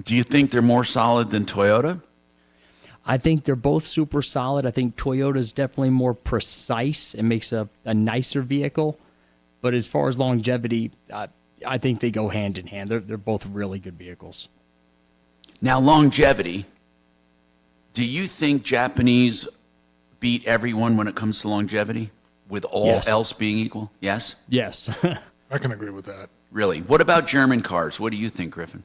do you think they're more solid than Toyota? I think they're both super solid. I think Toyota's definitely more precise and makes a nicer vehicle. But as far as longevity, I think they go hand in hand. They're both really good vehicles. Now, longevity, do you think Japanese beat everyone when it comes to longevity, with all else being equal? Yes? Yes. I can agree with that. Really? What about German cars? What do you think, Griffin?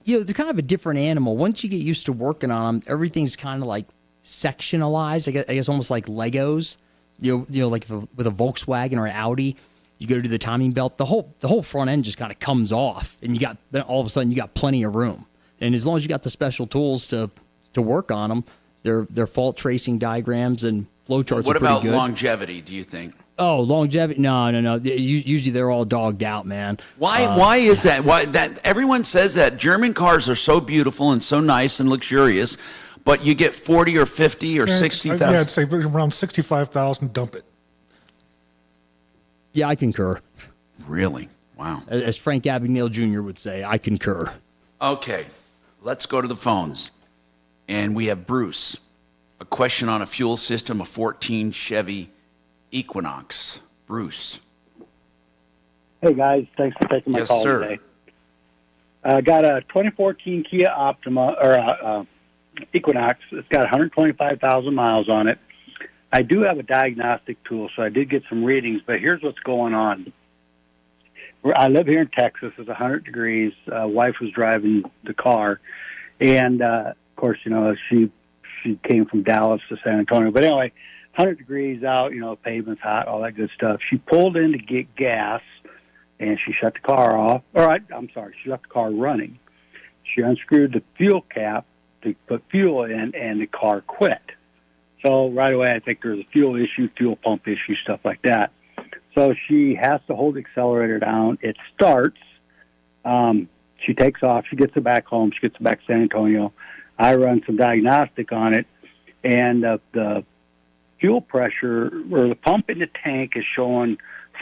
They're kind of a different animal. Once you get used to working on them, everything's kind of like sectionalized. I guess almost like Legos. Like with a Volkswagen or an Audi, you go to do the timing belt, the whole front end just kind of comes off, and then all of a sudden you got plenty of room. And as long as you got the special tools to work on them, their fault tracing diagrams and flowcharts are pretty good. What about longevity, do you think? Oh, longevity? No. Usually they're all dogged out, man. Why is that? Why that? Everyone says that German cars are so beautiful and so nice and luxurious, but you get 40 or 50 or 60,000. Yeah, I'd say around 65,000. Dump it. Yeah, I concur. Really? Wow. As Frank Abagnale Jr. would say, I concur. Okay, let's go to the phones, and we have Bruce. A question on a fuel system, a 14 Chevy Equinox. Bruce. Hey guys, thanks for taking my call today. I got a 2014 Kia Optima or Equinox. It's got 125,000 miles on it. I do have a diagnostic tool, so I did get some readings. But here's what's going on. I live here in Texas. It's 100 degrees. Wife was driving the car, and of course, she came from Dallas to San Antonio. But anyway, 100 degrees out, pavement's hot, all that good stuff. She pulled in to get gas, and she shut the car off. She left the car running. She unscrewed the fuel cap to put fuel in, and the car quit. So right away, I think there's a fuel issue, fuel pump issue, stuff like that. So she has to hold the accelerator down. It starts. She takes off. She gets it back home. She gets it back to San Antonio. I run some diagnostic on it, and the fuel pressure or the pump in the tank is showing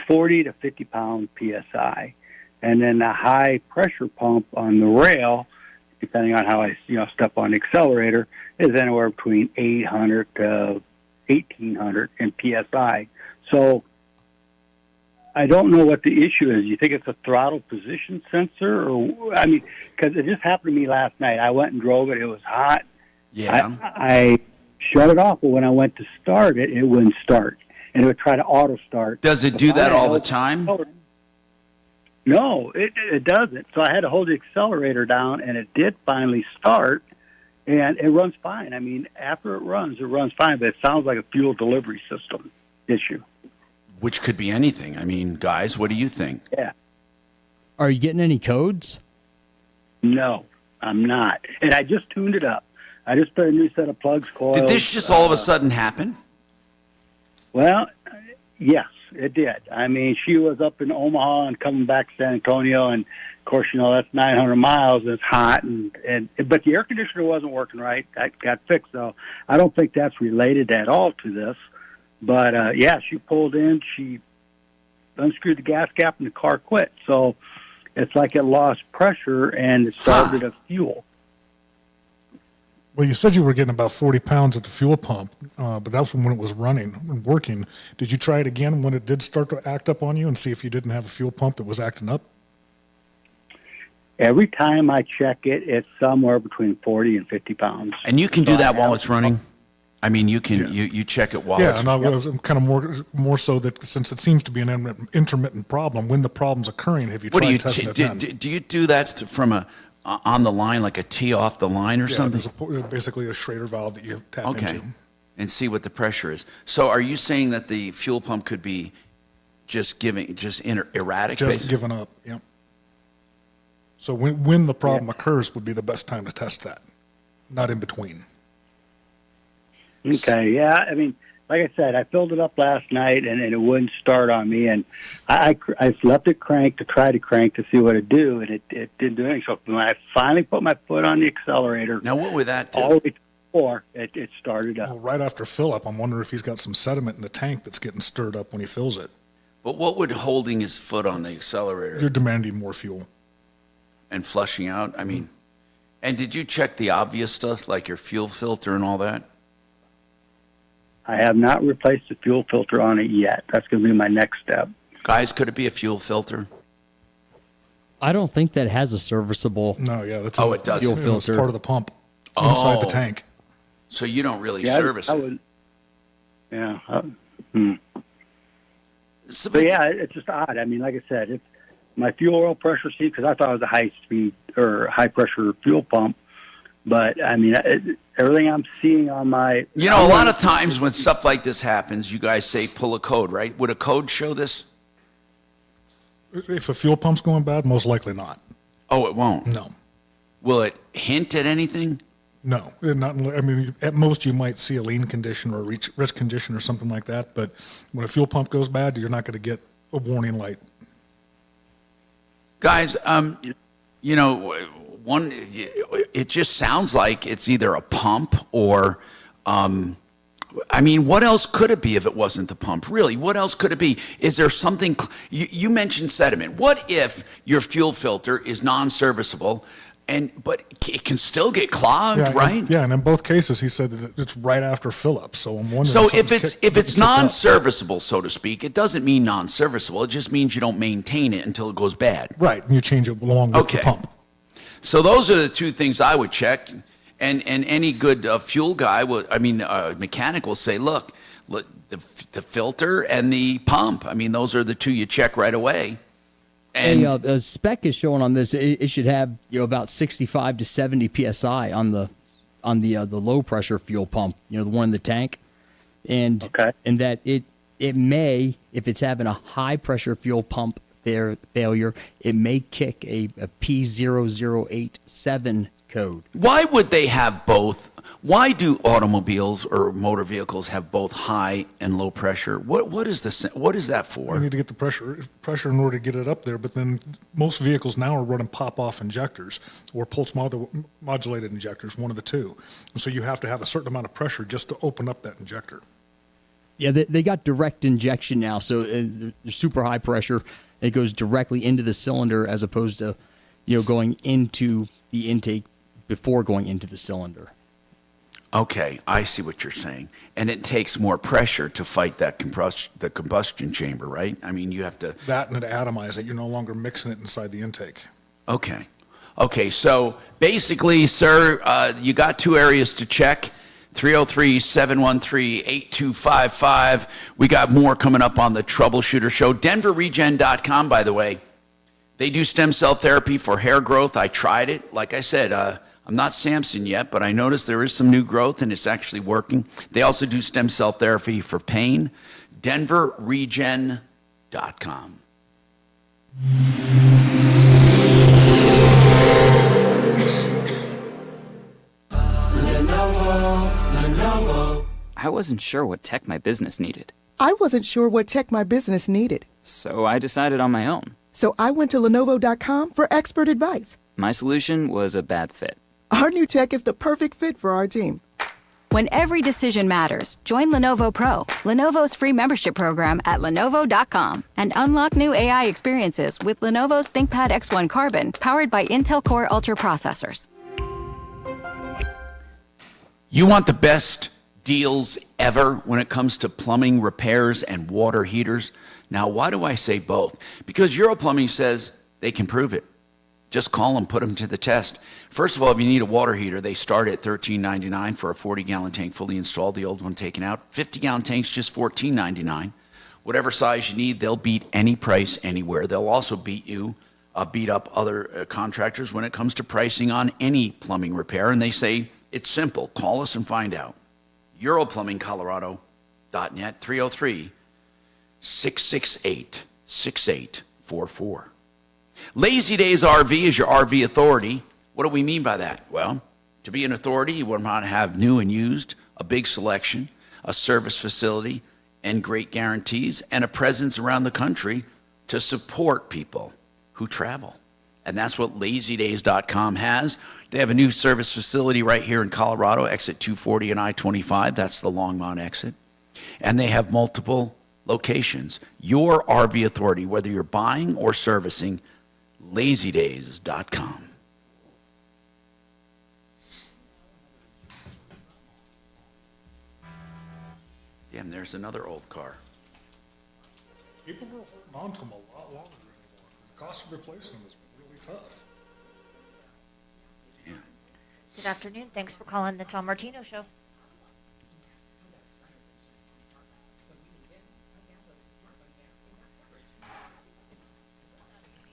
40 to 50 pound PSI. And then the high pressure pump on the rail, depending on how I step on the accelerator, is anywhere between 800 to 1800 in PSI. So I don't know what the issue is. You think it's a throttle position sensor? Or, I mean, because it just happened to me last night. I went and drove it. It was hot. Yeah. I shut it off, but when I went to start it, it wouldn't start. And it would try to auto start. Does it do that all the time? No, it doesn't. So I had to hold the accelerator down, and it did finally start, and it runs fine. I mean, after it runs fine, but it sounds like a fuel delivery system issue. Which could be anything. I mean, guys, what do you think? Yeah. Are you getting any codes? No, I'm not. And I just tuned it up. I just put a new set of plugs, coils. Did this just all of a sudden happen? Well, yes, it did. I mean, she was up in Omaha and coming back to San Antonio, and of course, that's 900 miles. And it's hot, but the air conditioner wasn't working right. That got fixed, though. I don't think that's related at all to this. But yeah, she pulled in. She unscrewed the gas cap, and the car quit. So it's like it lost pressure and it started a fuel. Well, you said you were getting about 40 pounds at the fuel pump, but that's when it was running and working. Did you try it again when it did start to act up on you and see if you didn't have a fuel pump that was acting up? Every time I check it, it's somewhere between 40 and 50 pounds. And you can do that while it's running? I mean, you can you check it while it's... Yeah, and I was kind of more so that since it seems to be an intermittent problem, when the problem's occurring, have you tried testing it then? Do you do that from on the line, like a tee off the line or something? There's basically a Schrader valve that you tap into. And see what the pressure is. So are you saying that the fuel pump could be just erratic? Just giving up, yeah. So when the problem occurs would be the best time to test that, not in between. Okay, yeah. I mean, like I said, I filled it up last night, and it wouldn't start on me. And I left it cranked to try to crank to see what it'd do, and it didn't do anything. So when I finally put my foot on the accelerator... Now, what would that do? All the way to 4, it started up. Well, right after fill up, I'm wondering if he's got some sediment in the tank that's getting stirred up when he fills it. But what would holding his foot on the accelerator... You're demanding more fuel. And flushing out? I mean... And did you check the obvious stuff, like your fuel filter and all that? I have not replaced the fuel filter on it yet. That's going to be my next step. Guys, could it be a fuel filter? I don't think that has a serviceable that's it does. fuel filter. It's part of the pump inside the tank. So you don't really service it. So yeah, it's just odd. I mean, like I said, it's my fuel oil pressure seat, because I thought it was a high-speed or high-pressure fuel pump. But, I mean, everything I'm seeing on my... a lot of times when stuff like this happens, you guys say pull a code, right? Would a code show this? If a fuel pump's going bad, most likely not. Oh, it won't? No. Will it hint at anything? No. Not. I mean, at most you might see a lean condition or a risk condition or something like that. But when a fuel pump goes bad, you're not going to get a warning light. Guys, it just sounds like it's either a pump or, I mean, what else could it be if it wasn't the pump? Really, what else could it be? Is there something, you mentioned sediment. What if your fuel filter is non-serviceable, but it can still get clogged, right? And in both cases, he said that it's right after fill up. So I'm wondering. So if it's non-serviceable, so to speak, it doesn't mean non-serviceable. It just means you don't maintain it until it goes bad. Right, and you change it along with the pump. So those are the two things I would check, and any good fuel guy mechanic will say, look, the filter and the pump. I mean, those are the two you check right away. And a spec is showing on this. It should have about 65 to 70 psi on the low pressure fuel pump. The one in the tank, and that it may, if it's having a high pressure fuel pump failure, it may kick a P0087 code. Why would they have both? Why do automobiles or motor vehicles have both high and low pressure? What is that for? You need to get the pressure in order to get it up there, but then most vehicles now are running pop-off injectors or pulse modulated injectors, one of the two. And so you have to have a certain amount of pressure just to open up that injector. Yeah, they got direct injection now, so they're super high pressure. It goes directly into the cylinder as opposed to, going into the intake before going into the cylinder. Okay, I see what you're saying. And it takes more pressure to fight that the combustion chamber, right? I mean, you have to... That and to atomize it. You're no longer mixing it inside the intake. Okay. Okay, so basically, sir, you got two areas to check. 303-713-8255. We got more coming up on the Troubleshooter Show. DenverRegen.com, by the way. They do stem cell therapy for hair growth. I tried it. Like I said, I'm not Samson yet, but I noticed there is some new growth, and it's actually working. They also do stem cell therapy for pain. DenverRegen.com. I wasn't sure what tech my business needed. I wasn't sure what tech my business needed. So I decided on my own. So I went to Lenovo.com for expert advice. My solution was a bad fit. Our new tech is the perfect fit for our team. When every decision matters, join Lenovo Pro, Lenovo's free membership program at Lenovo.com, and unlock new AI experiences with Lenovo's ThinkPad X1 Carbon, powered by Intel Core Ultra processors. You want the best deals ever when it comes to plumbing repairs and water heaters? Now, why do I say both? Because Europlumbing says they can prove it. Just call them, put them to the test. First of all, if you need a water heater, they start at $13.99 for a 40-gallon tank fully installed, the old one taken out. 50-gallon tanks, just $14.99. Whatever size you need, they'll beat any price anywhere. They'll also beat up other contractors when it comes to pricing on any plumbing repair. And they say it's simple. Call us and find out. EuroplumbingColorado.net, 303-668-6844. Lazy Days RV is your RV authority. What do we mean by that? Well, to be an authority, you want to have new and used, a big selection, a service facility, and great guarantees, and a presence around the country to support people who travel. And that's what LazyDays.com has. They have a new service facility right here in Colorado, exit 240 and I-25. That's the Longmont exit. And they have multiple locations. Your RV authority, whether you're buying or servicing, LazyDays.com. Damn, there's another old car. People were holding on to them a lot longer anymore. The cost of replacing them is really tough. Good afternoon. Thanks for calling the Tom Martino Show.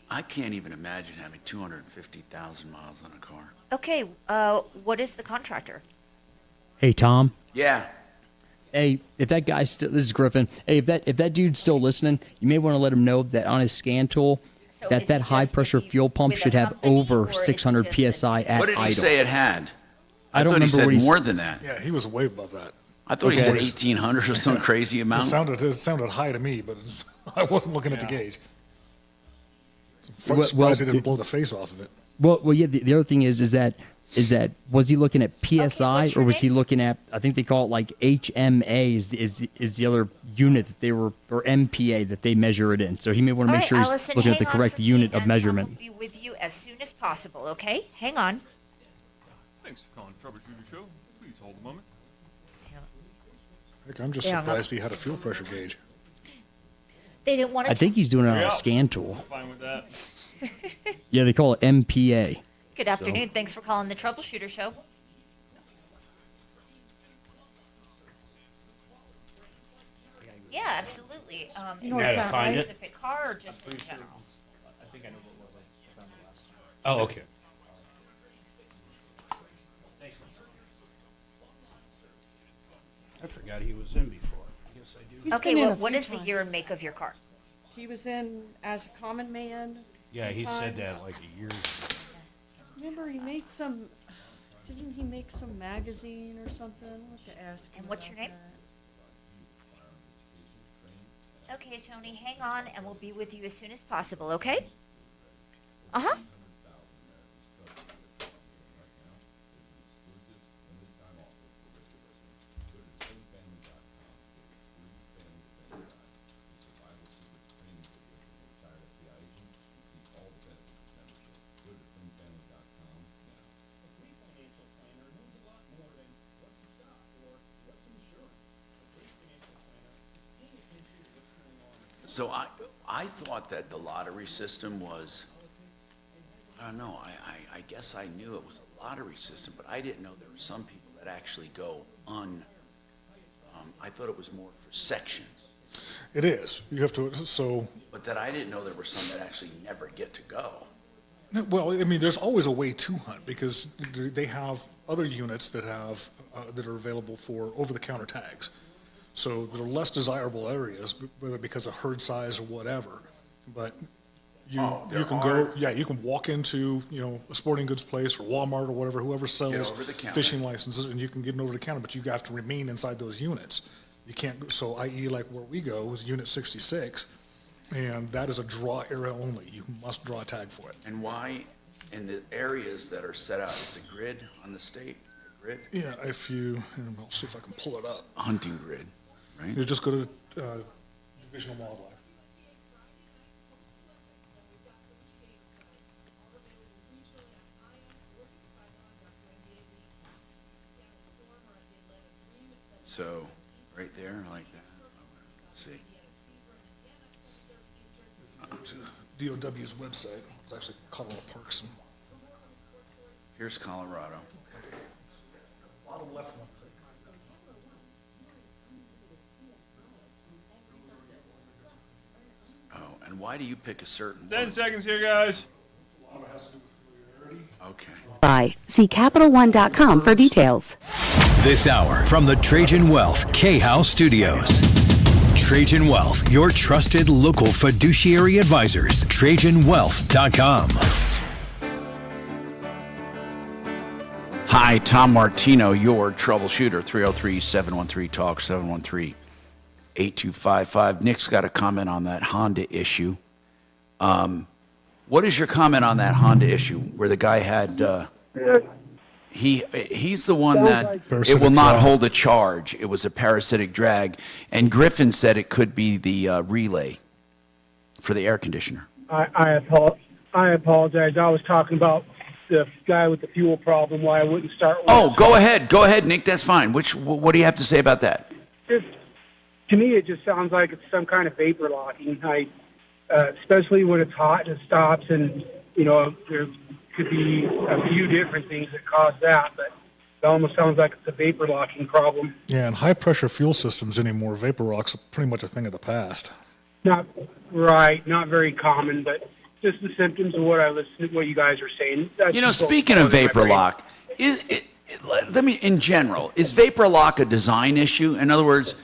I can't even imagine having 250,000 miles on a car. Okay, what is the contractor? Hey, Tom. Yeah. Hey, if that guy's still, this is Griffin. Hey, if that dude's still listening, you may want to let him know that on his scan tool, that high pressure fuel pump should have over 600 psi at idle. What did he say it had? I don't thought he remember said more than that. Yeah, he was way above that. I thought he said 1,800 or some crazy amount. It sounded high to me, but I wasn't looking at the gauge. I'm Well, surprised he didn't blow the face off of it. Well, yeah. The other thing is that was he looking at PSI or was he looking at, I think they call it like HMA is the other unit that they were, or MPA that they measure it in. So he may want to make sure he's Allison, looking at the hang on correct for me, unit of and measurement. Tom will be with you as soon as possible, okay? Hang on. Thanks for calling Troubleshooter Show. Please hold a moment. Heck, I'm just Yeah, surprised he had a fuel pressure gauge. They didn't want to. I think he's doing it on a scan tool. Fine with that. Yeah, they call it MPA. Good afternoon. Thanks for calling the Troubleshooter Show. Yeah, absolutely. You know how to find it? Specific car or just in general? I think I know what it was. I found the last one. Oh, okay. I forgot he was in before. I guess I do. He's Okay, been in well, a what few is the year and times. make of your car? He was in as a common man. Yeah, he said times. that like a year ago. Remember, he made some. Didn't he make some magazine or something? I'll have to ask him. And what's your about name? Okay, Tony, hang on, and we'll be with you as soon as possible, okay? Uh-huh. So I thought that the lottery system was, I don't know, I guess I knew it was a lottery system, but I didn't know there were some people that actually go I thought it was more for sections. It is. You have to, so. But that I didn't know there were some that actually never get to go. Well, I mean, there's always a way to hunt because they have other units that have, that are available for over-the-counter tags. So they're less desirable areas, whether because of herd size or whatever. But you can go, you can walk into, a sporting goods place or Walmart or whatever, whoever sells fishing licenses, and you can get an over the counter, but you have to remain inside those units. You can't, so i.e. like where we go is Unit 66, and that is a draw area only. You must draw a tag for it. And why, in the areas that are set out, is a grid on the state, a grid? Yeah, if you, I'll see if I can pull it up. A hunting grid. Right. You just go to Division of Wildlife. So, right there, like that. Let's see. To DOW's website. It's actually Colorado Parks. Here's Colorado. Bottom left one. And why do you pick a certain 10 seconds here, guys. Okay. See CapitalOne.com for details. This hour from the Trajan Wealth K-House Studios. Trajan Wealth, your trusted local fiduciary advisors. TrajanWealth.com. Hi, Tom Martino, your troubleshooter. 303-713-TALK, 713-8255. Nick's got a comment on that Honda issue. What is your comment on that Honda issue where the guy had, he's the one that it will not hold a charge. It was a parasitic drag. And Griffin said it could be the relay for the air conditioner. I apologize. I was talking about the guy with the fuel problem, why I wouldn't start with. Oh, go ahead, Nick. That's fine. What do you have to say about that? To me, it just sounds like it's some kind of vapor locking. Especially when it's hot and it stops, and there could be a few different things that cause that, but it almost sounds like it's a vapor locking problem. Yeah, and high pressure fuel systems anymore, vapor lock's pretty much a thing of the past. Not very common, but just the symptoms of what you guys are saying. Speaking of vapor lock, in general, is vapor lock a design issue? In other words,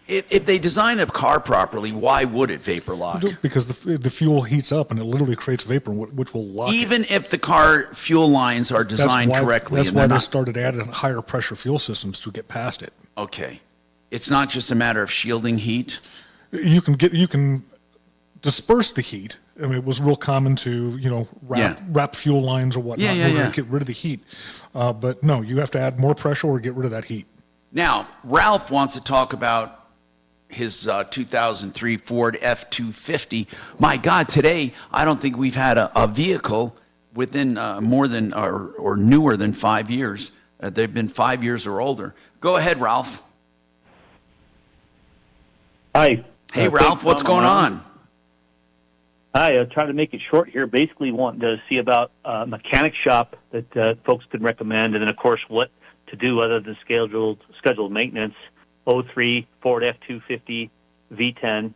if they design a car properly, why would it vapor lock? Because the fuel heats up and it literally creates vapor, which will lock Even if the car fuel lines are designed correctly. That's why they started adding higher pressure fuel systems to get past it. Okay. It's not just a matter of shielding heat? You can disperse the heat. I mean, it was real common to, wrap fuel lines or whatnot to get rid of the heat. But no, you have to add more pressure or get rid of that heat. Now, Ralph wants to talk about his 2003 Ford F-250. My God, today, I don't think we've had a vehicle within more than or newer than 5 years. They've been 5 years or older. Go ahead, Ralph. Hi. Hey, Ralph, what's going on? Hi, I'll try to make it short here. Basically, wanting to see about a mechanic shop that folks could recommend, and then, of course, what to do other than scheduled maintenance. 03 Ford F-250 V10,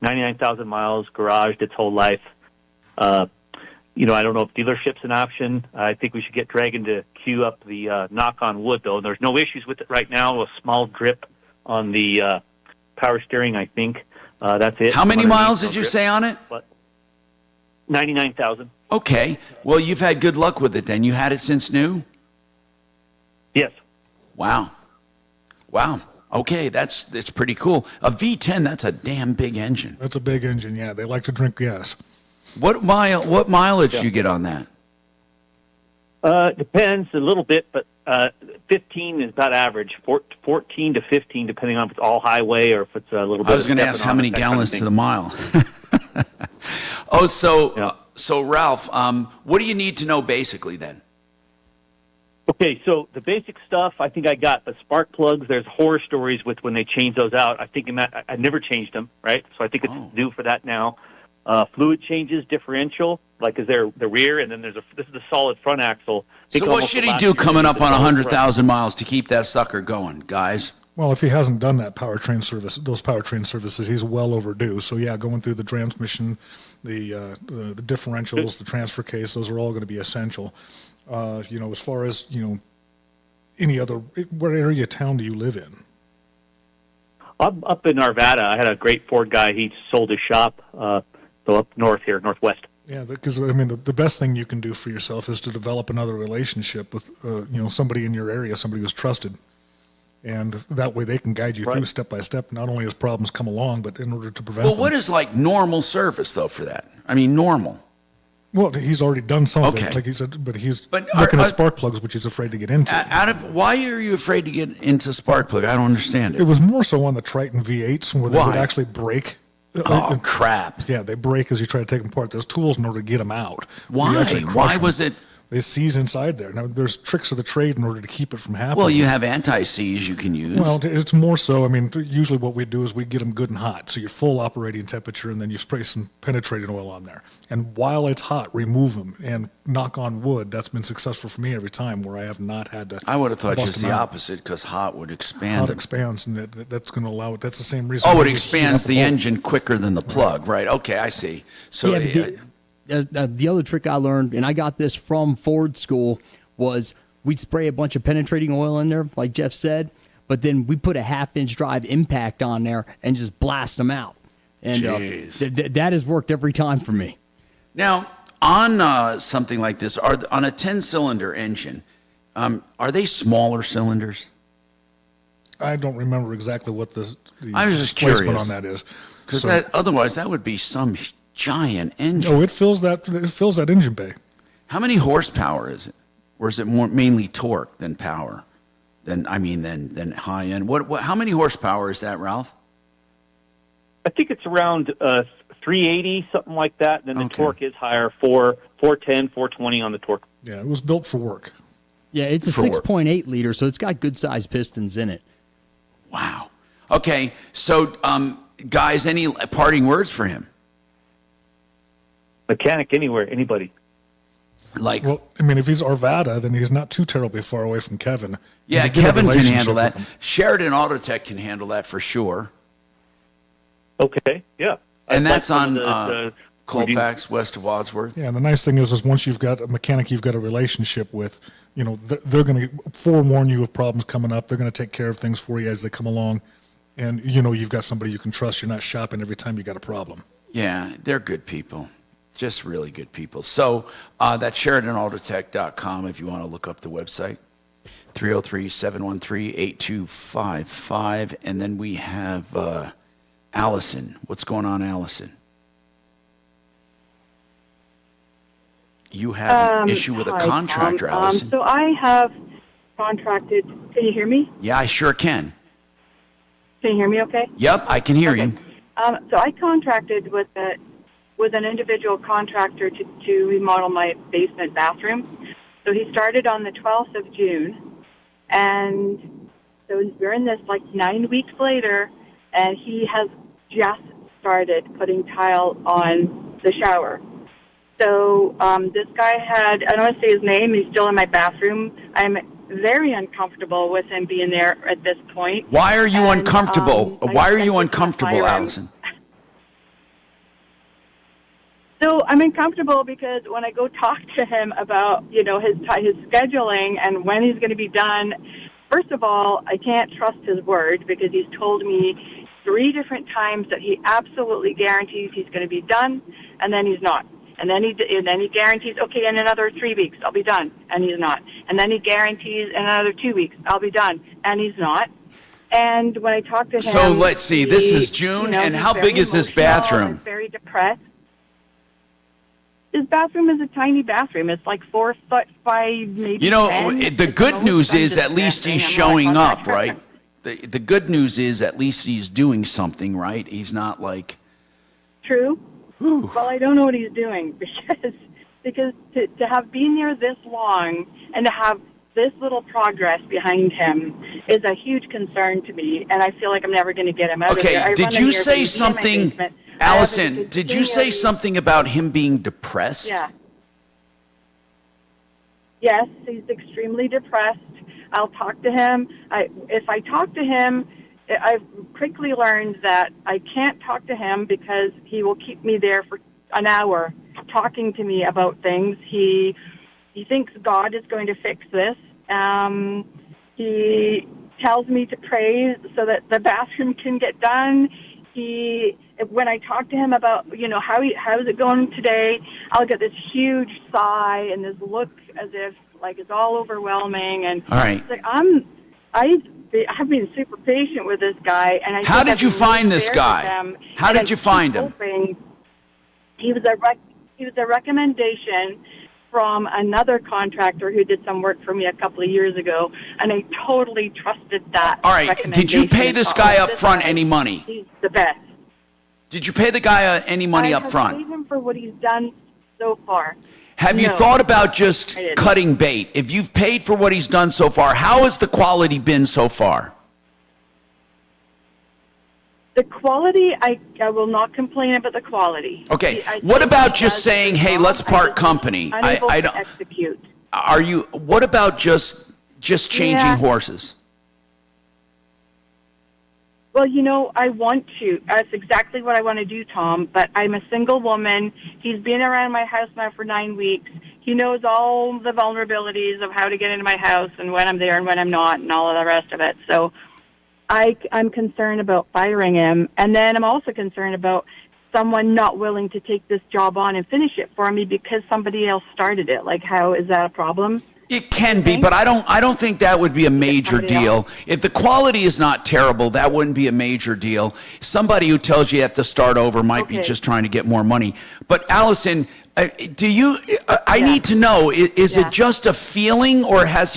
99,000 miles, garaged its whole life. I don't know if dealership's an option. I think we should get Dragon to queue up the knock on wood, though. There's no issues with it right now. A small drip on the power steering, I think. That's it. How many miles did you say on it? 99,000. Okay. Well, you've had good luck with it then. You had it since new? Yes. Wow. Okay, that's pretty cool. A V10, that's a damn big engine. That's a big engine, yeah. They like to drink gas. What mileage do you get on that? Depends a little bit, but 15 is about average. 14 to 15, depending on if it's all highway or if it's a little bit. I was going to ask how many gallons to the mile. So Ralph, what do you need to know basically then? Okay, so the basic stuff, I think I got the spark plugs. There's horror stories with when they change those out. I think I never changed them, right? So I think it's due for that now. Fluid changes, differential, like is there the rear, and then this is the solid front axle. So what should he do coming up on 100,000 miles to keep that sucker going, guys? Well, if he hasn't done that powertrain services, he's well overdue. So yeah, going through the transmission, the differentials, the transfer case, those are all going to be essential. As far as any other, what area of town do you live in? I'm up in Arvada. I had a great Ford guy. He sold his shop, so up north here, northwest. Yeah, because the best thing you can do for yourself is to develop another relationship with somebody in your area, somebody who's trusted, and that way they can guide you through step by step. Not only as problems come along, but in order to prevent them. Well, what is like normal service though for that? I mean, normal. Well, he's already done some of it, like he said, but he's looking at spark plugs, which he's afraid to get into. Why are you afraid to get into spark plug? I don't understand it. It was more so on the Triton V8s where they would actually break. Oh, crap. Yeah, they break as you try to take them apart. There's tools in order to get them out. Why? Why was it? They seize inside there. Now, there's tricks of the trade in order to keep it from happening. Well, you have anti-seize you can use. Well, it's more so, usually what we do is we get them good and hot. So you're full operating temperature, and then you spray some penetrating oil on there. And while it's hot, remove them. And knock on wood, that's been successful for me every time where I have not had to. I would have thought just the opposite because hot would expand. Hot expands, and that's going to allow it. That's the same reason. Oh, it expands the engine quicker than the plug, right? Okay, I see. So. Yeah, the other trick I learned, and I got this from Ford school, was we'd spray a bunch of penetrating oil in there, like Jeff said, but then we put a half-inch drive impact on there and just blast them out. And that has worked every time for me. Now, on something like this, on a 10-cylinder engine, are they smaller cylinders? I don't remember exactly what the I was just displacement curious on that is. Because otherwise that would be some giant engine. Oh, it fills that engine bay. How many horsepower is it? Or is it more mainly torque than power? Than high end? How many horsepower is that, Ralph? I think it's around 380, something like that. Then the torque is higher, 410, 420 on the torque. Yeah, it was built for work. Yeah, it's a 6.8 liter, so it's got good sized pistons in it. Wow. Okay, so guys, any parting words for him? Mechanic anywhere, anybody. Well, if he's Arvada, then he's not too terribly far away from Kevin. Yeah, Kevin can handle that. Sheridan Autotech can handle that for sure. Okay, yeah. And that's on Colfax, west of Wadsworth. Yeah, and the nice thing is once you've got a mechanic you've got a relationship with, they're going to forewarn you of problems coming up. They're going to take care of things for you as they come along. And you've got somebody you can trust. You're not shopping every time you got a problem. Yeah, they're good people. Just really good people. So that's SheridanAutotech.com if you want to look up the website. 303-713-8255. And then we have Allison. What's going on, Allison? You have an issue with a contractor, Allison. So I have contracted. Can you hear me? Yeah, I sure can. Can you hear me okay? Yep, I can hear you. So I contracted with an individual contractor to remodel my basement bathroom. So he started on the 12th of June. And so we're in this 9 weeks later, and he has just started putting tile on the shower. So this guy I don't want to say his name, he's still in my bathroom. I'm very uncomfortable with him being there at this point. Why are you uncomfortable? Why are you uncomfortable, Allison? So I'm uncomfortable because when I go talk to him about, his scheduling and when he's going to be done, first of all, I can't trust his word because he's told me 3 different times that he absolutely guarantees he's going to be done, and then he's not. And then he guarantees, okay, in another 3 weeks I'll be done, and he's not. And then he guarantees in another 2 weeks I'll be done, and he's not. And when I talk to him, So let's see. This is June, and how big is this bathroom? He's very depressed. His bathroom is a tiny bathroom. It's like 4 foot by maybe. You know, 10. the good news is just at least he's guessing. showing up, right? The good news is at least he's doing something, right? He's not like. True. Well, I don't know what he's doing because to have been here this long and to have this little progress behind him is a huge concern to me, and I feel like I'm never going to get him out of here. Okay, did you say something, Allison? Did you say something about him being depressed? Yeah. Yes, he's extremely depressed. I'll talk to him. If I talk to him, I've quickly learned that I can't talk to him because he will keep me there for an hour talking to me about things. He thinks God is going to fix this. He tells me to pray so that the bathroom can get done. When I talk to him about, how's it going today, I'll get this huge sigh and this look as if like it's all overwhelming. And all right. It's like I've been super patient with this guy, and how did you find this guy? How did you find him? He was a recommendation from another contractor who did some work for me a couple of years ago, and I totally trusted that. All right. Did you pay this guy up front any money? He's the best. Did you pay the guy any money up front? I have paid him for what he's done so far. Have you thought about just cutting bait? If you've paid for what he's done so far, how has the quality been so far? The quality, I will not complain about the quality. Okay. What about just saying, hey, let's part company? I don't execute. What about just changing horses? Well, I want to. That's exactly what I want to do, Tom. But I'm a single woman. He's been around my house now for 9 weeks. He knows all the vulnerabilities of how to get into my house and when I'm there and when I'm not and all of the rest of it. So I'm concerned about firing him. And then I'm also concerned about someone not willing to take this job on and finish it for me because somebody else started it. Like, how is that a problem? It can be, but I don't think that would be a major deal. If the quality is not terrible, that wouldn't be a major deal. Somebody who tells you have to start over might be just trying to get more money. But Allison, I need to know, is it just a feeling, or is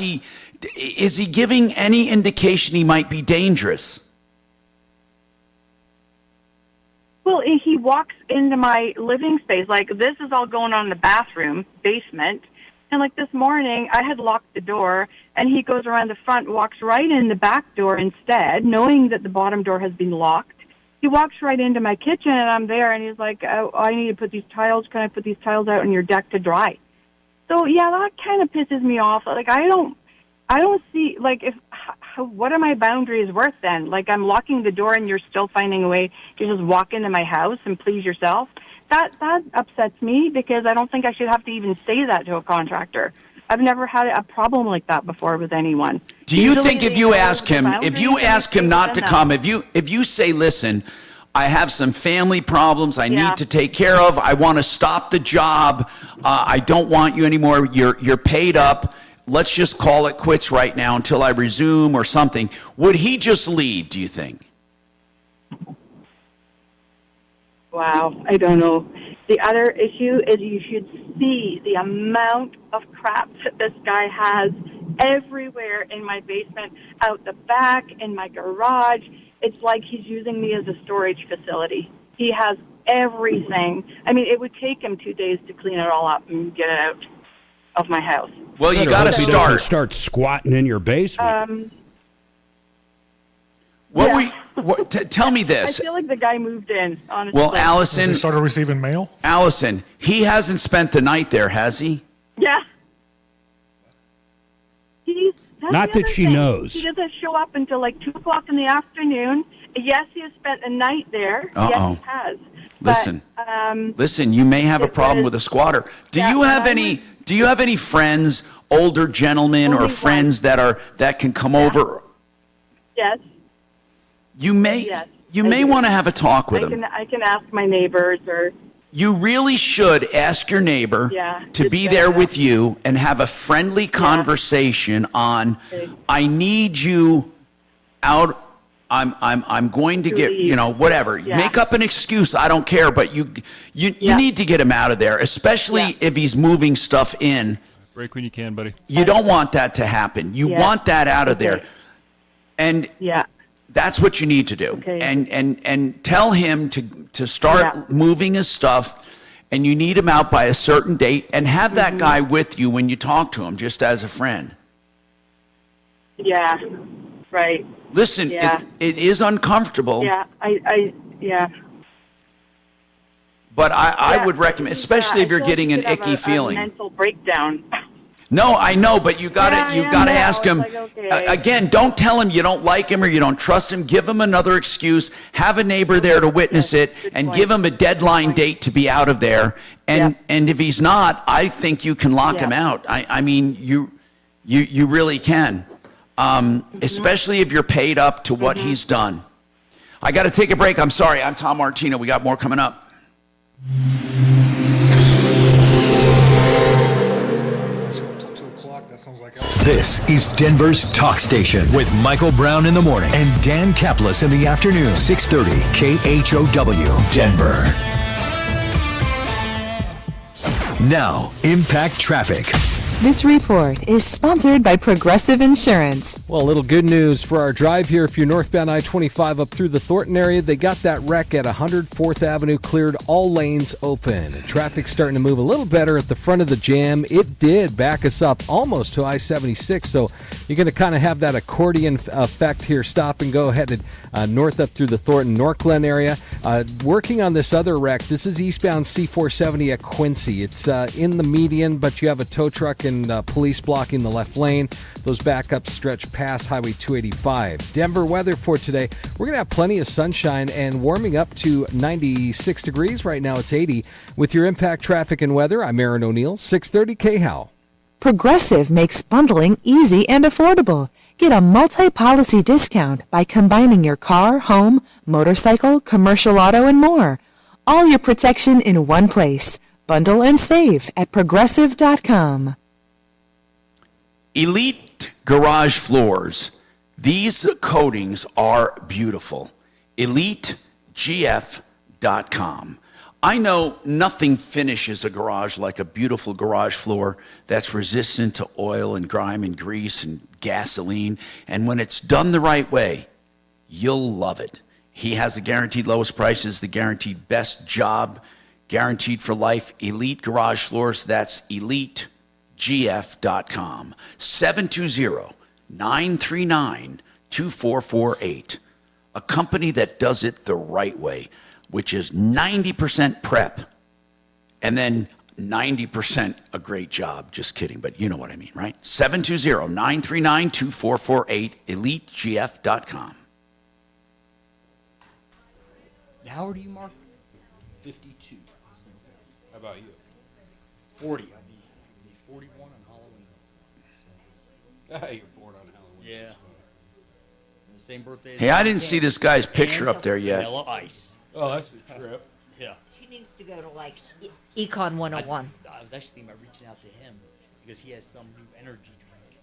he giving any indication he might be dangerous? Well, he walks into my living space. Like, this is all going on in the bathroom, basement. And like this morning, I had locked the door, and he goes around the front, walks right in the back door instead, knowing that the bottom door has been locked. He walks right into my kitchen, and I'm there, and he's like, oh, I need to put these tiles. Can I put these tiles out on your deck to dry? So, yeah, that kind of pisses me off. Like, I don't see, like, what are my boundaries worth then? Like, I'm locking the door, and you're still finding a way to just walk into my house and please yourself? That upsets me because I don't think I should have to even say that to a contractor. I've never had a problem like that before with anyone. Do you think if you ask him not to come, if you say, listen, I have some family problems I need to take care of, I want to stop the job, I don't want you anymore, you're paid up, let's just call it quits right now until I resume or something, would he just leave, do you think? Wow, I don't know. The other issue is you should see the amount of crap that this guy has everywhere in my basement, out the back, in my garage. It's like he's using me as a storage facility. He has everything. I mean, it would take him 2 days to clean it all up and get it out of my house. Well, you got to start squatting in your basement. Tell me this. I feel like the guy moved in, honestly. Well, Allison... Has he started receiving mail? Allison, he hasn't spent the night there, has he? Yeah. Not that she knows. He doesn't show up until like 2 o'clock in the afternoon. Yes, he has spent a night there. Yes, he has. Listen, you may have a problem with a squatter. Do you have any friends, older gentlemen or friends that can come over? Yes. You may want to have a talk with him. I can ask my neighbors or You really should ask your neighbor to be there with you and have a friendly conversation on, I need you out. I'm going to get, you know, whatever. Make up an excuse. I don't care, but you need to get him out of there, especially if he's moving stuff in. Break when you can, buddy. You don't want that to happen. You want that out of there. And that's what you need to do. And tell him to start moving his stuff, and you need him out by a certain date, and have that guy with you when you talk to him, just as a friend. Yeah, right. Listen, it is uncomfortable. Yeah, But I would recommend, especially if you're getting an icky feeling. Mental breakdown. No, I know, but you gotta ask him. Like, okay. Again, don't tell him you don't like him or you don't trust him. Give him another excuse. Have a neighbor there to witness it, and give him a deadline date to be out of there. And if he's not, I think you can lock him out. I mean, you really can, especially if you're paid up to what he's done. I got to take a break. I'm sorry. I'm Tom Martino. We got more coming up. This is Denver's Talk Station with Michael Brown in the morning and Dan Kaplis in the afternoon. 630 KHOW, Denver. Now, Impact Traffic. This report is sponsored by Progressive Insurance. Well, a little good news for our drive here. If you're northbound I-25 up through the Thornton area, they got that wreck at 104th Avenue cleared, all lanes open. And traffic's starting to move a little better at the front of the jam. It did back us up almost to I-76, so you're going to kind of have that accordion effect here. Stop and go headed north up through the Thornton, North Glen area. Working on this other wreck, this is eastbound C-470 at Quincy. It's in the median, but you have a tow truck and police blocking the left lane. Those backups stretch past Highway 285. Denver weather for today. We're going to have plenty of sunshine and warming up to 96 degrees. Right now it's 80. With your Impact Traffic and Weather, I'm Aaron O'Neill, 630 KHOW. Progressive makes bundling easy and affordable. Get a multi-policy discount by combining your car, home, motorcycle, commercial auto, and more. All your protection in one place. Bundle and save at Progressive.com. Elite garage floors. These coatings are beautiful. EliteGF.com. I know nothing finishes a garage like a beautiful garage floor that's resistant to oil and grime and grease and gasoline. And when it's done the right way, you'll love it. He has the guaranteed lowest prices, the guaranteed best job, guaranteed for life. Elite Garage Floors, that's EliteGF.com. 720-939-2448. A company that does it the right way, which is 90% prep and then 90% a great job. Just kidding, but you know what I mean, right? 720-939-2448, EliteGF.com. How old are you, Mark? 52. How about you? 40. I'll be 41 on Halloween. You're born on Halloween. Yeah. Same birthday. Hey, I didn't see this guy's picture up there yet. Vanilla Ice. Oh, that's a trip. Yeah. She needs to go to like Econ 101. I was actually thinking about reaching out to him because he has some new energy drink.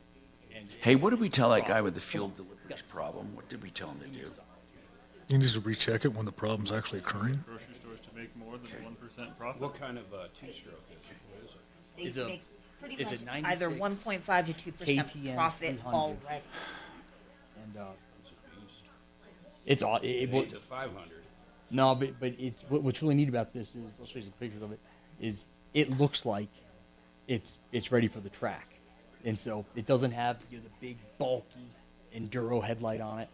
And Hey, what did we tell that guy with the fuel deliveries problem? What did we tell him to do? He needs to recheck it when the problem's actually occurring. Grocery stores to make more than 1% profit. What kind of two-stroke is it? What is it? They make pretty it's much a 96 either 1.5 to 2% KTM profit 300. already. And it's all 8 to 500. No, but it's what's really neat about this is I'll show you some pictures of it. Is it looks like it's ready for the track, and so it doesn't have the big bulky enduro headlight on it.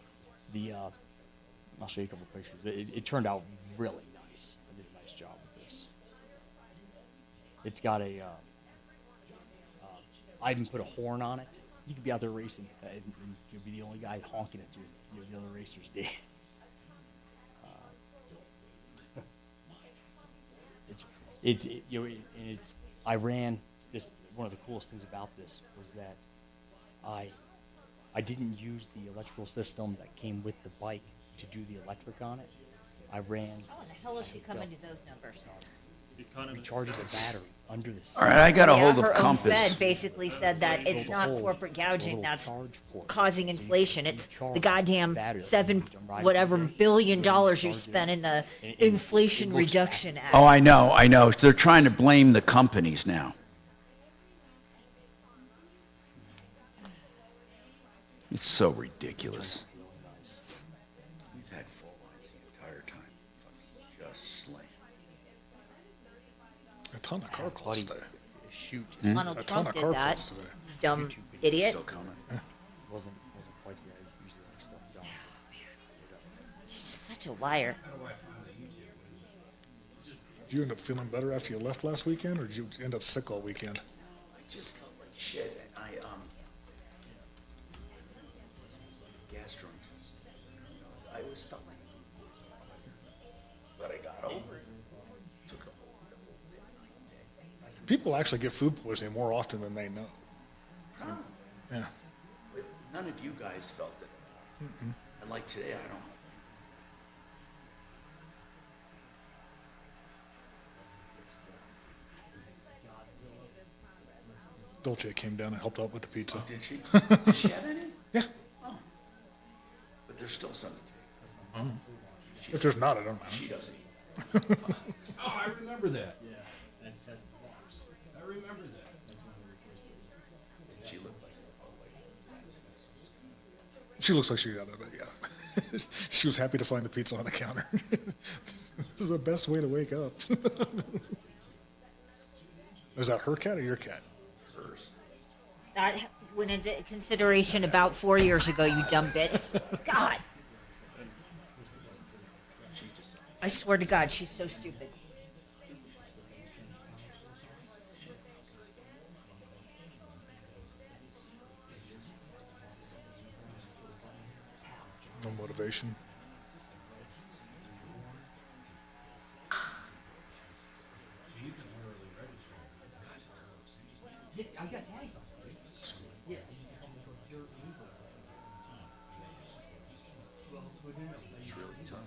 I'll show you a couple pictures. It turned out really nice. I did a nice job with this. It's got a I even put a horn on it. You could be out there racing, and you'll be the only guy honking at you. The other racers did. I ran this. One of the coolest things about this was that I didn't use the electrical system that came with the bike to do the electric on it. I ran. How in the hell is she coming to those numbers? recharges a battery under the seat. All right, I got a hold of her Compass. own Fed basically said that it's not corporate gouging that's causing inflation. It's the goddamn $7 billion you spent in the Inflation Reduction Act. Oh, I know. They're trying to blame the companies now. It's so ridiculous. We've had full lines the entire time. Fucking just slaying. A ton of car calls today. Donald Trump did that. Dumb idiot. Still coming. Wasn't quite the way I usually like stuff done. She's such a liar. Did you end up feeling better after you left last weekend, or did you end up sick all weekend? I just felt like shit. And gastroenteritis. I always felt like, but I got over it. Took a whole day. People actually get food poisoning more often than they know. So, yeah. But none of you guys felt it. And like today, I don't. Dolce came down and helped out with the pizza. Oh, did she? Did she have any? Yeah. Oh. But there's still some to take. Oh. If there's not, I don't know. She doesn't eat. Oh, I remember that. Yeah, that's the bars. I remember that. She looked like She looks like she got it, but yeah. She was happy to find the pizza on the counter. This is the best way to wake up. Is that her cat or your cat? hers. That went into consideration about 4 years ago, you dumb bit. God. I swear to God, she's so stupid. No motivation. I got tags on it. Yeah. It's really tough.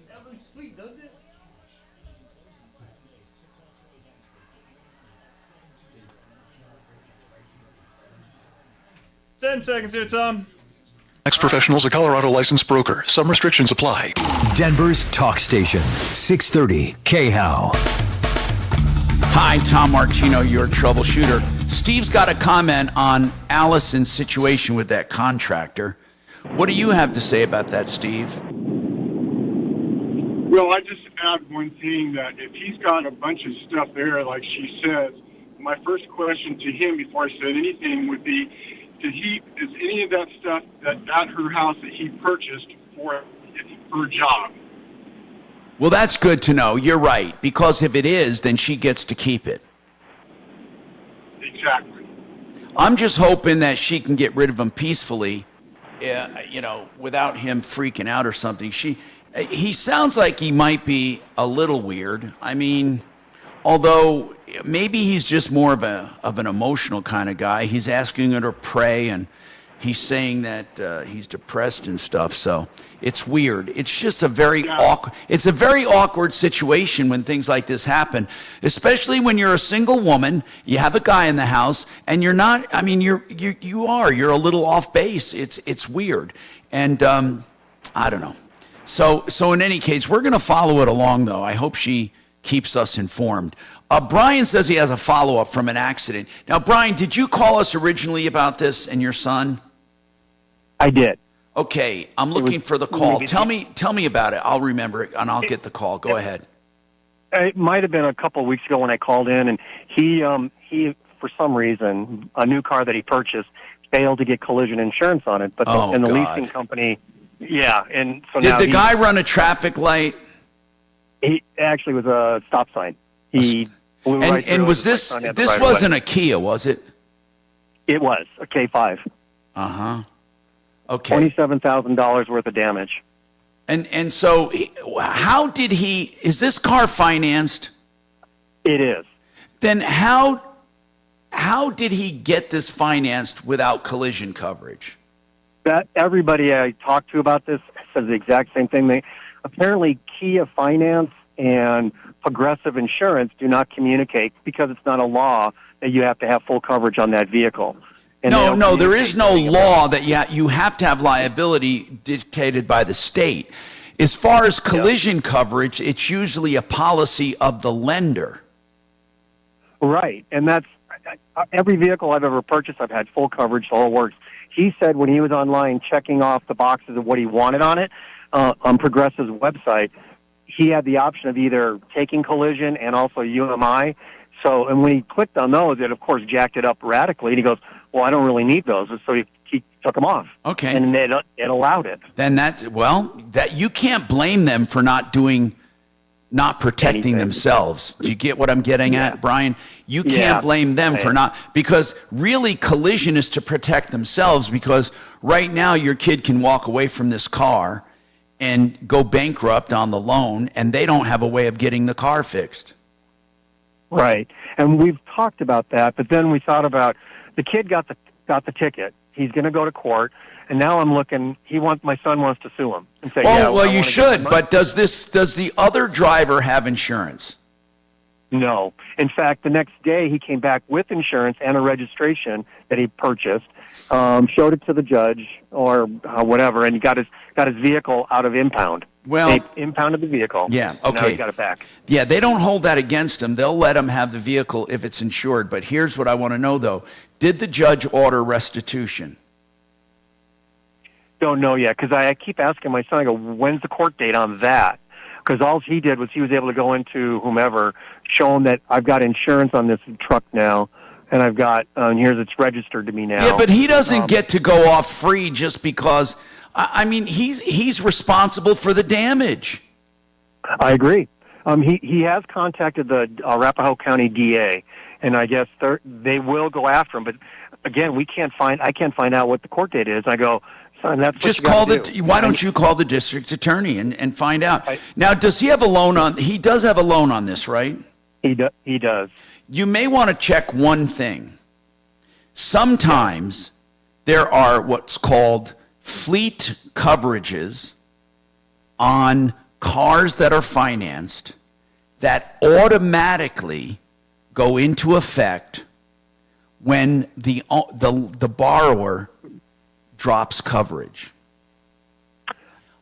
That looks sweet, doesn't it? Ten seconds here, Tom. Next Professional is a Colorado licensed broker. Some restrictions apply. Denver's talk station, 630 KHOW. Hi, Tom Martino, your troubleshooter. Steve's got a comment on Allison's situation with that contractor. What do you have to say about that, Steve? Well, I just add one thing, that if he's got a bunch of stuff there, like she says, my first question to him before I said anything would be, is any of that stuff at her house that he purchased for her job? Well, that's good to know. You're right. Because if it is, then she gets to keep it. Exactly. I'm just hoping that she can get rid of him peacefully, without him freaking out or something. He sounds like he might be a little weird. I mean, although maybe he's just more of an emotional kind of guy. He's asking her to pray, and he's saying that he's depressed and stuff. So it's weird. It's just a very awkward situation when things like this happen, especially when you're a single woman, you have a guy in the house, and you're not. I mean, you're a little off base. It's weird, and I don't know. So in any case, we're going to follow it along, though. I hope she keeps us informed. Brian says he has a follow-up from an accident. Now, Brian, did you call us originally about this and your son? I did. Okay, I'm looking for the call. Tell me about it. I'll remember it, and I'll get the call. Go ahead. It might have been a couple of weeks ago when I called in, and he for some reason, a new car that he purchased failed to get collision insurance on it. But the leasing company, and so did now the guy run a traffic light? He actually was a stop sign. He blew right through. And was this wasn't a Kia, was it? It was a K5. Okay. $27,000 worth of damage. And so how did is this car financed? It is. Then how did he get this financed without collision coverage? That everybody I talked to about this says the exact same thing. They apparently Kia Finance and Progressive Insurance do not communicate because it's not a law that you have to have full coverage on that vehicle. And No, there is no law that you have to have liability dictated by the state. As far as collision coverage, it's usually a policy of the lender. Right, and that's every vehicle I've ever purchased. I've had full coverage, the whole works. He said when he was online checking off the boxes of what he wanted on it on Progressive's website, he had the option of either taking collision and also UMI. So, and when he clicked on those, it of course jacked it up radically. And he goes, "Well, I don't really need those," so he took them off. Okay, and it allowed it. Then that you can't blame them for not protecting themselves. Do you get what I'm getting at, Brian? You can't blame them for not, because really collision is to protect themselves, because right now your kid can walk away from this car and go bankrupt on the loan, and they don't have a way of getting the car fixed. Right, and we've talked about that, but then we thought about the kid got the ticket. He's going to go to court. And now I'm looking. My son wants to sue him and say, you should. But does the other driver have insurance? No. In fact, the next day he came back with insurance and a registration that he purchased, showed it to the judge or whatever, and he got his vehicle out of impound. Well, they impounded the vehicle. Yeah. Okay. And now he got it back. Yeah, they don't hold that against him. They'll let him have the vehicle if it's insured. But here's what I want to know, though: did the judge order restitution? Don't know yet, because I keep asking my son, I go, when's the court date on that? Because all he did was he was able to go into whomever, show him that I've got insurance on this truck now, and I've got, here's it's registered to me now. Yeah, but he doesn't get to go off free just because, I mean, he's responsible for the damage. I agree. He has contacted the Arapahoe County DA, and I guess they will go after him. But again, I can't find out what the court date is. I go, son, that's just what you call do. Why don't you call the district attorney and find out? Now, does he have a loan on? He does have a loan on this, right? He does. You may want to check one thing. Sometimes there are what's called fleet coverages on cars that are financed that automatically go into effect when the borrower drops coverage.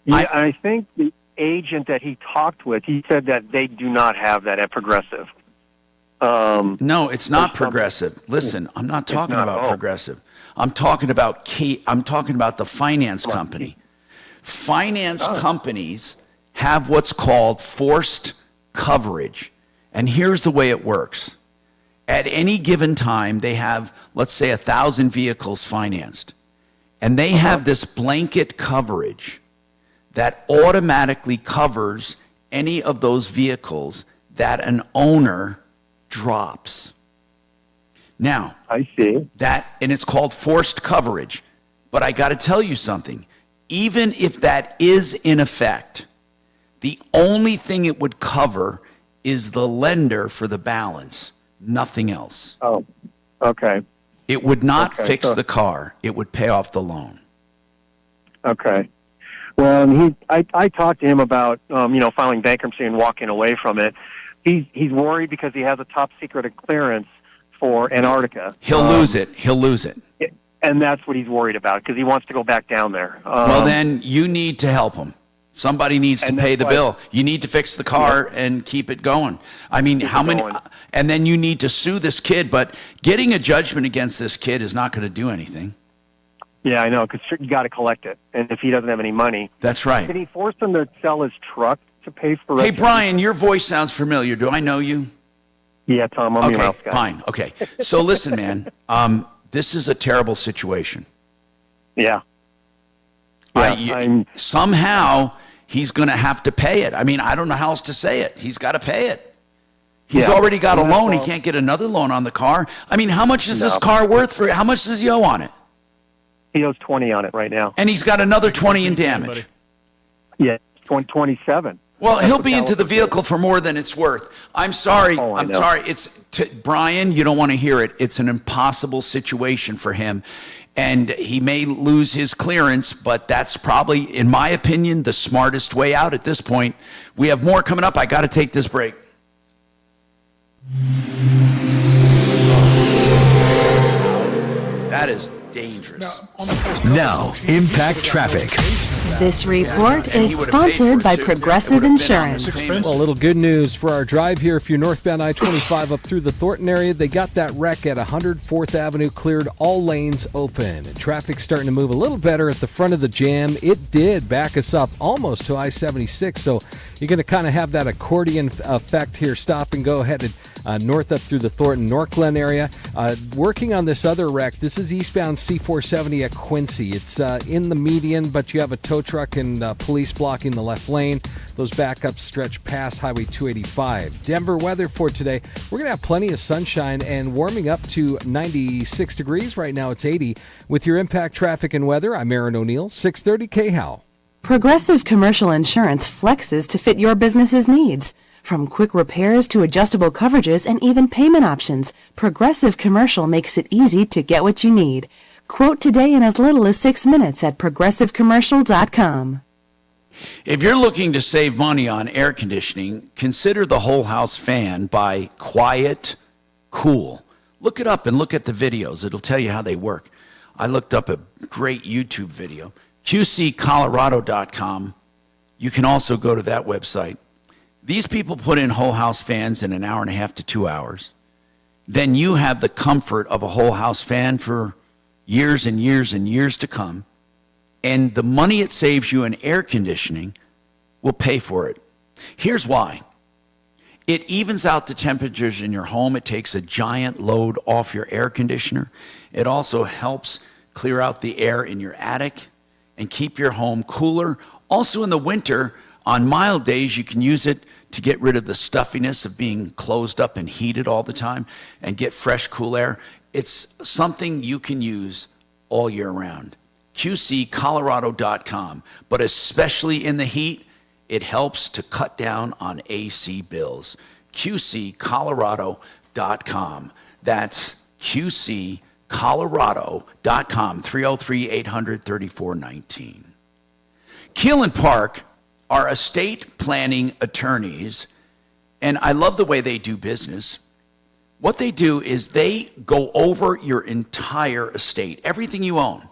Yeah, I think the agent that he talked with, he said that they do not have that at Progressive. No, it's not Progressive. Listen, I'm not talking about Progressive. I'm talking about the finance company. Finance companies have what's called forced coverage. And here's the way it works. At any given time, they have, let's say, 1,000 vehicles financed. And they have this blanket coverage that automatically covers any of those vehicles that an owner drops. Now, I see that, and it's called forced coverage. But I got to tell you something. Even if that is in effect, the only thing it would cover is the lender for the balance, nothing else. Oh, okay. It would not fix the car. It would pay off the loan. Okay. Well, I talked to him about filing bankruptcy and walking away from it. He's worried because he has a top secret clearance for Antarctica. He'll lose it. He'll lose it. And that's what he's worried about because he wants to go back down there. Well, then you need to help him. Somebody needs to pay the bill. You need to fix the car and keep it going. I mean, how many? And then you need to sue this kid. But getting a judgment against this kid is not going to do anything. Yeah, I know, because you got to collect it. And if he doesn't have any money, that's right. Can he force him to sell his truck to pay for? Hey, Brian, your voice sounds familiar. Do I know you? Yeah, Tom. I'm your mouse guy. Fine. Okay. So listen, man. This is a terrible situation. Yeah. Somehow he's going to have to pay it. I mean, I don't know how else to say it. He's got to pay it. He's already got a loan. He can't get another loan on the car. I mean, how much is this car worth? How much does he owe on it? He owes 20 on it right now. And he's got another 20 in damage. Yeah, 27. Well, he'll be into the vehicle for more than it's worth. I'm sorry. I'm sorry. Brian, you don't want to hear it. It's an impossible situation for him. And he may lose his clearance, but that's probably, in my opinion, the smartest way out at this point. We have more coming up. I got to take this break. That is dangerous. Now, Impact Traffic. This report is sponsored by Progressive Insurance. Well, a little good news for our drive here. If you're northbound I-25 up through the Thornton area, they got that wreck at 104th Avenue cleared, all lanes open. And traffic's starting to move a little better at the front of the jam. It did back us up almost to I-76, so you're going to kind of have that accordion effect here. Stop and go headed north up through the Thornton, North Glen area. Working on this other wreck, this is eastbound C-470 at Quincy. It's in the median, but you have a tow truck and police blocking the left lane. Those backups stretch past Highway 285. Denver weather for today. We're going to have plenty of sunshine and warming up to 96 degrees. Right now it's 80. With your Impact Traffic and Weather, I'm Aaron O'Neill, 630 KHOW. Progressive Commercial Insurance flexes to fit your business's needs. From quick repairs to adjustable coverages and even payment options, Progressive Commercial makes it easy to get what you need. Quote today in as little as 6 minutes at progressivecommercial.com. If you're looking to save money on air conditioning, consider the whole house fan by Quiet Cool. Look it up and look at the videos. It'll tell you how they work. I looked up a great YouTube video, QCcolorado.com. You can also go to that website. These people put in whole house fans in an hour and a half to 2 hours. Then you have the comfort of a whole house fan for years and years and years to come. And the money it saves you in air conditioning will pay for it. Here's why. It evens out the temperatures in your home. It takes a giant load off your air conditioner. It also helps clear out the air in your attic and keep your home cooler. Also in the winter, on mild days, you can use it to get rid of the stuffiness of being closed up and heated all the time and get fresh, cool air. It's something you can use all year round. QCcolorado.com. But especially in the heat, it helps to cut down on AC bills. QCcolorado.com. That's QCcolorado.com. 303-800-3419. Keel and Park are estate planning attorneys, and I love the way they do business. What they do is they go over your entire estate, everything you own,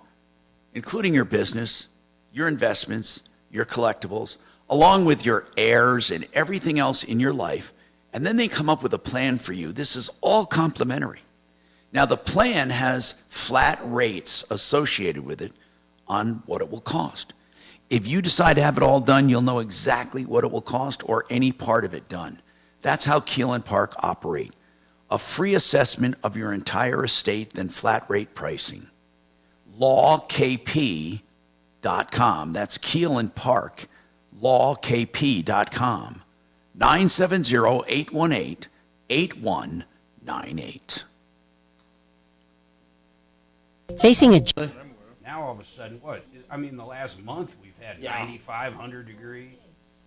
including your business, your investments, your collectibles, along with your heirs and everything else in your life, and then they come up with a plan for you. This is all complimentary. Now, the plan has flat rates associated with it on what it will cost. If you decide to have it all done, you'll know exactly what it will cost or any part of it done. That's how Keel and Park operate. A free assessment of your entire estate, then flat rate pricing. LawKP.com. That's Keel and Park. LawKP.com. 970-818-8198. Facing a... Now all of a sudden, what? I mean, the last month we've had 95, 100 degree.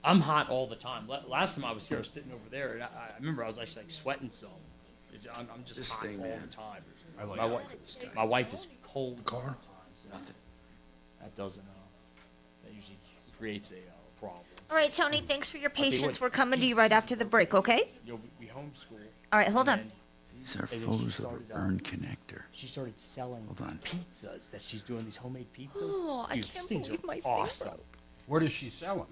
I'm hot all the time. Last time I was here, I was sitting over there, and I remember I was actually like sweating some. I'm just This hot thing, all man. the time. I like My wife is cold Car? all the time. So that doesn't, that usually creates a problem. All right, Tony, thanks for your Okay, patience. wait. We're coming to you right after the break, okay? We homeschool. All right, hold on. These are And then she photos of a started, burn connector. She started selling Hold on. pizzas that she's doing, these homemade pizzas. Oh, I Dude, can't these things believe are my awesome. favorite. Where does she sell them?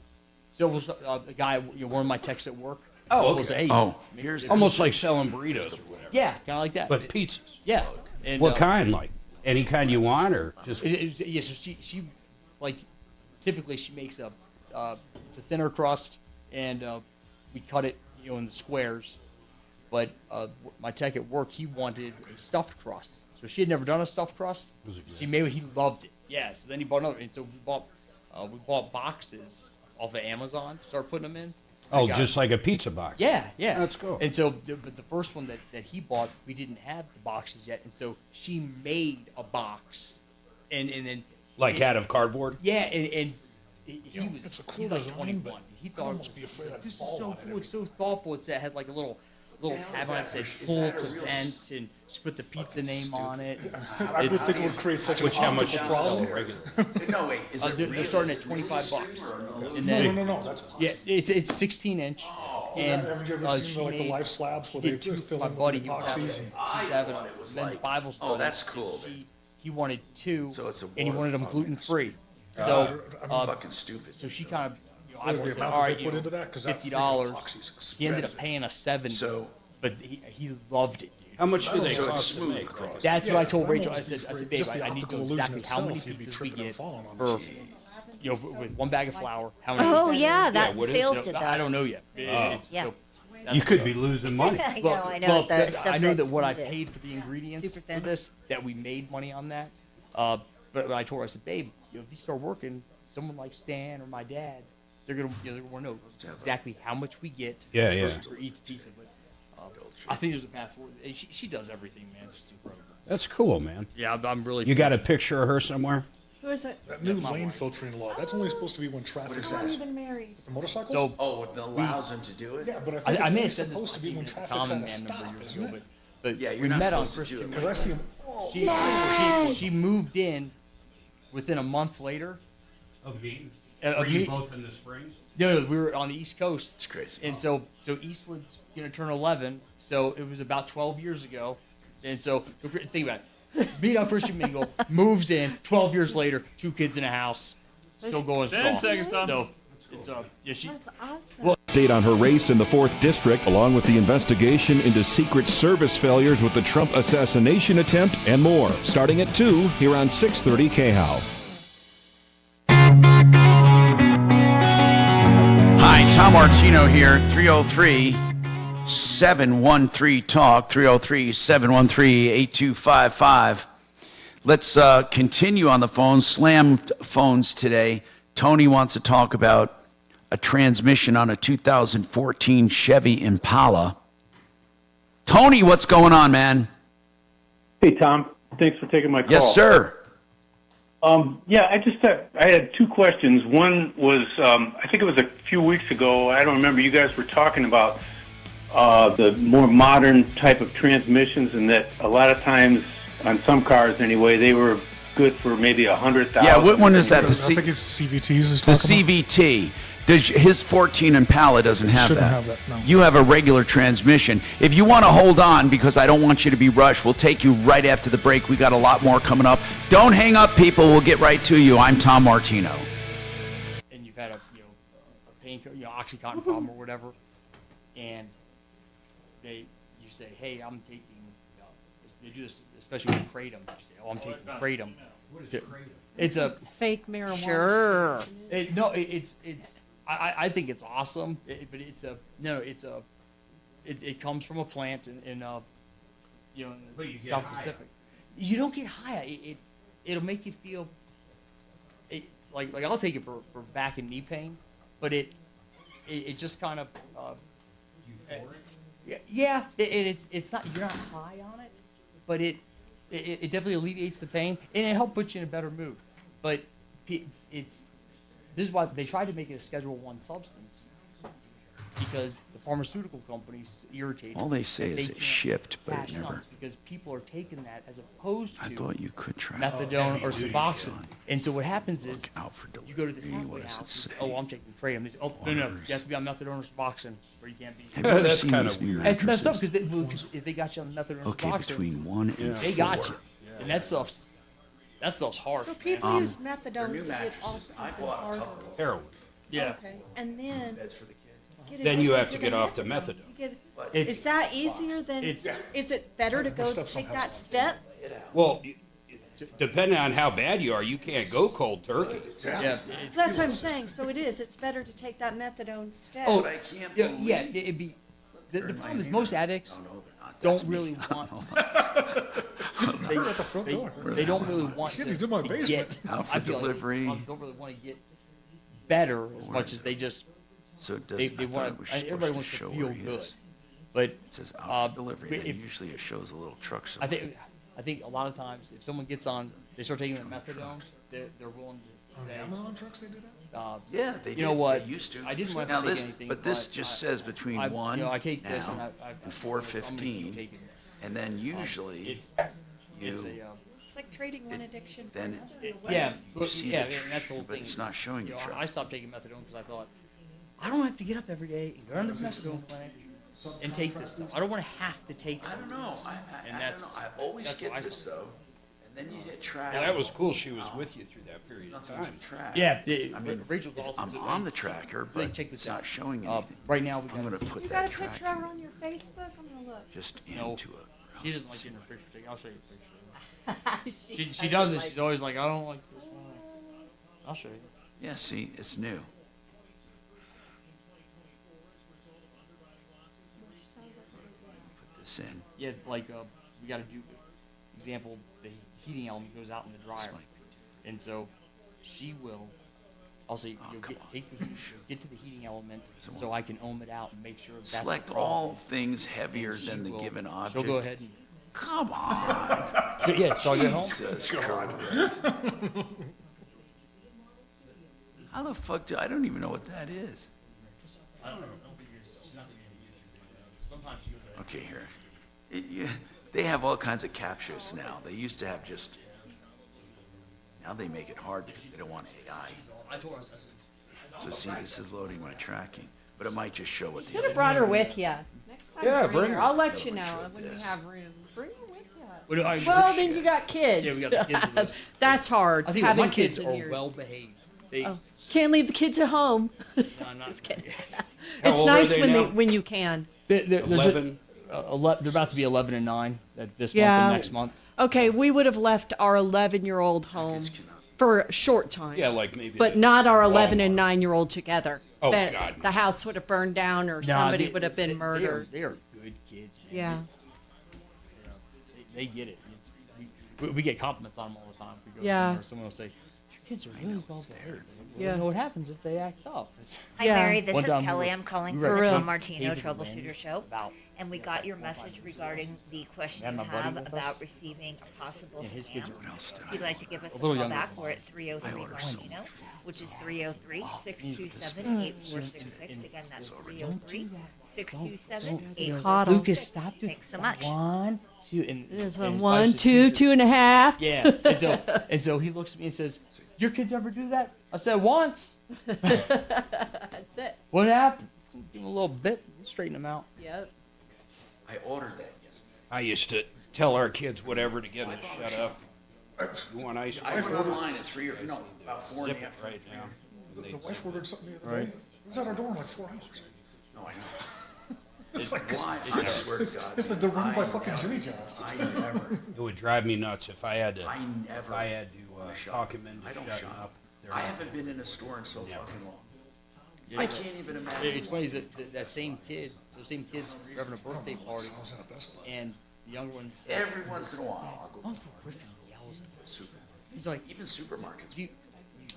So it was the guy, one of my texts at work. Oh, was, okay. hey, Oh, maybe- here's Almost like selling burritos or whatever. Yeah, kind of like that. But pizzas. Yeah. And, What kind? Like any kind you want, or just? Yeah, so she like typically she makes it's a thinner crust, and we cut it in the squares. But my tech at work, he wanted a stuffed crust. So she had never done a stuffed crust. Was it good? He made it. He loved it. Yeah. So then he bought another, and so we bought boxes off of Amazon. Started putting them in. Oh, just like a pizza box. Yeah, yeah. That's cool. And so, but the first one that he bought, we didn't have the boxes yet, and so she made a box, and then Like out of cardboard. yeah, and he was it's a cool he's like design, 21. but He thought almost be afraid I'd this is fall so on it cool. It's so thoughtful. It had like a little little tab on it that said pull to vent, and she put the pizza name on it. I would think it would create such an optical problem. No, wait, is it They're starting at $25. And then, No, that's yeah, it's 16-inch. And have you ever seen like the life slabs where they just fill my in buddy, with he was epoxies? having men's Bible study. Oh, that's cool. He wanted two, So it's a and he wanted them waterfogging. gluten-free. So That's fucking stupid. So she kind of, I The said, amount all that right, they put into that, 'cause that freaking $50. epoxy's He ended up expensive. paying us $70. But he loved it, dude. How much do they So it's cost to smooth make? across. That's what I told that Rachel. I must be said, free. babe, Just the I need to optical know illusion exactly how many itself, you'd be pizzas we tripping and get falling on for, this. with one bag of flour. How many? Oh pizzas? yeah, that what is- sales did I that. don't know yet. It's- Yeah. so that's You could what- be losing money. I know, Well, I know. well, the stuff I know that what I yeah. paid for the ingredients Super for thin. this, that we made money on that. But I told her, I said, babe, if you start working, someone like Stan or my dad, they're gonna want to know exactly how much we get for each pizza. But I think there's a path forward. And she does everything, man. She's incredible. That's cool, man. Yeah, I'm really. You got a picture of her somewhere? Who is it? That new lane filtering law, that's only supposed to be when traffic's They're not at even married. the motorcycles? So Oh, it allows him to do it? yeah, but I think I it's may only have said this supposed to be when in the traffic's common at a man stop, number years isn't ago, it? but Yeah, you're we not met on supposed to do Christian. it. Because I see them. She moved in within a month later. Of me? Of Were you me- both in the Springs? No, we were on the East Coast. It's crazy. And so Eastwood's gonna turn 11, so it was about 12 years ago. And so think about it. Beat on Christian Mingle, moves in, 12 years later, 2 kids in a house, still going 10 strong. seconds, Tom. So it's yeah, she. That's awesome. Well, Update on her race in the 4th District, along with the investigation into Secret Service failures with the Trump assassination attempt, and more. Starting at 2 here on 630 KHOW. Hi, Tom Martino here, 303-713-TALK, 303-713-8255. Let's continue on the phone, slammed phones today. Tony wants to talk about a transmission on a 2014 Chevy Impala. Tony, what's going on, man? Hey, Tom. Thanks for taking my call. Yes, sir. Yeah, I had 2 questions. One was, I think it was a few weeks ago. I don't remember. You guys were talking about the more modern type of transmissions, and that a lot of times on some cars, anyway, they were good for maybe 100,000. Yeah, what one is that? I think it's CVTs. Is The talking about. CVT. His 14 Impala doesn't have Shouldn't that. have that, no. You have a regular transmission. If you want to hold on, because I don't want you to be rushed, we'll take you right after the break. We got a lot more coming up. Don't hang up, people. We'll get right to you. I'm Tom Martino. and you've had a pain, OxyContin problem or whatever, and you say, hey, I'm taking. They do this especially with kratom. You say, oh, I'm taking kratom. What is kratom? It's a Fake marijuana. Sure. I think it's awesome, but it comes from a plant in But you get South high. Pacific. You don't get high. It'll make you feel like I'll take it for back and knee pain, but it just kind of yeah. It's not, you're not high on it, but it definitely alleviates the pain, and it helps put you in a better mood. But this is why they tried to make it a Schedule 1 substance, because the pharmaceutical companies irritated. All they say that is they it can't shipped, but it cash never. nuts, because people are taking that as opposed to I thought you could try. methadone or Suboxone. And so what happens is out for you go to this halfway house and say, oh, I'm taking kratom. They say, oh, no, you have to be on methadone or Suboxone, or you can't be. Have you ever That's seen kinda these new weird. It's messed up mattresses? because if they got you on methadone or Okay, Suboxone, between 1 and 4. they got you. And that stuff's harsh. So people man. use methadone to get off something harder. Heroin. Yeah. Okay. And then get Then you addicted have to get the off the You methadone. get- It's- is that easier than? Is it better to go take that step? Well, depending on how bad you are, you can't go cold turkey. Yeah. That's what I'm saying. So it is. It's better to take that methadone step. Oh, yeah. It'd be. The problem is most addicts don't really want. They don't really want Shit, to, he's in my to basement. get. Out for I feel delivery. Like don't really want to get better as much as they just. So it They doesn't. I thought want. it was Everybody supposed to wants to show feel where he good, is. but It says out for delivery. if- Then usually it shows a little truck. I think a lot of times if someone gets on, they start taking the methadone, they're willing to On say, the Amazon trucks they do that? Yeah, they You did. know what? They used to. I didn't want Now to take this, anything. but this just says between I, 1 I take this now and and 4:15, and then usually it's you. It's like trading one addiction for then another. Yeah, you see yeah, the and that's the whole but thing. it's not showing you. I stopped taking methadone because I thought I don't have to get up every day and go to the methadone clinic and take this stuff. I don't want to have to take. I don't know. I don't know. I always that's get what I this though, and then you hit track. Well, that was cool. She was with you through that period of time. Yeah, I mean, Rachel calls. I'm on the tracker, but it's not showing anything. Right now, I'm going to put You that got a track picture of her on your Facebook? I'm gonna look. just No. into it. She doesn't like getting her picture taken. I'll show you a picture. She does it. She's always like, I don't like this one. I'll show you. Yeah, see, it's new. Put this in. Yeah, like we got to do. Example, the heating element goes out in the dryer, and so she will. I'll say, get to the heating element, so I can ohm it out and make sure that's Select the problem. all things heavier And she than the will- given object. She'll go ahead and. Come on. Yeah, so I get home. Jesus Christ. How the fuck do I don't even know what that is. I don't know. Sometimes she goes ahead. Okay, here. They have all kinds of captures now. They used to have just. Now they make it hard because they don't want AI. I told her. So see, this is loading my tracking, but it might just show what You the. should have brought her with you. Next time, Yeah, bring bring her. her. I'll let you Yeah, know let me when show you this. have room. Bring her with you. Well, I- Well, then you got kids. Yeah, we got the kids with us. That's hard. I think having my kids in are here. well behaved. They, Oh, can't leave the kids at home. no, not, Just kidding. How It's old are nice they when now? when you can. they're 11. They're about to be 11 and 9 this month Yeah. and next month. Okay, we would have left our 11-year-old home for a short time. Yeah, like maybe. But the not our 11 Walmart. and 9-year-old together. Oh, That- God, no. The house would have burned down or somebody would have been murdered. They are good kids, man. Yeah. You know, they get it. We get compliments on them all the time. We go Yeah. somewhere, someone will say, "Your kids are really well behaved." Yeah. You know what happens if they act up? It's, Hi, Yeah. Mary. This One is time we Kelly. were- I'm calling we from were the at Tom Martino David Troubleshooter Landis Show. about- And we got your message regarding the question Had you my buddy have with us. about receiving a possible Yeah, his scam. kids are- If you'd like to give us A a, little call younger. back, we're at 303 Martino, which is 303-627-8466. Again, that's 303-627-8466. Lucas, stop doing Thanks so much. 1, 2, and There's and 1, five, 2, 2.5. Yeah, and so he looks at me and says, "Your kids ever do that?" I said, "Once." That's it. What happened? Give him a little bit, straighten him out. Yep. I ordered that yesterday. I used to tell our kids whatever to get them to shut up. You want ice I cream? went online at 3 or no, about 4 and a Zip it half. right now. The wife ordered something the other day. It was at our door in like 4 hours. No, I know. It's like why? I swear to God. It's like they're run by fucking Jimmy John's. I never. It would drive me nuts if I had to. I never. If I had to talk him into I don't shutting shop. up. They're I not- haven't been in a store in so fucking long. Yeah, I so- can't even imagine. It's funny that same kid, those same kids were having a birthday party, and the younger one said, Every once in a while, I'll go. Uncle Griffin yells at me. Super. He's like, Even supermarkets. you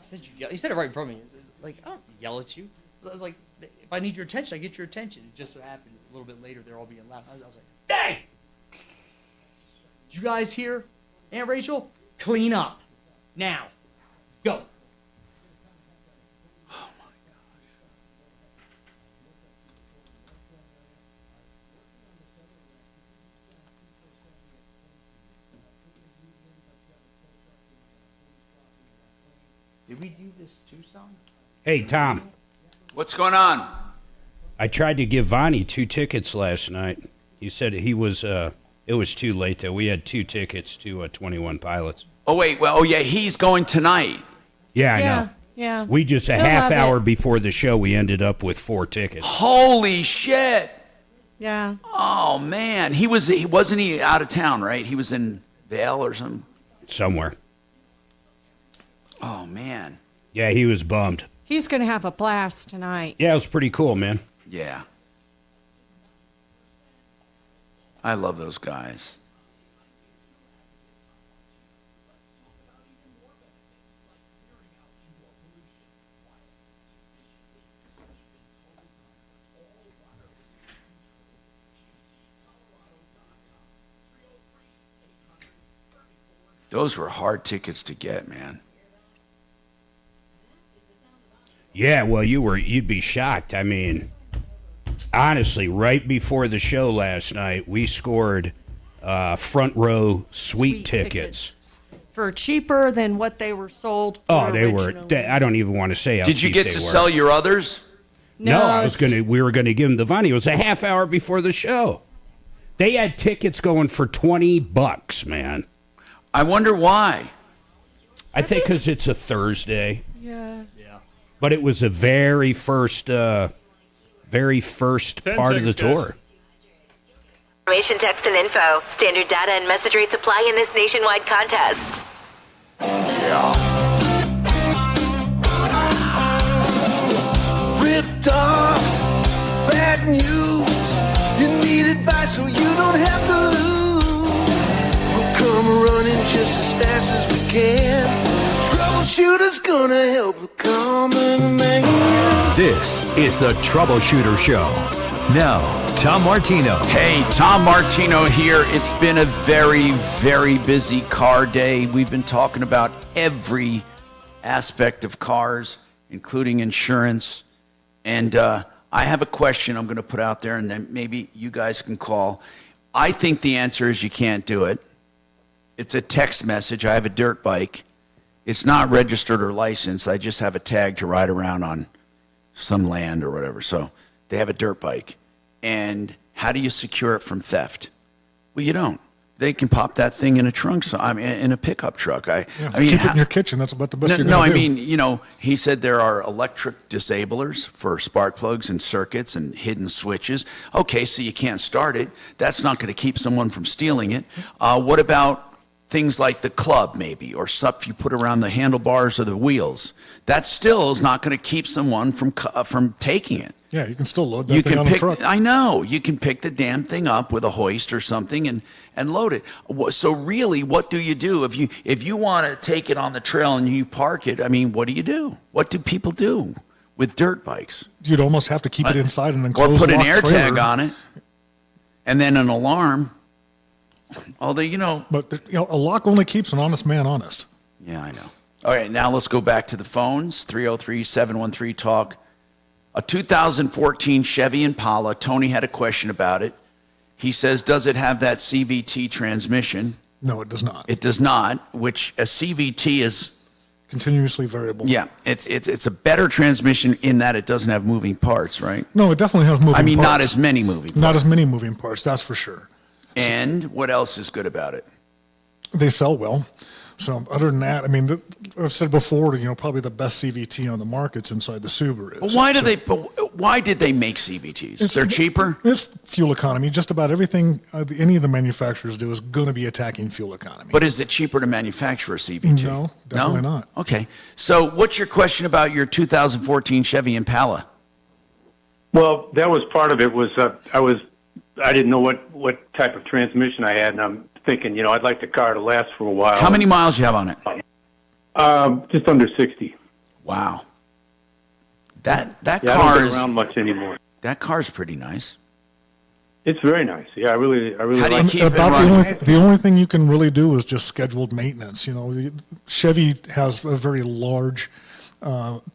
said you yell. He said it right in front of me. He said, like, I don't yell at you. I was like, if I need your attention, I get your attention. It just so happened a little bit later, they're all being loud. I was like, dang! Did you guys hear? Aunt Rachel, clean up. Now. Go. Oh my gosh. Did we do this too, son? Hey, Tom. What's going on? I tried to give Vonnie 2 tickets last night. He said he was. It was too late though. We had 2 tickets to 21 Pilots. Oh wait, well, oh yeah, he's going tonight. Yeah, I Yeah. know. Yeah. We just a He'll half have hour it. before the show, we ended up with 4 tickets. Holy shit! Yeah. Oh man, he wasn't he out of town, right? He was in Vail or something. Somewhere. Oh man. Yeah, he was bummed. He's going to have a blast tonight. Yeah, it was pretty cool, man. Yeah. I love those guys. Those were hard tickets to get, man. Yeah, well, you'd be shocked. I mean, honestly, right before the show last night, we scored front row suite tickets. For cheaper than what they were sold. Oh, they originally. were. I don't even want to say how Did you cheap get they to were. sell your others? No, we were going to give them the money. It was a half hour before the show. They had tickets going for $20, man. I wonder why. I think because it's a Thursday. Yeah. But it was the very first part of the tour. Information, text, and info. Standard data and message rates apply in this nationwide contest. Yeah. Ripped off, bad news. You need advice so you don't have to lose. We'll come running just as fast as we can. Troubleshooter's gonna help the common man. This is the Troubleshooter Show. Now, Tom Martino. Hey, Tom Martino here. It's been a very, very busy car day. We've been talking about every aspect of cars, including insurance. And I have a question I'm going to put out there, and then maybe you guys can call. I think the answer is you can't do it. It's a text message. I have a dirt bike. It's not registered or licensed. I just have a tag to ride around on some land or whatever. So they have a dirt bike. And how do you secure it from theft? Well, you don't. They can pop that thing in a trunk, in a pickup truck. I mean, keep it in your kitchen. That's about the best you're no, going I to do. mean, he said there are electric disablers for spark plugs and circuits and hidden switches. Okay, so you can't start it. That's not going to keep someone from stealing it. What about things like the club, maybe, or stuff you put around the handlebars or the wheels? That still is not going to keep someone from taking it. Yeah, you can still load that thing on the truck. I know. You can pick the damn thing up with a hoist or something and load it. So really, what do you do? If you want to take it on the trail and you park it, I mean, what do you do? What do people do with dirt bikes? You'd almost have to keep it inside an enclosed or put an locked air trailer. tag on it, and then an alarm. Although, But, a lock only keeps an honest man honest. Yeah, I know. All right, now let's go back to the phones. 303-713-TALK. A 2014 Chevy Impala. Tony had a question about it. He says, does it have that CVT transmission? No, it does not. It does not, which a CVT is... continuously variable. Yeah, it's a better transmission in that it doesn't have moving parts, right? No, it definitely has moving parts. I mean, not as many moving parts. Not as many moving parts, that's for sure. And what else is good about it? They sell well. So other than that, I mean, I've said before, probably the best CVT on the market's inside the Subaru. Well, why did they make CVTs? They're cheaper? It's fuel economy. Just about everything any of the manufacturers do is going to be attacking fuel economy. But is it cheaper to manufacture a CVT? No, definitely not. Okay. So what's your question about your 2014 Chevy Impala? Well, that was part of it. I didn't know what type of transmission I had, and I'm thinking, I'd like the car to last for a while. How many miles do you have on it? Just under 60. Wow. That I car don't get is around much anymore. That car's pretty nice. It's very nice. Yeah, I really. How do you like keep it. it running? The only thing you can really do is just scheduled maintenance. Chevy has a very large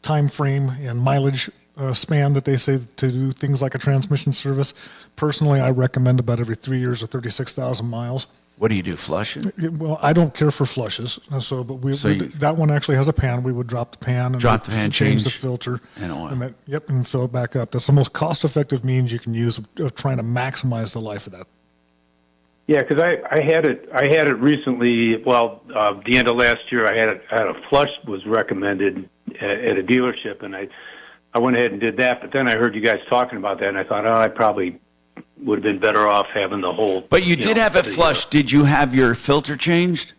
time frame and mileage span that they say to do things like a transmission service. Personally, I recommend about every 3 years or 36,000 miles. What do you do, flush it? Well, I don't care for flushes, that one actually has a pan. We would drop the pan and change the filter and oil. And fill it back up. That's the most cost-effective means you can use of trying to maximize the life of that. Yeah, because I had it recently. Well, the end of last year, I had a flush was recommended at a dealership, and I went ahead and did that. But then I heard you guys talking about that, and I thought, I probably would have been better off having the whole. But you did have it flushed. Did you have your filter changed?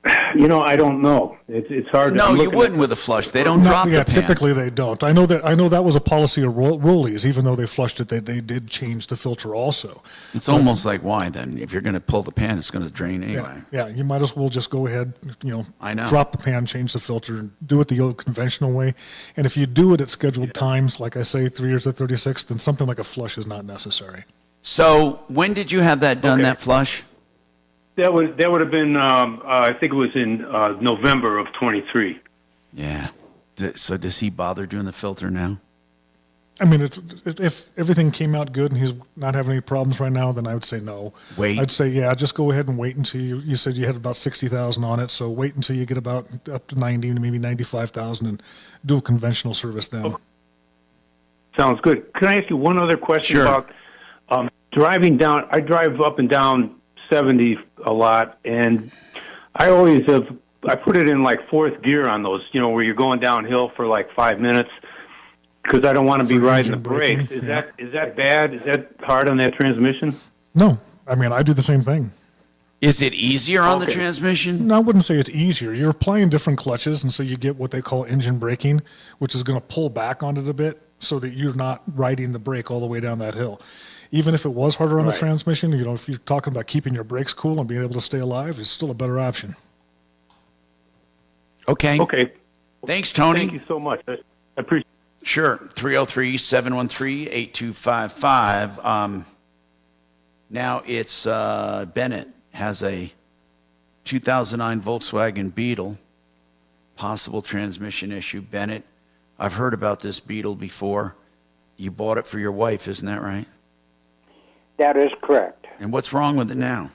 I don't know. It's hard. No, you wouldn't with a flush. They don't drop the pan. Typically they don't. I know that was a policy of Rollies. Even though they flushed it, they did change the filter also. It's almost like, why then? If you're going to pull the pan, it's going to drain anyway. Yeah, you might as well just go ahead, I know. drop the pan, change the filter, and do it the old conventional way. And if you do it at scheduled times, like I say, 3 years to 36, then something like a flush is not necessary. So when did you have that done, that flush? That would have been I think it was in November of 23. Yeah. So does he bother doing the filter now? I mean, if everything came out good and he's not having any problems right now, then I would say no. Wait. I'd say, yeah, just go ahead and wait until you said you had about 60,000 on it. So wait until you get about up to 90, maybe 95,000 and do a conventional service then. Sounds good. Can I ask you one other question Sure. about driving down? I drive up and down 70 a lot, and I always I put it in like fourth gear on those, where you're going downhill for like 5 minutes, because I don't want to be riding the brakes. Is that bad? Is that hard on that transmission? No. I mean, I do the same thing. Is it easier on the transmission? No, I wouldn't say it's easier. You're applying different clutches, and so you get what they call engine braking, which is going to pull back on it a bit so that you're not riding the brake all the way down that hill. Even if it was harder on the transmission, if you're talking about keeping your brakes cool and being able to stay alive, it's still a better option. Okay. Okay. Thanks, Tony. Thank you so much. I appreciate it. Sure. 303-713-8255. Now it's Bennett has a 2009 Volkswagen Beetle, possible transmission issue. Bennett, I've heard about this Beetle before. You bought it for your wife, isn't that right? That is correct. And what's wrong with it now?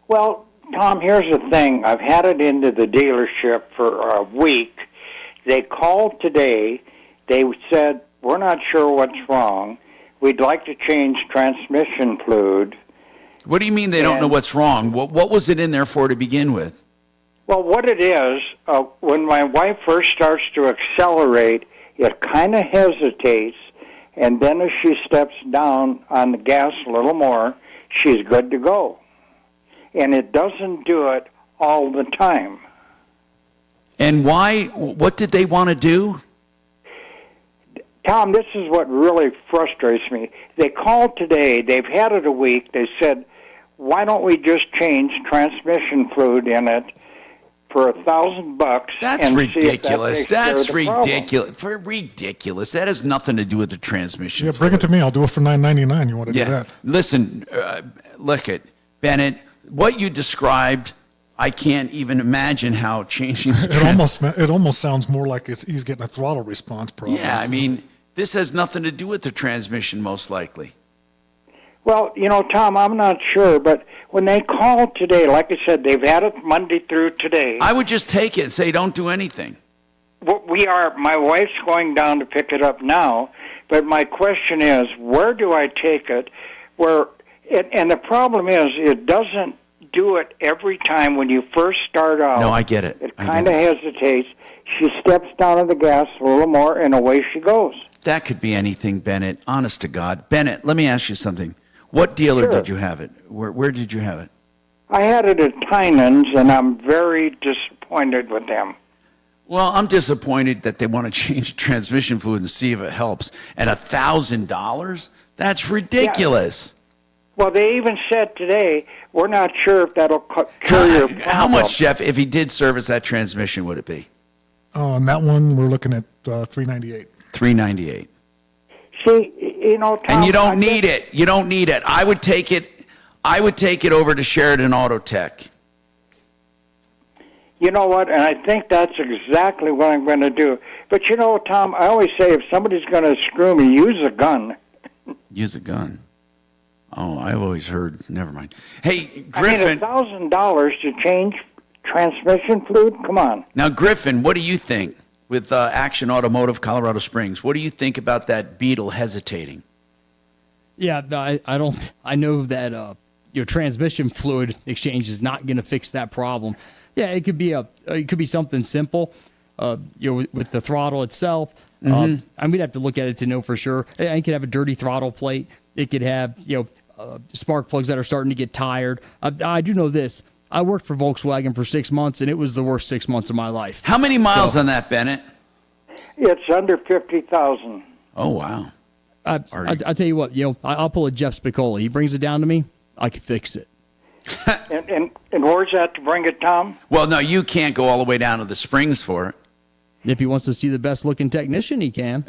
Well, Tom, here's the thing. I've had it into the dealership for a week. They called today. They said, we're not sure what's wrong. We'd like to change transmission fluid. What do you mean they don't know what's wrong? What was it in there for to begin with? Well, what it is, when my wife first starts to accelerate, it kind of hesitates, and then as she steps down on the gas a little more, she's good to go. And it doesn't do it all the time. And why? What did they want to do? Tom, this is what really frustrates me. They called today. They've had it a week. They said, why don't we just change transmission fluid in it for $1,000? That's ridiculous. That's ridiculous. Ridiculous. That has nothing to do with the transmission. Yeah, bring it to me. I'll do it for $9.99. You want to do that? Listen, look at Bennett. What you described, I can't even imagine how changing. It almost sounds more like he's getting a throttle response problem. Yeah, I mean, this has nothing to do with the transmission, most likely. Well, Tom, I'm not sure, but when they called today, like I said, they've had it Monday through today. I would just take it and say, don't do anything. My wife's going down to pick it up now, but my question is, where do I take it? And the problem is, it doesn't do it every time when you first start out. No, I get it. It kind of hesitates. She steps down on the gas a little more, and away she goes. That could be anything, Bennett. Honest to God. Bennett, let me ask you something. What dealer did you have it? Where did you have it? I had it at Tynan's, and I'm very disappointed with them. Well, I'm disappointed that they want to change transmission fluid and see if it helps. At $1,000? That's ridiculous. Yeah. Well, they even said today, we're not sure if that'll cure your problem. How much, Jeff, if he did service that transmission, would it be? On that one, we're looking at $398. $398. See, Tom, and you don't need it. You don't need it. I would take it over to Sheridan Auto Tech. You know what? And I think that's exactly what I'm going to do. But Tom, I always say if somebody's going to screw me, use a gun. Use a gun. Oh, I've always heard. Never mind. Hey, Griffin. $1,000 to change transmission fluid? Come on. Now, Griffin, what do you think with Action Automotive, Colorado Springs? What do you think about that Beetle hesitating? Yeah, I don't. I know that your transmission fluid exchange is not going to fix that problem. Yeah, it could be something simple. With the throttle itself. Mm-hmm. We'd have to look at it to know for sure. It could have a dirty throttle plate. It could have spark plugs that are starting to get tired. I do know this. I worked for Volkswagen for 6 months, and it was the worst 6 months of my life. How many miles on that, Bennett? It's under 50,000. Oh, wow. I'll tell you what, I'll pull a Jeff Spicoli. He brings it down to me, I can fix it. and where's that to bring it, Tom? Well, no, you can't go all the way down to the Springs for it. If he wants to see the best-looking technician, he can.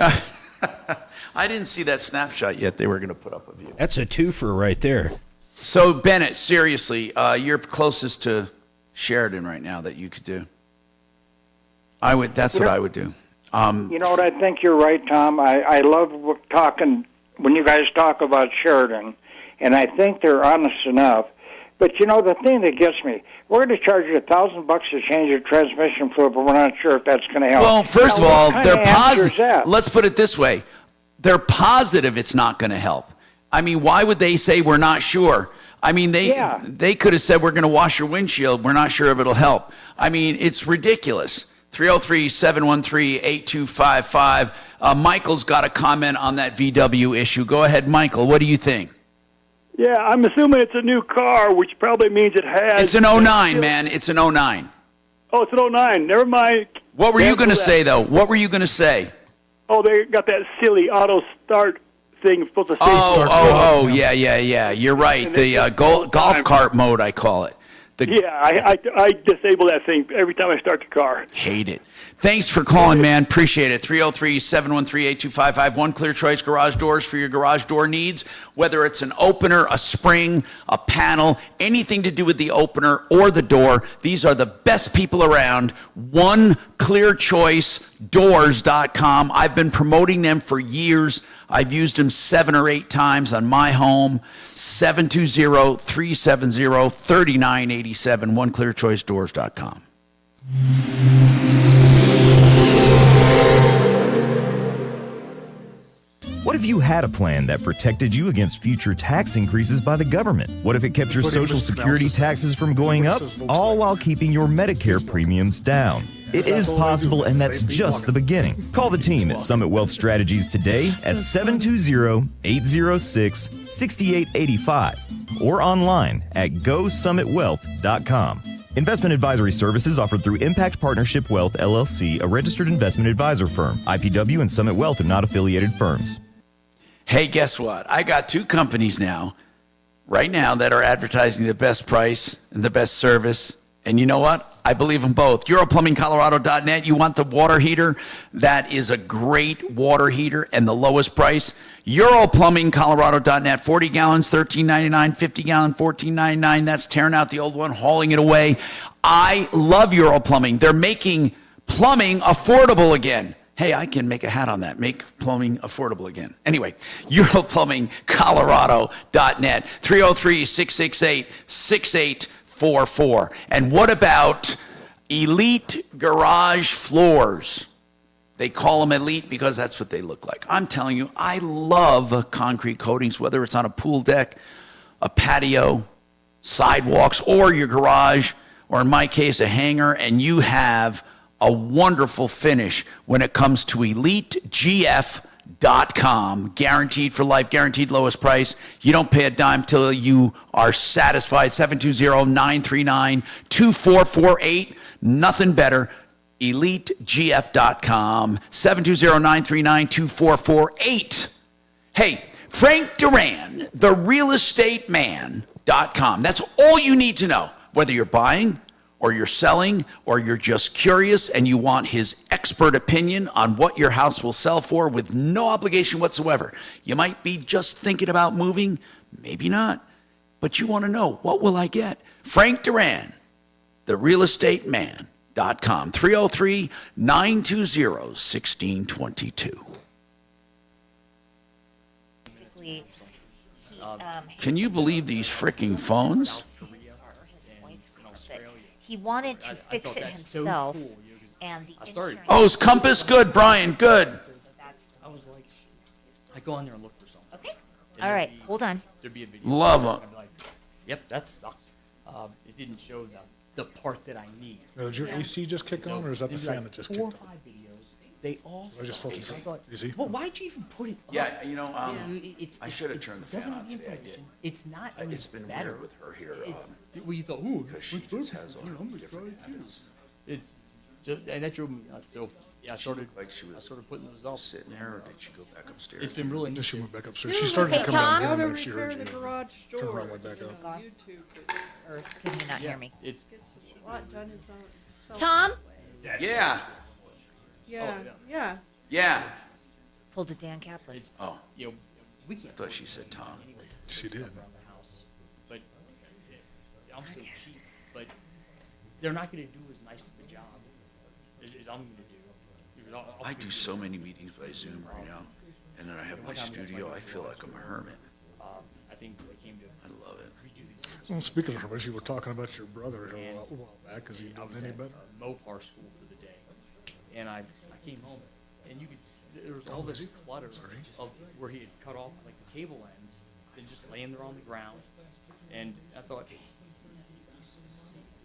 I didn't see that snapshot yet they were going to put up of you. That's a twofer right there. So, Bennett, seriously, you're closest to Sheridan right now that you could do. That's what I would do. You know what? I think you're right, Tom. I love talking when you guys talk about Sheridan, and I think they're honest enough. But you know, the thing that gets me, we're going to charge you $1,000 to change your transmission fluid, but we're not sure if that's going to help. Well, first Now, of all, what kind they're of answer is positive. that? Let's put it this way. They're positive it's not going to help. I mean, why would they say we're not sure? I mean, they could have said we're going to wash your windshield. We're not sure if it'll help. I mean, it's ridiculous. 303-713-8255. Michael's got a comment on that VW issue. Go ahead, Michael. What do you think? Yeah, I'm assuming it's a new car, which probably means it has... It's an 09, man. It's an 09. Oh, it's an 09. Never mind. What were you going to say, though? What were you going to say? Oh, they got that silly auto start thing supposed to say... Oh, yeah. You're right. The golf cart mode, I call it. I disable that thing every time I start the car. Hate it. Thanks for calling, man. Appreciate it. 303-713-8255. One Clear Choice Garage Doors for your garage door needs. Whether it's an opener, a spring, a panel, anything to do with the opener or the door, these are the best people around. OneClearChoiceDoors.com. I've been promoting them for years. I've used them 7 or 8 times on my home. 720-370-3987. OneClearChoiceDoors.com. What if you had a plan that protected you against future tax increases by the government? What if it kept your Social Security taxes from going up, all while keeping your Medicare premiums down? It is possible, and that's just the beginning. Call the team at Summit Wealth Strategies today at 720-806-6885 or online at GoSummitWealth.com. Investment advisory services offered through Impact Partnership Wealth, LLC, a registered investment advisor firm. IPW and Summit Wealth are not affiliated firms. Hey, guess what? I got 2 companies right now, that are advertising the best price and the best service. And you know what? I believe them both. EuroPlumbingColorado.net. You want the water heater? That is a great water heater and the lowest price. EuroPlumbingColorado.net. 40 gallons, $13.99. 50 gallon, $14.99. That's tearing out the old one, hauling it away. I love Europlumbing. They're making plumbing affordable again. Hey, I can make a hat on that. Make plumbing affordable again. Anyway, EuroPlumbingColorado.net. 303-668-6844. And what about Elite Garage Floors? They call them Elite because that's what they look like. I'm telling you, I love concrete coatings, whether it's on a pool deck, a patio, sidewalks, or your garage, or in my case, a hangar, and you have a wonderful finish when it comes to EliteGF.com. Guaranteed for life, guaranteed lowest price. You don't pay a dime till you are satisfied. 720-939-2448. Nothing better. EliteGF.com. 720-939-2448. Hey, Frank Duran, therealestateman.com. That's all you need to know. Whether you're buying or you're selling, or you're just curious and you want his expert opinion on what your house will sell for with no obligation whatsoever. You might be just thinking about moving, maybe not, but you want to know, what will I get? Frank Duran, therealestateman.com, 303-920-1622. Can you believe these freaking phones? He wanted to fix it himself, and the insurance... Oh, is Compass good, Brian? Good. I was like, I go on there and look for something. Okay. All right, hold on. There'd be a video. Love them. I'd be like, yep, that sucked. It didn't show the part that I need. Did your AC just kick on, or is that the fan that just kicked on? 4 or 5 videos. They all. I just felt it. You see? Well, why'd you even put it? Yeah, you know, I should have turned the fan on today. I did. It's not. It's been better weird with her here. Well, you thought, ooh, because she just has all different habits. It's just, and that drove me nuts. So yeah, I started putting the results. Sitting there, or did she go back upstairs? It's been really. She went back upstairs. She started to come down here, and then she heard you. Turned around, went back up. Or can you not hear me? It's Gets a lot done his own self. Tom? Yeah. Yeah. Yeah. Pulled it down, Kaplan. Oh. You know, we can't. I thought she said Tom. She did. Around the house, but I'm so cheap. But they're not going to do as nice of a job as I'm going to do. I do so many meetings by Zoom right now, and then I have my studio. I feel like I'm a hermit. I think they came to. I love it. Well, speaking of hermits, you were talking about your brother a while back. Is he doing any better? Mopar school for the day, and I came home, and you could see, there was all this clutter of where he had cut off like the cable ends, and just laying there on the ground, and I thought you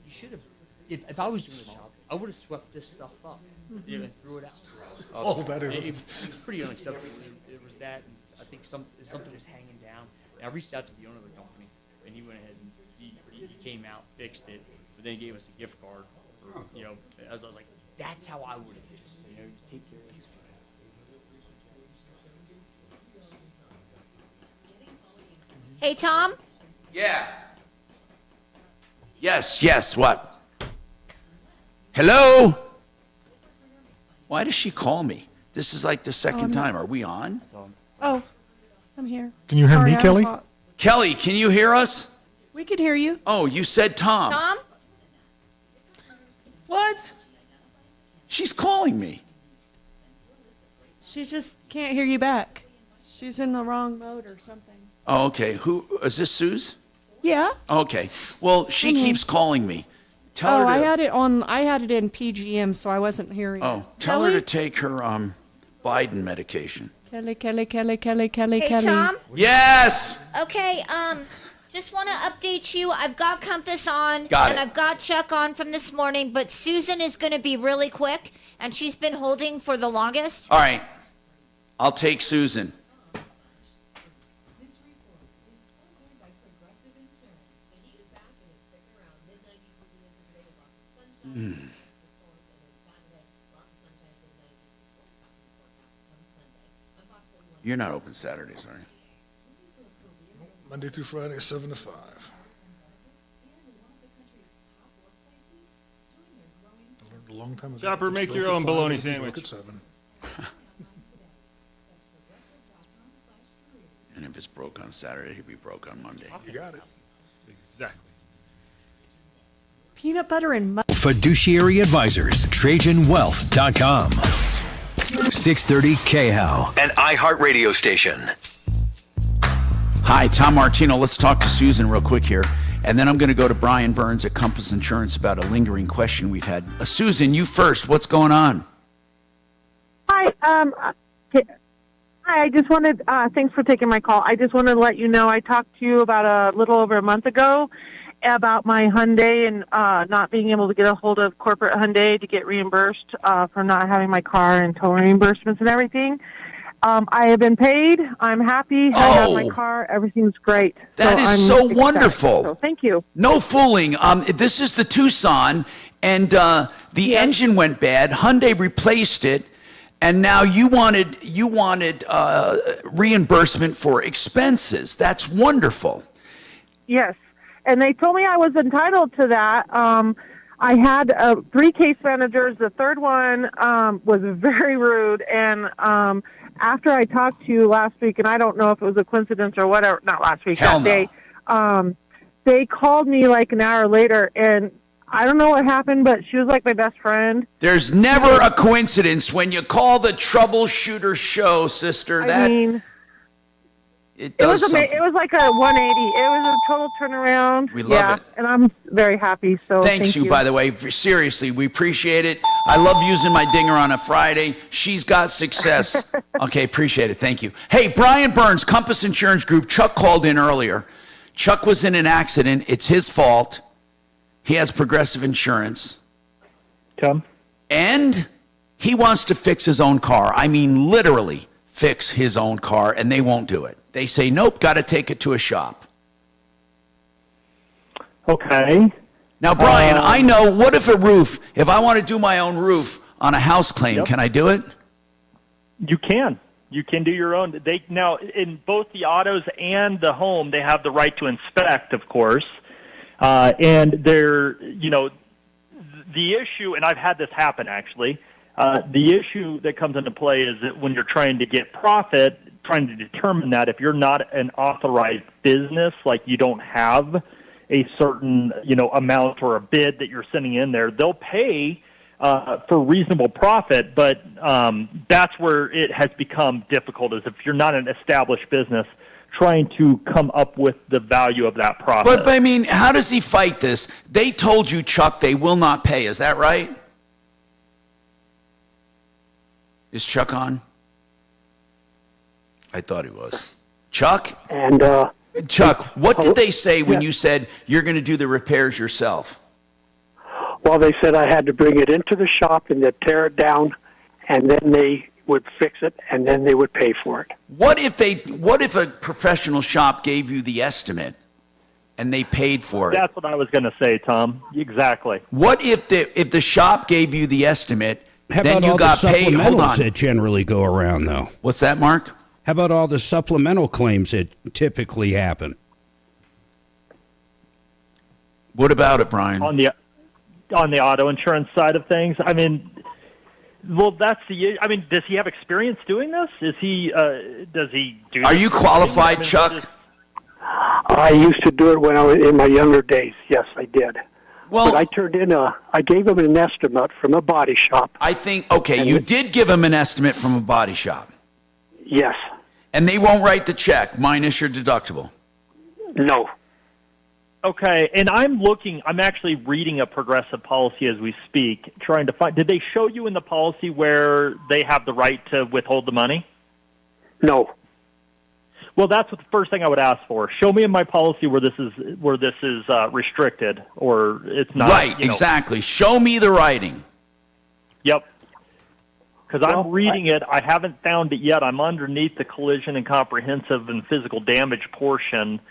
should have. If I was doing the shop, I would have swept this stuff up and threw it out. That is. It was pretty unacceptable. It was that, and I think something was hanging down. And I reached out to the owner of the company, and he went ahead and he came out, fixed it, but then he gave us a gift card. For, you know, I was like, that's how I would have just, you know, take care of these people. Hey, Tom? Yeah. Yes, what? Hello? Why does she call me? This is like the second time. Are we on? Oh, I'm here. Can you hear Sorry, me, I Kelly? was- Kelly, can you hear us? We could hear you. Oh, you said Tom. Tom? What? She's calling me. She just can't hear you back. She's in the wrong mode or something. Oh, okay. Who is this, Suze? Yeah. Okay. Well, she keeps calling me. Tell her to, I had it in PGM, so I wasn't hearing it. Oh, tell her to take her Biden medication. Kelly. Hey, Tom? Yes. Okay, just want to update you. I've got Compass on, Got and it. I've got Chuck on from this morning, but Susan is going to be really quick, and she's been holding for the longest. All right. I'll take Susan. You're not open Saturdays, are you? Monday through Friday, 7 to 5. I learned a long time ago. Chopper, If it's make broke your at own 5, bologna it'll be broke sandwich. at 7. And if it's broke on Saturday, he'll be broke on Monday. You got it. Exactly. Peanut butter and Fiduciary Advisors, TrajanWealth.com. 630 KHOW, an iHeartRadio station. Hi, Tom Martino. Let's talk to Susan real quick here. And then I'm going to go to Brian Burns at Compass Insurance about a lingering question we've had. Susan, you first. What's going on? Hi. Hi. I just wanted, thanks for taking my call. I just wanted to let you know I talked to you about a little over a month ago about my Hyundai and not being able to get a hold of corporate Hyundai to get reimbursed for not having my car and tow reimbursements and everything. I have been paid. I'm happy. I have my car. Everything's great. That is so wonderful. So thank you. No fooling. This is the Tucson, and the engine went bad. Hyundai replaced it, and now you wanted reimbursement for expenses. That's wonderful. Yes. And they told me I was entitled to that. I had 3 case managers. The third one was very rude. And after I talked to you last week, and I don't know if it was a coincidence or whatever, not last week, that day, they called me like an hour later, and I don't know what happened, but she was like my best friend. There's never a coincidence when you call the Troubleshooter show, sister. It does something. It was like a 180. It was a total turnaround. We love it. And I'm very happy. So Thanks thank you, by the way. Seriously, we appreciate it. I love using my dinger on a Friday. She's got success. Okay, appreciate it. Thank you. Hey, Brian Burns, Compass Insurance Group. Chuck called in earlier. Chuck was in an accident. It's his fault. He has Progressive Insurance. Tom? And he wants to fix his own car. I mean, literally fix his own car, and they won't do it. They say, nope, got to take it to a shop. Okay. Now, Brian, I know, what if if I want to do my own roof on a house claim, can I do it? You can. You can do your own. Now, in both the autos and the home, they have the right to inspect, of course. And they're, the issue, and I've had this happen actually, the issue that comes into play is that when you're trying to get profit, trying to determine that if you're not an authorized business, like you don't have a certain, amount or a bid that you're sending in there, they'll pay for reasonable profit, but that's where it has become difficult, is if you're not an established business, trying to come up with the value of that profit. But I mean, how does he fight this? They told you, Chuck, they will not pay. Is that right? Is Chuck on? I thought he was. Chuck? And Chuck, what did they say when you said you're going to do the repairs yourself? well, they said I had to bring it into the shop and they'd tear it down, and then they would fix it, and then they would pay for it. What if a professional shop gave you the estimate and they paid for it? That's what I was going to say, Tom. Exactly. What if the shop gave you the estimate, How then about you all got the paid? Hold supplementals on. that generally go around, though? What's that, Mark? How about all the supplemental claims that typically happen? What about it, Brian? On the auto insurance side of things, I mean, well, that's the. I mean, does he have experience doing this? Is he? Does he do? Are this you for a qualified, living? Chuck? I used to do it when I was in my younger days. Yes, I did. Well, but I turned in I gave him an estimate from a body shop. I think, okay, you did give them an estimate from a body shop. Yes. And they won't write the check minus your deductible. No. Okay, and I'm actually reading a Progressive policy as we speak, trying to find, did they show you in the policy where they have the right to withhold the money? No. Well, that's what the first thing I would ask for. Show me in my policy where this is restricted or it's not. Right, exactly. Show me the writing. Yep. Because I'm reading it. I haven't found it yet. I'm underneath the collision and comprehensive and physical damage portion.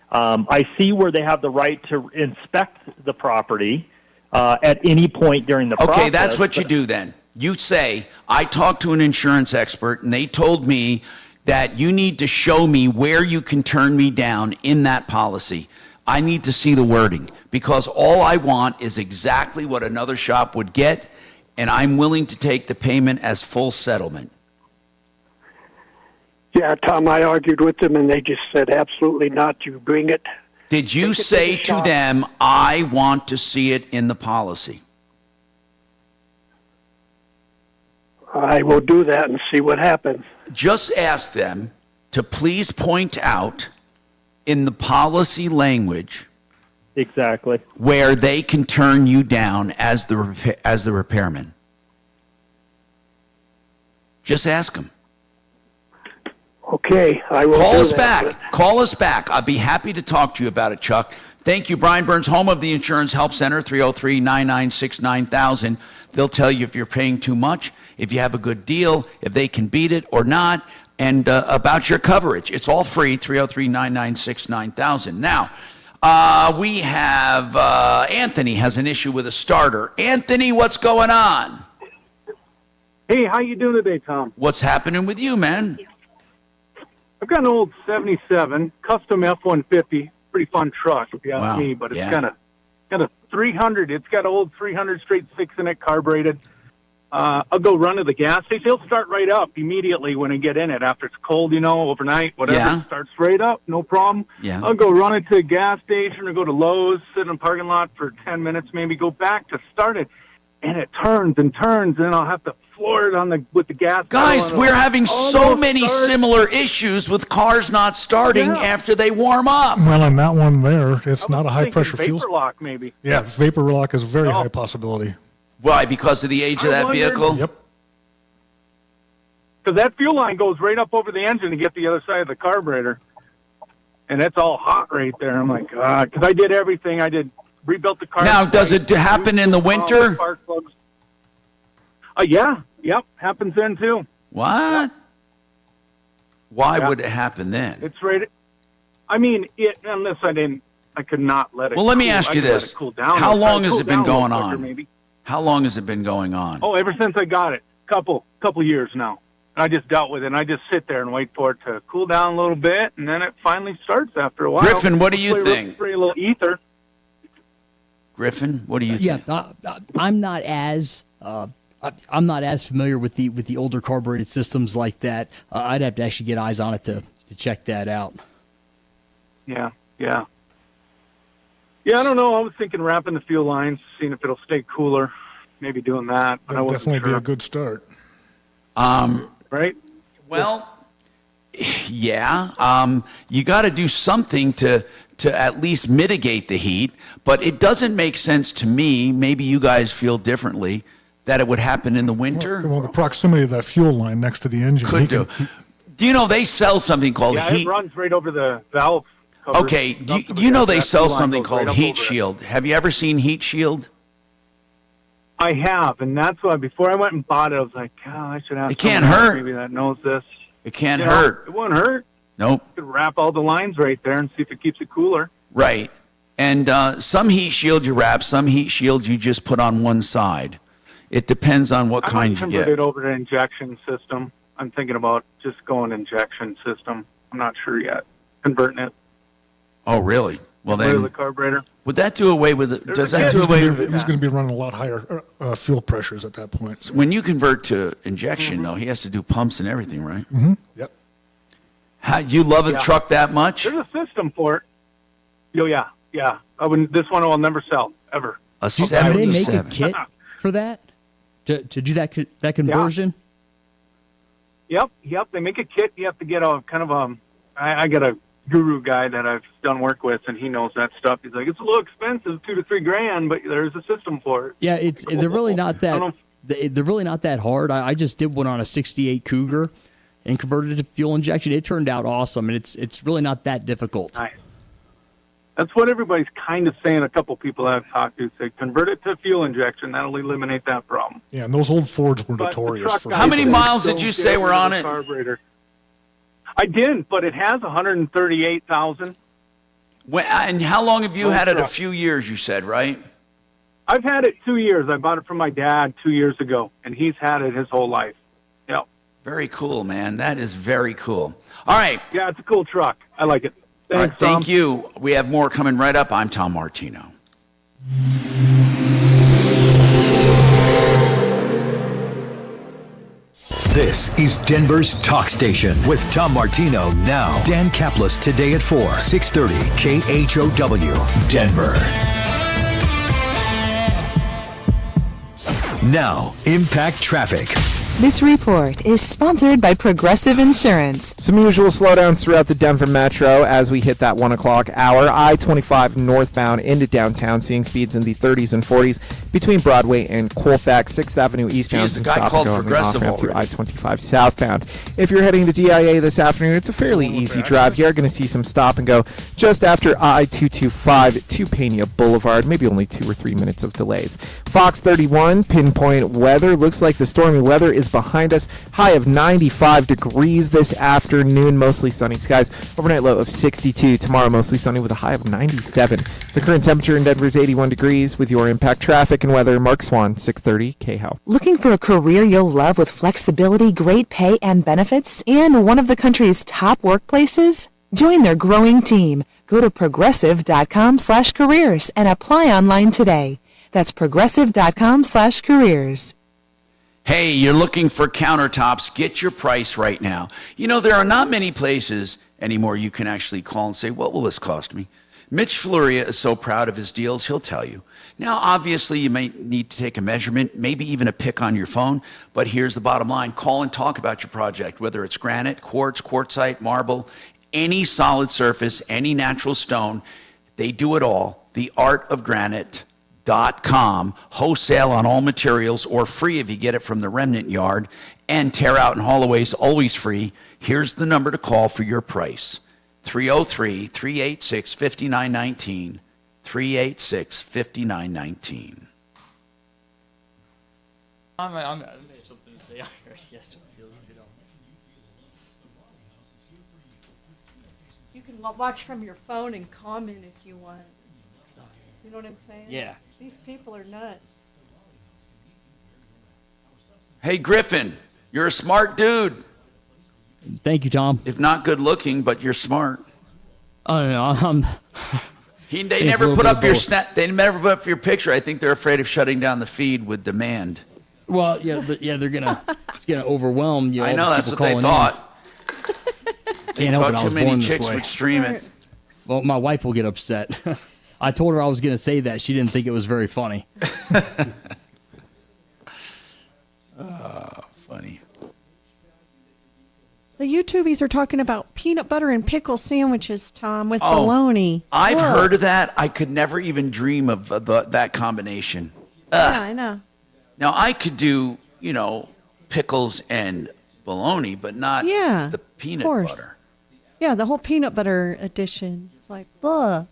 I see where they have the right to inspect the property at any point during the process. Okay, that's what you do then. You say, I talked to an insurance expert, and they told me that you need to show me where you can turn me down in that policy. I need to see the wording, because all I want is exactly what another shop would get, and I'm willing to take the payment as full settlement. Yeah, Tom, I argued with them, and they just said, absolutely not. You bring it. Did you say to them, I want to see it in the policy? I will do that and see what happens. Just ask them to please point out in the policy language exactly where they can turn you down as the repairman. Just ask them. Okay, I will. Call do us that. back. Call us back. I'd be happy to talk to you about it, Chuck. Thank you, Brian Burns, home of the Insurance Help Center, 303-996-9000. They'll tell you if you're paying too much, if you have a good deal, if they can beat it or not, and about your coverage. It's all free, 303-996-9000. Now, we have Anthony has an issue with a starter. Anthony, what's going on? Hey, how you doing today, Tom? What's happening with you, man? I've got an old 77 custom F-150, pretty fun truck if you ask me, but it's got a 300. It's got an old 300 straight six in it, carbureted. I'll go run to the gas station. It'll start right up immediately when I get in it. After it's cold, overnight, whatever, Yeah. it starts right up, no problem. Yeah. I'll go run it to a gas station or go to Lowe's, sit in a parking lot for 10 minutes, maybe go back to start it, and it turns and turns, and I'll have to floor it with the gas. Guys, we're having so many similar issues with cars not starting after they warm up. Well, on that one there, it's not a high-pressure fuel. Vapor lock, maybe. Yeah, vapor lock is a very high possibility. Why? Because of the age of that vehicle? Yep. Because that fuel line goes right up over the engine to get the other side of the carburetor. And it's all hot right there. I'm like, God. Because I did everything. I rebuilt the car. Now, does it happen in the winter? Spark plugs. Yeah. Yep. Happens then, too. What? Why would it happen then? It's right. I mean, unless I could not let it Well, let me cool. ask I you could let this. it cool down. How long has Cool it been down a little going quicker, on? maybe. How long has it been going on? Oh, ever since I got it. Couple years now. And I just dealt with it, and I just sit there and wait for it to cool down a little bit, and then it finally starts after a while. Griffin, what do you think? Spray a little ether. Griffin, what do you think? Yeah, I'm not as familiar with the older carbureted systems like that. I'd have to actually get eyes on it to check that out. Yeah. Yeah, I don't know. I was thinking wrapping the fuel lines, seeing if it'll stay cooler. maybe doing that. But I That'd wasn't definitely be sure. a good start. Right? Well, yeah. You got to do something to at least mitigate the heat, but it doesn't make sense to me. Maybe you guys feel differently that it would happen in the winter. Well, the proximity of that fuel line next to the engine. Could do. Do you know they sell something called Yeah, heat? it runs right over the valve cover. Okay, you know they sell something called Heat Shield. Have you ever seen Heat Shield? I have, and that's why before I went and bought it, I was like, oh, I should have. It can't someone else hurt. Maybe that knows this. It can't You know, hurt. It won't hurt. Nope. You could wrap all the lines right there and see if it keeps it cooler. Right. And some heat shield you wrap, some heat shield you just put on one side. It depends on what I kind might you convert get. it over to injection system. I'm thinking about just going injection system. I'm not sure yet. Converting it. Oh, really? Well, Rid of then the carburetor. would that do away with it? Does that do He's away gonna with be- it? He's going to be running a lot higher fuel pressures at that point. When you convert to injection, though, he has to do pumps and everything, right? Mm-hmm. Yep. How, you love a Yeah. truck that much? There's a system for it. Oh, yeah. I wouldn't, this one will never sell, ever. A Do they make a 77. kit for that? To do that conversion? Yep. They make a kit. You have to get a kind of I got a guru guy that I've done work with, and he knows that stuff. He's like, it's a little expensive, $2,000 to $3,000, but there's a system for it. Yeah, they're really not I don't that. They're really not that hard. I just did one on a '68 Cougar and converted it to fuel injection. It turned out awesome, and it's really not that difficult. Nice. That's what everybody's kind of saying. A couple people I've talked to say, convert it to fuel injection. That'll eliminate that problem. Yeah, and those old Fords were But the notorious truck for. guys How many don't miles did you get say were rid of on the it? Carburetor. I didn't, but it has 138,000. And how long have you No had it? A truck. few years, you said, right? I've had it 2 years. I bought it from my dad 2 years ago, and he's had it his whole life. Yeah. Very cool, man. That is very cool. All right. Yeah, it's a cool truck. I like it. All right, Thanks, Tom. thank you. We have more coming right up. I'm Tom Martino. This is Denver's Talk Station with Tom Martino now. Dan Kaplis today at 4, 630 KHOW, Denver. Now, Impact Traffic. This report is sponsored by Progressive Insurance. Some usual slowdowns throughout the Denver metro as we hit that 1 o'clock hour. I-25 northbound into downtown, seeing speeds in the 30s and 40s between Broadway and Colfax. 6th Avenue eastbound. Geez, the some guy stop and called go on the Progressive off-ramp to already. I-25 southbound. If you're heading to DIA this afternoon, it's a fairly easy drive. You're going to see some stop and go just after I-225 to Pena Boulevard. Maybe only 2 or 3 minutes of delays. Fox 31, pinpoint weather. Looks like the stormy weather is behind us. High of 95 degrees this afternoon. Mostly sunny skies. Overnight low of 62. Tomorrow mostly sunny with a high of 97. The current temperature in Denver is 81 degrees. With your Impact Traffic and weather, Mark Swan, 630 KHOW. Looking for a career you'll love with flexibility, great pay, and benefits in one of the country's top workplaces? Join their growing team. Go to progressive.com/careers and apply online today. That's progressive.com/careers. Hey, you're looking for countertops. Get your price right now. You know, there are not many places anymore you can actually call and say, what will this cost me? Mitch Floria is so proud of his deals, he'll tell you. Now, obviously, you may need to take a measurement, maybe even a pic on your phone, but here's the bottom line. Call and talk about your project, whether it's granite, quartz, quartzite, marble, any solid surface, any natural stone. They do it all. The Art of Granite. .com, wholesale on all materials or free if you get it from the remnant yard, and tear out and haul away is always free. Here's the number to call for your price. 303-386-5919, 386-5919. I have something to say. Yes, You can watch from your phone and comment if you want. You know what I'm saying? Yeah. These people are nuts. Hey, Griffin, you're a smart dude. Thank you, Tom. If not good looking, but you're smart. Oh no, They It's a never little put bit up of your both. snap. They never put up your picture. I think they're afraid of shutting down the feed with demand. Well, yeah, they're gonna it's gonna overwhelm you. I all know the that's people what they calling in. thought. Can't help it. I Too was many born this chicks way. would stream it. Well, my wife will get upset. I told her I was going to say that. She didn't think it was very funny. The YouTubies are talking about peanut butter and pickle sandwiches, Tom, with bologna. I've Whoa. heard of that. I could never even dream of that combination. Yeah, I know. Now, I could do, pickles and bologna, but not the peanut butter. Yeah, the whole peanut butter edition. It's like, ugh.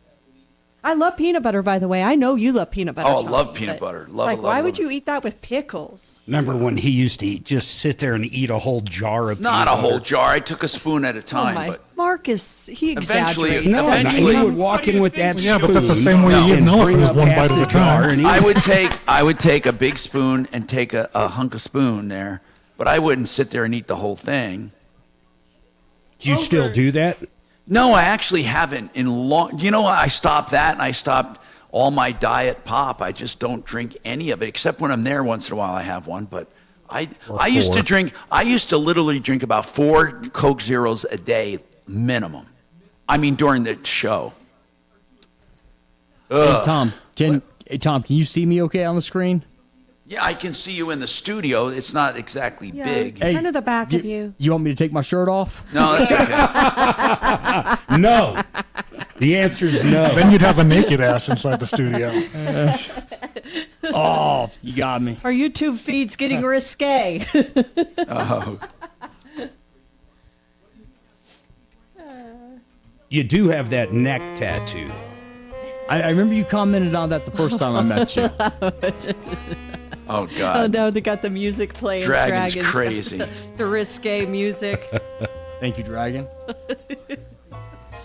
I love peanut butter, by the way. I know you love peanut butter. Oh, I Tom, love peanut butter. Love it, love why it, would love you eat that with pickles? Remember when he used to just sit there and eat a whole jar of Not peanut a whole butter? jar. I took a spoon at a time, but Marcus, he Eventually- exaggerates. no, doesn't eventually- he would walk in with that Yeah, but that's the spoon same way you eat and an elephant, bring is up one half bite at the a time. jar, and he I would take a big spoon and take a hunk of spoon there, but I wouldn't sit there and eat the whole thing. Do you still do that? No, I actually haven't in long. You know what? I stopped that, and I stopped all my diet pop. I just don't drink any of it, except when I'm there once in a while. I have one, but I used to drink. I used to literally drink about 4 Coke Zeros a day minimum. I mean, during the show. Hey, Ugh. Tom, can you see me okay on the screen? Yeah, I can see you in the studio. It's not exactly Yeah, big. kind of the back of you. You want me to take my shirt off? No, that's okay. No. The answer is no. Then you'd have a naked ass inside the studio. Oh, you got me. Our YouTube feed's getting risque. Oh. You do have that neck tattoo. I remember you commented on that the first time I met you. Oh, Oh God. no, they got the music playing. Dragon's Dragons. crazy. The risque music. Thank you, Dragon.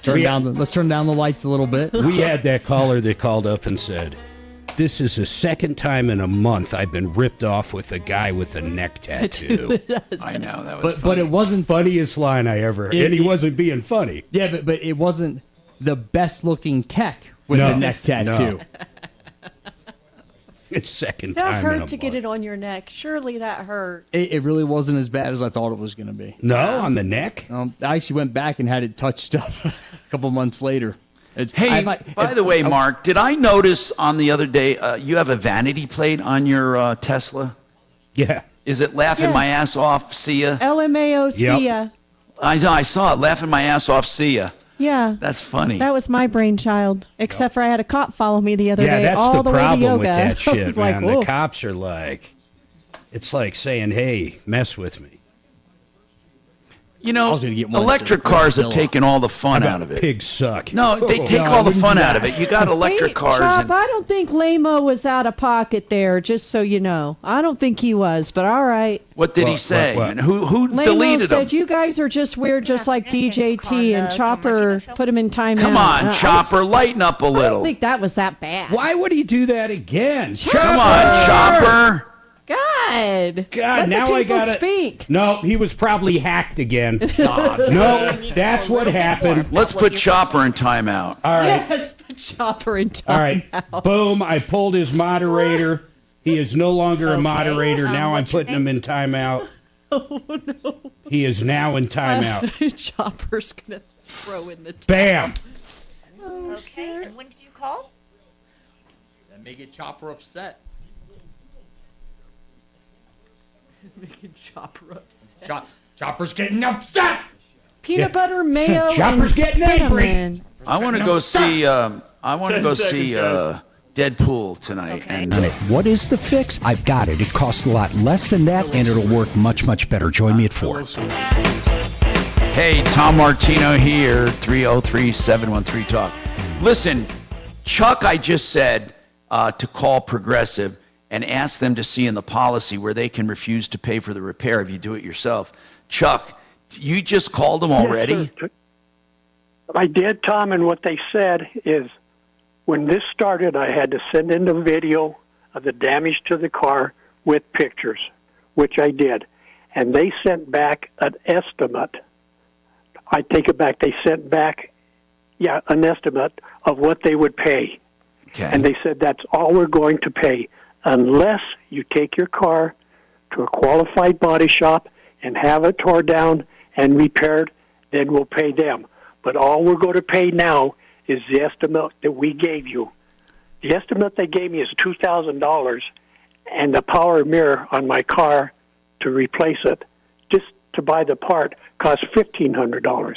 Let's turn down the lights a little bit. We had that caller that called up and said, "This is the second time in a month I've been ripped off with a guy with a neck tattoo." I know, that was But it wasn't funniest line I ever heard. And he wasn't being funny. Yeah, but it wasn't the best looking tech with a neck tattoo. No. It's second That time in a hurt to get it on your neck. Surely that hurt. It really wasn't as bad as I thought it was going to be. No, on the neck? I actually went back and had it touched up a couple months later. Hey, by the way, Mark, did I notice on the other day you have a vanity plate on your Tesla? Yeah. Is it laughing Yeah. my ass off, see ya? LMAO, see ya. I saw it, laughing my ass off, see ya. Yeah. That's funny. That was my brainchild. Except for I had a cop follow me the other Yeah, day that's all the the way to problem yoga. with that I shit, was like, man. whoa. The cops are like, it's like saying, "Hey, mess with me." You know, was gonna get one electric that's a cars have Godzilla. taken all the fun How about out of it. pigs suck? No, they take No, all the I wouldn't fun do out of that. it. You got electric Hey, cars. Chop, And, I don't think Lamo was out of pocket there, just so you know. I don't think he was, but all right. what did he say? what? And who Lamo deleted said him? you guys are just weird, just like DJT and Chopper put him in timeout. Come on, I Chopper, lighten up a don't little. think that was that bad. Why would he do that again? Come on, Chopper. God. God, Let now the I people gotta speak. No, he was probably hacked again. No, that's what happened. Let's put Chopper in timeout. All right. Yes, put Chopper in All right. timeout. Boom. I pulled his moderator. He is no longer a moderator. Now I'm putting him in timeout. Oh, no. He is now in timeout. Chopper's going to throw in the Bam. Okay, and when did you call? That may get Chopper upset. Making Chopper upset. Chopper's getting upset. Peanut butter, mayo, Chopper's and getting angry. cinnamon. I want to go see. I want to 10 go seconds, see guys. Deadpool tonight. And What is the fix? I've got it. It costs a lot less than that, and it'll work much, much better. Join me at 4. hey, Tom Martino here. 303-713-TALK. Listen, Chuck, I just said to call Progressive and ask them to see in the policy where they can refuse to pay for the repair if you do it yourself. Chuck, you just called them already? Yes, I did, Tom, and what they said is when this started, I had to send in the video of the damage to the car with pictures, which I did. And they sent back an estimate. I take it back. They sent back, an estimate of what they would pay. Okay. And they said that's all we're going to pay unless you take your car to a qualified body shop and have it tore down and repaired, then we'll pay them. But all we're going to pay now is the estimate that we gave you. The estimate they gave me is $2,000, and the power mirror on my car to replace it. Just to buy the part costs $1,500.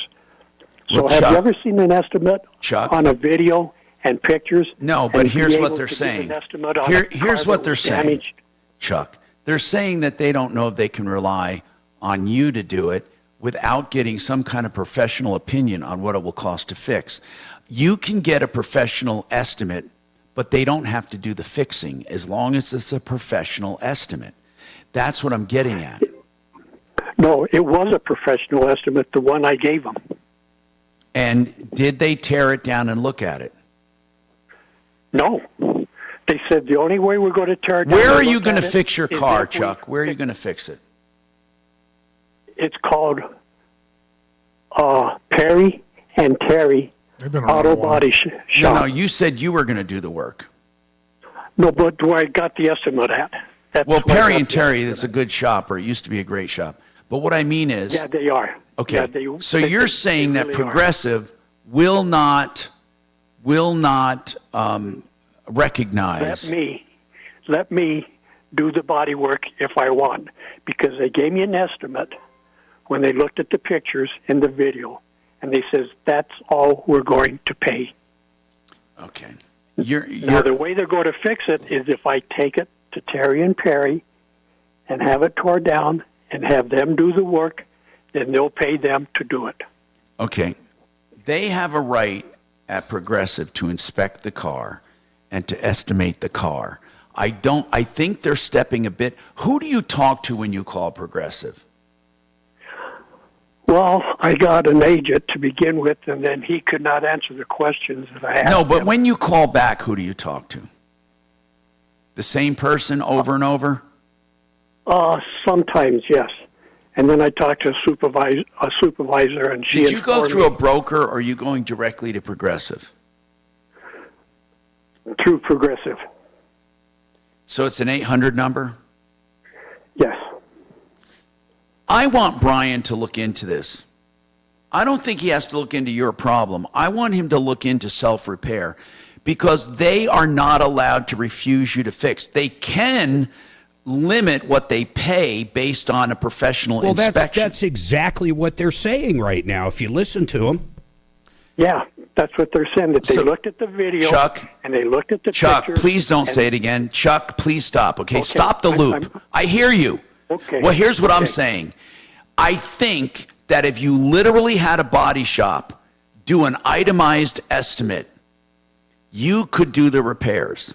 So Well, have Chuck- you ever seen an estimate Chuck? on a video and pictures? No, but and here's be what able they're to give saying. an estimate on a Here's car what that they're was saying, damaged? Chuck. They're saying that they don't know if they can rely on you to do it without getting some kind of professional opinion on what it will cost to fix. You can get a professional estimate, but they don't have to do the fixing as long as it's a professional estimate. That's what I'm getting at. No, it was a professional estimate, the one I gave them. And did they tear it down and look at it? No. They said the only way we're going to tear it down. Where and are you look going to at it fix your is car, if we- Chuck? Where are you going to fix it? It's called Perry and Terry Auto Body Shop. No, you said you were going to do the work. No, but where I got the estimate at. That's Well, where I Perry got and the Terry, estimate that's a good shop, or it used to be a great shop. But what I mean is, Yeah, they are. okay. Yeah, they- So they- you're they saying that really are. Progressive will not recognize. Let me do the body work if I want, because they gave me an estimate when they looked at the pictures in the video, and they says that's all we're going to pay. Okay. Now the way they're going to fix it is if I take it to Terry and Perry and have it tore down and have them do the work, then they'll pay them to do it. Okay. They have a right at Progressive to inspect the car and to estimate the car. I think they're stepping a bit. Who do you talk to when you call Progressive? Well, I got an agent to begin with, and then he could not answer the questions that I asked. No, but him. when you call back, who do you talk to? The same person over and over? Sometimes, yes. And then I talked to a supervisor, and she Did you go informed through a me broker, or are you going directly to Progressive? through Progressive. So it's an 800 number? Yes. I want Brian to look into this. I don't think he has to look into your problem. I want him to look into self-repair because they are not allowed to refuse you to fix. They can limit what they pay based on a professional inspection. That's exactly what they're saying right now, if you listen to them. Yeah, that's what they're saying, that they looked at the video, Chuck, and they looked at the Chuck, pictures. please don't and- say it again. Chuck, please stop, okay? Stop the I'm- loop. I hear you. Okay. Well, here's what I'm Okay. saying. I think that if you literally had a body shop do an itemized estimate, you could do the repairs.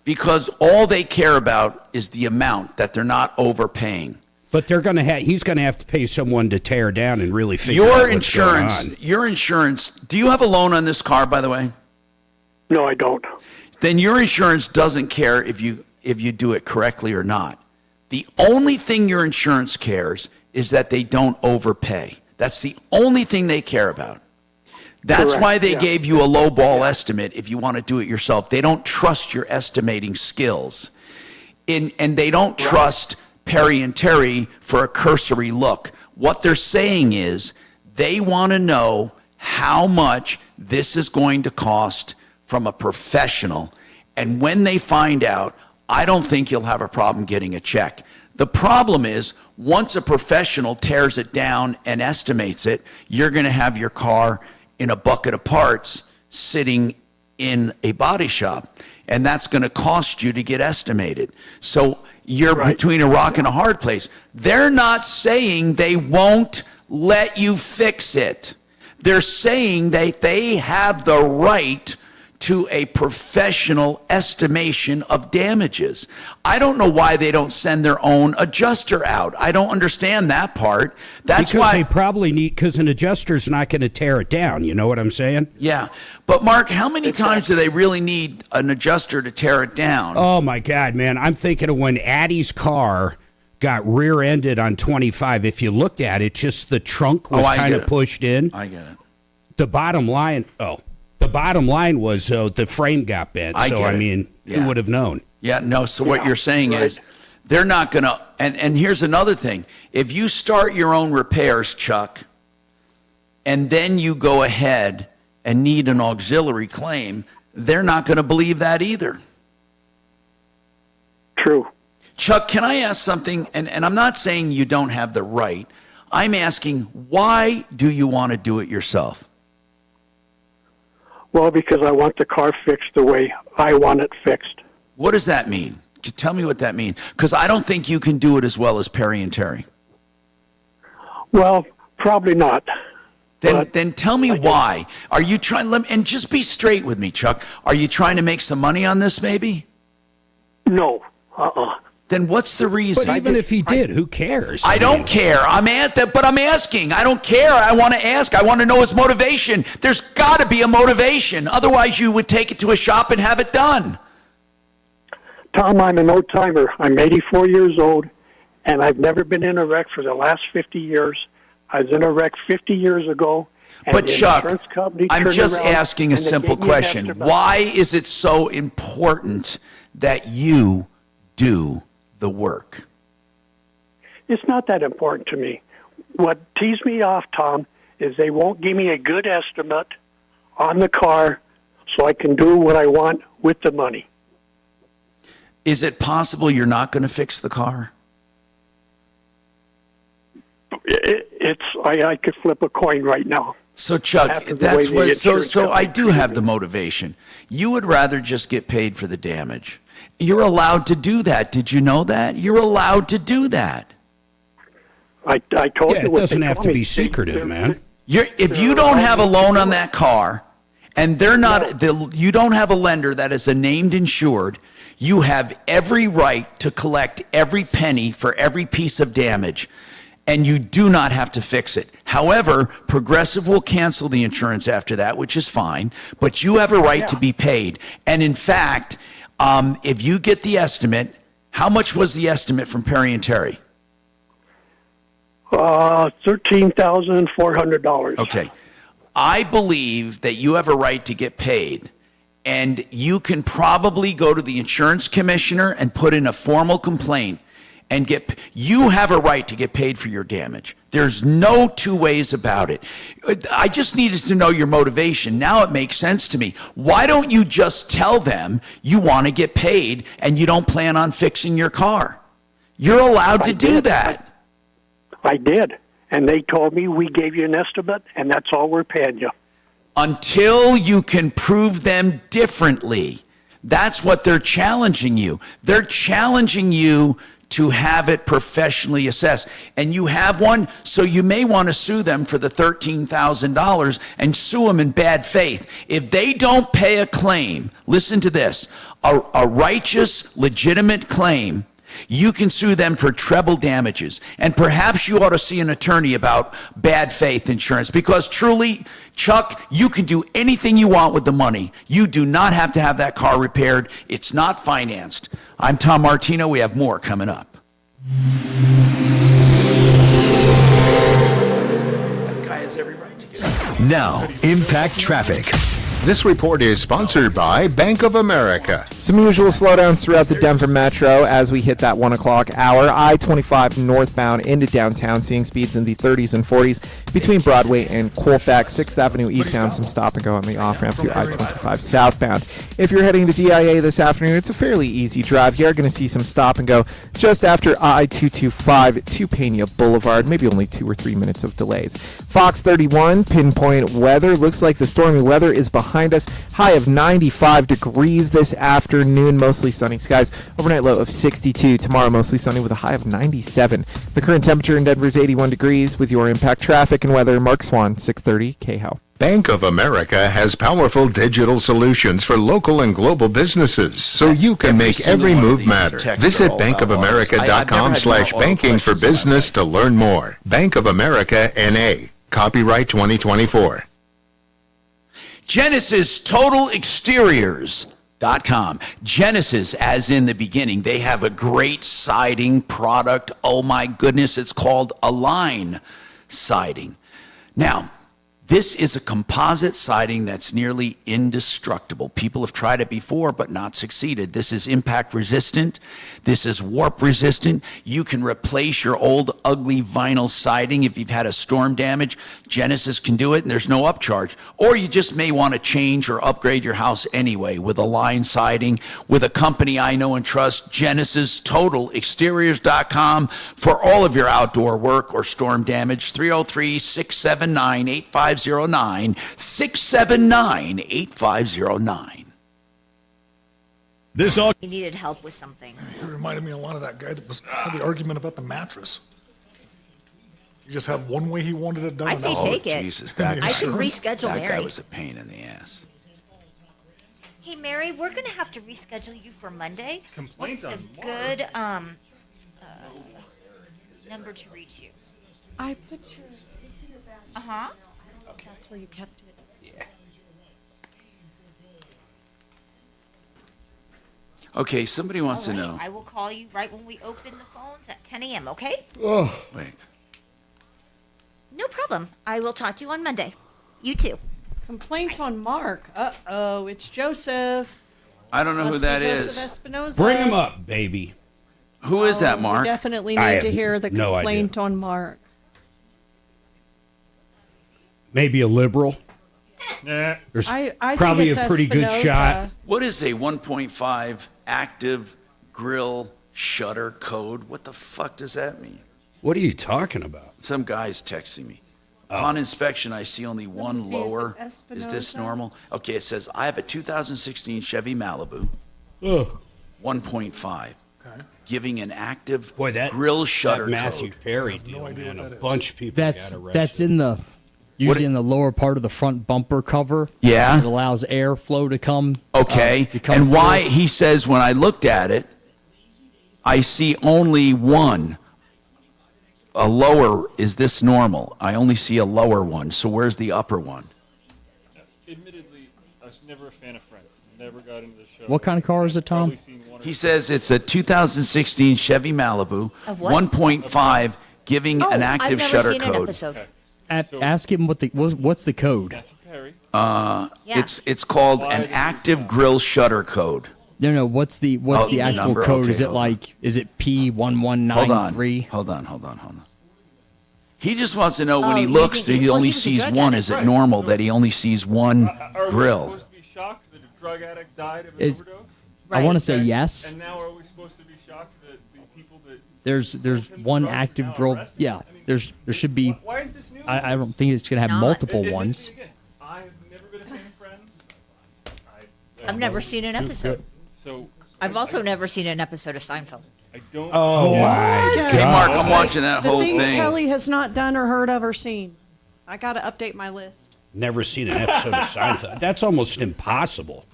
Because all they care about is the amount, that they're not overpaying. But they're going to he's going to have to pay someone to tear down and really figure Your out what's going insurance, on. your insurance, do you have a loan on this car, by the way? No, I don't. Then your insurance doesn't care if you do it correctly or not. The only thing your insurance cares is that they don't overpay. That's the only thing they care about. That's Correct, why they yeah. gave you a low ball estimate if you want to do it yourself. They don't trust your estimating skills. And they don't trust Perry and Terry for a cursory look. What they're saying is they want to know how much this is going to cost from a professional. And when they find out, I don't think you'll have a problem getting a check. The problem is, once a professional tears it down and estimates it, you're going to have your car in a bucket of parts sitting in a body shop. And that's going to cost you to get estimated. So you're between a rock and a hard place. They're not saying they won't let you fix it. They're saying that they have the right to a professional estimation of damages. I don't know why they don't send their own adjuster out. I don't understand that part. That's because why they probably need, because an adjuster's not going to tear it down. You know what I'm saying? Yeah. But Mark, how many times do they really need an adjuster to tear it down? Oh my God, man. I'm thinking of when Addie's car got rear-ended on 25. If you looked at it, just the trunk was kind of pushed in. I get it. The bottom line was the frame got bent. Who would have known? Yeah, no. So what you're saying is they're not going to. And here's another thing. If you start your own repairs, Chuck, and then you go ahead and need an auxiliary claim, they're not going to believe that either. True. Chuck, can I ask something? And I'm not saying you don't have the right. I'm asking, why do you want to do it yourself? Well, because I want the car fixed the way I want it fixed. What does that mean? Tell me what that means. Because I don't think you can do it as well as Perry and Terry. Well, probably not. Then tell me why. Are you trying, and just be straight with me, Chuck. Are you trying to make some money on this, maybe? No. Then what's the reason? But even if he did, who cares? I don't care. But I'm asking. I don't care. I want to ask. I want to know his motivation. There's got to be a motivation. Otherwise, you would take it to a shop and have it done. Tom, I'm an old timer. I'm 84 years old, and I've never been in a wreck for the last 50 years. I was in a wreck 50 years ago. But Chuck, I'm just asking a simple question. Why is it so important that you do the work? It's not that important to me. What tees me off, Tom, is they won't give me a good estimate on the car so I can do what I want with the money. Is it possible you're not going to fix the car? I could flip a coin right now. So Chuck, that's what. So I do have the motivation. You would rather just get paid for the damage. You're allowed to do that. Did you know that? You're allowed to do that. I told you. It doesn't have to be secretive, man. If you don't have a loan on that car, and they're not, you don't have a lender that is a named insured, you have every right to collect every penny for every piece of damage. And you do not have to fix it. However, Progressive will cancel the insurance after that, which is fine, but you have a right to be paid. And in fact, if you get the estimate, how much was the estimate from Perry and Terry? $13,400. Okay. I believe that you have a right to get paid, and you can probably go to the insurance commissioner and put in a formal complaint and you have a right to get paid for your damage. There's no two ways about it. I just needed to know your motivation. Now it makes sense to me. Why don't you just tell them you want to get paid and you don't plan on fixing your car? You're allowed to do that. I did. And they told me we gave you an estimate and that's all we're paying you. Until you can prove them differently. That's what they're challenging you. They're challenging you to have it professionally assessed. And you have one, so you may want to sue them for the $13,000 and sue them in bad faith. If they don't pay a claim, listen to this, a righteous, legitimate claim, you can sue them for treble damages. And perhaps you ought to see an attorney about bad faith insurance, because truly, Chuck, you can do anything you want with the money. You do not have to have that car repaired. It's not financed. I'm Tom Martino. We have more coming up. That guy has every right to get it. Now, Impact Traffic. This report is sponsored by Bank of America. Some usual slowdowns throughout the Denver metro as we hit that 1 o'clock hour. I-25 northbound into downtown, seeing speeds in the 30s and 40s between Broadway and Colfax. 6th Avenue eastbound, some stop and go on the off-ramp to I-25 southbound. If you're heading to DIA this afternoon, it's a fairly easy drive. You're going to see some stop and go just after I-225 to Pena Boulevard. Maybe only 2 or 3 minutes of delays. Fox 31, pinpoint weather. Looks like the stormy weather is behind us. High of 95 degrees this afternoon. Mostly sunny skies. Overnight low of 62. Tomorrow mostly sunny with a high of 97. The current temperature in Denver is 81 degrees. With your Impact Traffic and weather, Mark Swan, 630 KHOW. Bank of America has powerful digital solutions for local and global businesses, so you can make every move matter. Visit bankofamerica.com/banking for business to learn more. Bank of America N.A. Copyright 2024. Genesis Total Exteriors.com. Genesis, as in the beginning, they have a great siding product. Oh my goodness, it's called Align Siding. Now, This is a composite siding that's nearly indestructible. People have tried it before but not succeeded. This is impact resistant. This is warp resistant. You can replace your old ugly vinyl siding if you've had a storm damage. Genesis can do it and there's no upcharge. Or you just may want to change or upgrade your house anyway with a line siding with a company I know and trust, Genesis TotalExteriors.com, for all of your outdoor work or storm damage. 303-679-8509. 679-8509. This all. He needed help with something. It reminded me a lot of that guy that had the argument about the mattress. He just had one way he wanted it done. I say take it. Jesus, I can reschedule that Mary. guy was a pain in the ass. Hey Mary, we're gonna have to reschedule you for Monday. Complaints What's on a good number to reach you? I put your. Uh-huh. Okay. That's where you kept it. Yeah. Okay, somebody wants to know. I will call you right when we open the phones at 10 a.m., okay? Oh. Wait. No problem. I will talk to you on Monday. You too. Complaints on Mark. Uh-oh, it's Joseph. I don't know Must who that be is. Joseph Espinoza. Bring him up, baby. Who is that, Mark? We definitely I need have to hear the no complaint on Mark. Maybe a liberal. Yeah. There's I probably think it's a pretty good Espinoza. shot. What is a 1.5 active grill shutter code? What the fuck does that mean? What are you talking about? Some guy's texting me. Upon inspection, I see only one lower. Is this normal? Okay, it says, I have a 2016 Chevy Malibu. 1.5. Okay. Giving an active grill shutter that Matthew code. Perry deal, man. A bunch of people got arrested. That's in the usually in the lower part of the front bumper cover. Yeah. It allows airflow to come. Okay. And why, he says, when I looked at it, I see only one. A lower, is this normal? I only see a lower one. So where's the upper one? Admittedly, I was never a fan of Friends. Never got into the show. What kind of car is it, Tom? He says it's a 2016 Chevy Malibu, Of what? 1.5, giving an active I've never shutter seen an code. episode. Ask him what's the code. Yeah. It's called an active grill shutter code. No, what's the actual number. code? Okay, is it hold like is it P1193? Hold on. He just wants to know when he Oh, looks, using- he well, only he was a sees drug one. addict. Is it normal that he only sees one Are we grill? supposed to be shocked that a drug addict died of an Is- overdose? I want to say yes. And now are we supposed to be shocked that the people that There's one active drill. Yeah, there should be. Why is this new? I don't think it's gonna have multiple ones. I've never been a fan of Friends. I've never seen an episode. So I've also never seen an episode of Seinfeld. I don't. Oh, my God. Hey, Mark, I'm watching that The whole things thing. Kelly has not done or heard of or seen. I got to update my list. Never seen an episode of Seinfeld. That's almost impossible.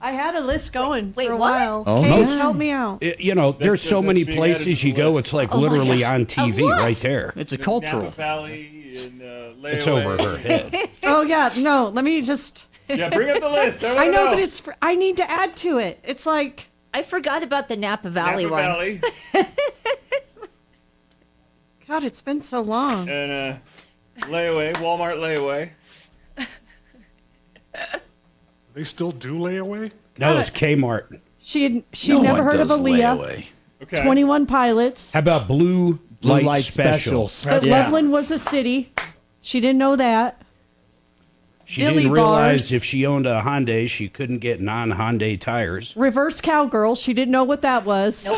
I had a list going for a what? while. Oh, Case, no. help me out. There's so many places you go, it's like Oh, my literally God. on TV right there. It's a Napa cultural. Valley and It's over her head. Oh yeah, no. Let me just. Yeah, bring up the list. I know, but it's. I need to add to it. It's like I forgot about the Napa Valley Napa one. Valley God. It's been so long. and layaway, Walmart layaway. They still do layaway? No, it's Kmart. She No never one heard of does Aaliyah. layaway. Okay. 21 Pilots. How about Blue Light, Light Special? Specials. But Yeah. Loveland was a city. She didn't know that. She Dilly didn't realize bars. if she owned a Hyundai, she couldn't get non-Hyundai tires. Reverse Cowgirl. She didn't know what that was.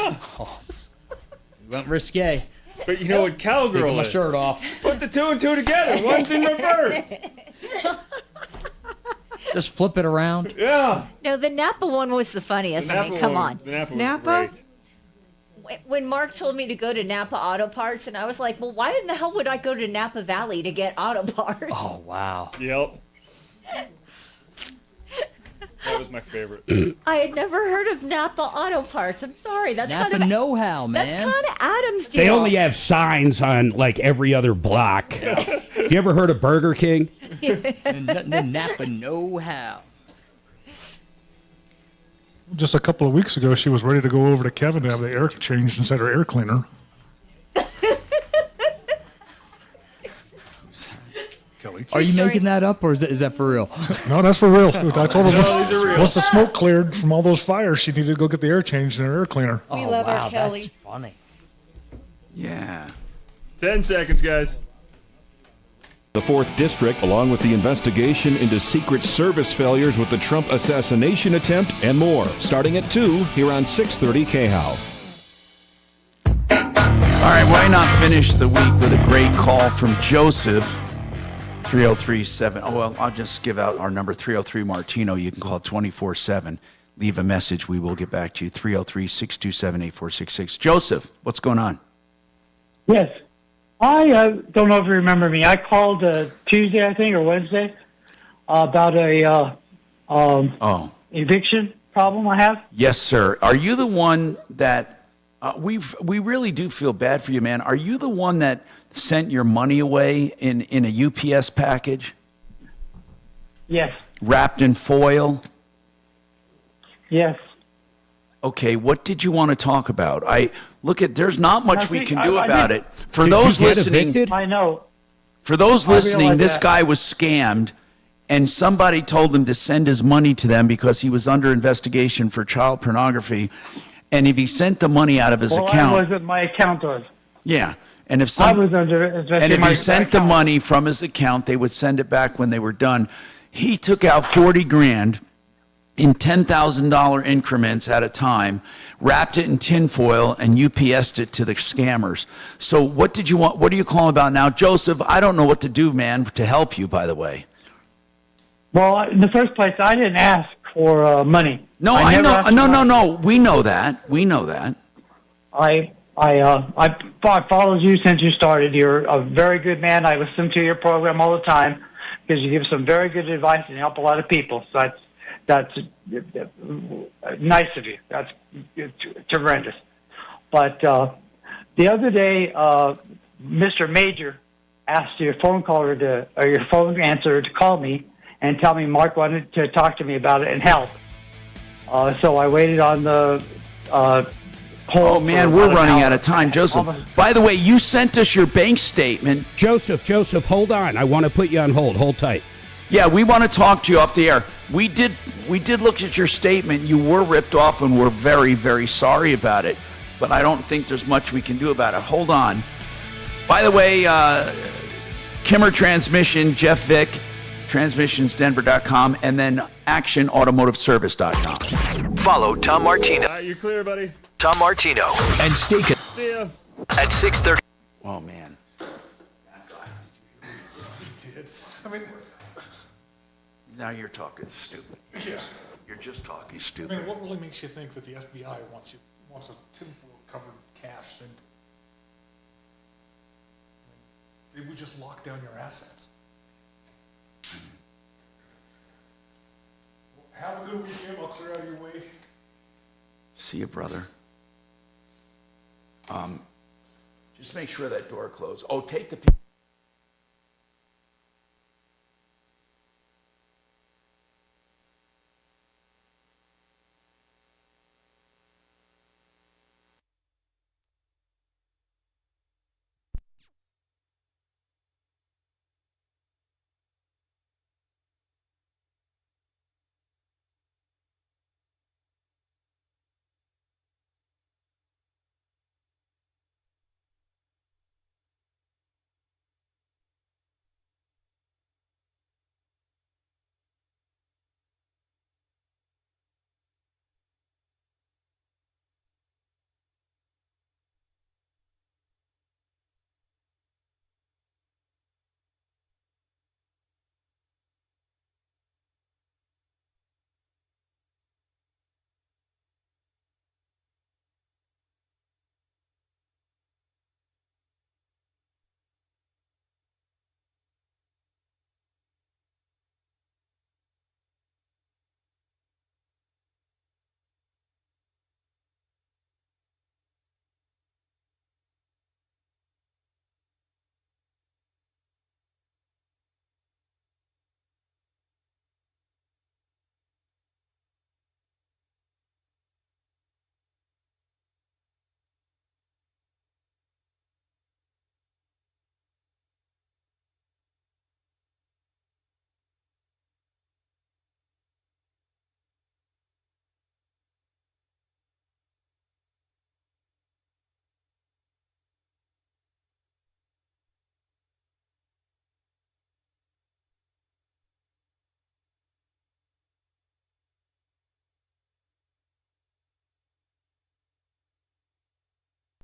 Went risque. But you know what cowgirl Taking my is? shirt off. Put the two and two together. One's in reverse. Just flip it around. Yeah. No, the Napa one was the funniest. I mean, come on. The Napa. Napa? When Mark told me to go to Napa Auto Parts, and I was like, well, why in the hell would I go to Napa Valley to get auto parts? Oh wow. Yep. That was my favorite. I had never heard of Napa Auto Parts. I'm sorry. That's Napa kind of know-how, man. That's kind of Adam's deal. They only have signs on like every other block. You ever heard of Burger King? Napa know-how. Just a couple of weeks ago, she was ready to go over to Kevin to have the air changed inside her air cleaner. Kelly. Are you making that up, or is that for real? No, that's for real. I told her these are real. once the smoke cleared from all those fires, she needed to go get the air changed in her air cleaner. We love our Kelly. That's funny. Yeah. 10 seconds, guys. The 4th District, along with the investigation into Secret Service failures with the Trump assassination attempt and more, starting at 2 here on 630 KHOW. All right, why not finish the week with a great call from Joseph, 303-7. Oh, well, I'll just give out our number, 303 Martino. You can call 24/7. Leave a message. We will get back to you, 303-627-8466. Joseph, what's going on? Yes. I don't know if you remember me. I called Tuesday, I think, or Wednesday about a eviction problem I have. Yes, sir. Are you the one that we really do feel bad for you, man? Are you the one that sent your money away in a UPS package? Yes. Wrapped in foil? Yes. Okay, what did you want to talk about? There's not much we can do about it. For Did those you get listening, evicted? I know. For those I listening, realize this that. guy was scammed, and somebody told him to send his money to them because he was under investigation for child pornography. And if he sent the money out of his account, I wasn't. My account was. yeah, and if I was under investigation. and if my he sent the account. money from his account, they would send it back when they were done. He took out $40,000 in $10,000 increments at a time, wrapped it in tinfoil, and UPS'd it to the scammers. So what did you want? What are you calling about now? Joseph, I don't know what to do, man, to help you, by the way. Well, in the first place, I didn't ask for money. No, I I never know. asked No, for no, money. no. We know that. We know that. I followed you since you started. You're a very good man. I listen to your program all the time because you give some very good advice and help a lot of people. So that's nice of you. That's tremendous. But the other day, Mr. Major asked your phone caller or your phone answer to call me and tell me Mark wanted to talk to me about it and help. So I waited on the Oh, man, we're running out of time, Joseph. By the way, you sent us your bank statement. Joseph, hold on. I want to put you on hold. Hold tight. Yeah, we want to talk to you off the air. We did look at your statement. You were ripped off, and we're very, very sorry about it. But I don't think there's much we can do about it. Hold on. By the way, Kimmer Transmission, Jeff Vick, transmissionsdenver.com, and then actionautomotiveservice.com. Follow Tom Martino. You're clear, buddy. Tom Martino and stay See ya. at 6:30. Oh, man. I mean, Now you're talking stupid. yeah. You're just talking I stupid. mean, what really makes you think that the FBI wants a tinfoil covered cash sent? They would just lock down your assets. Have a good weekend. I'll clear out your way. See you, brother. Just make sure that door closed. Oh, take the...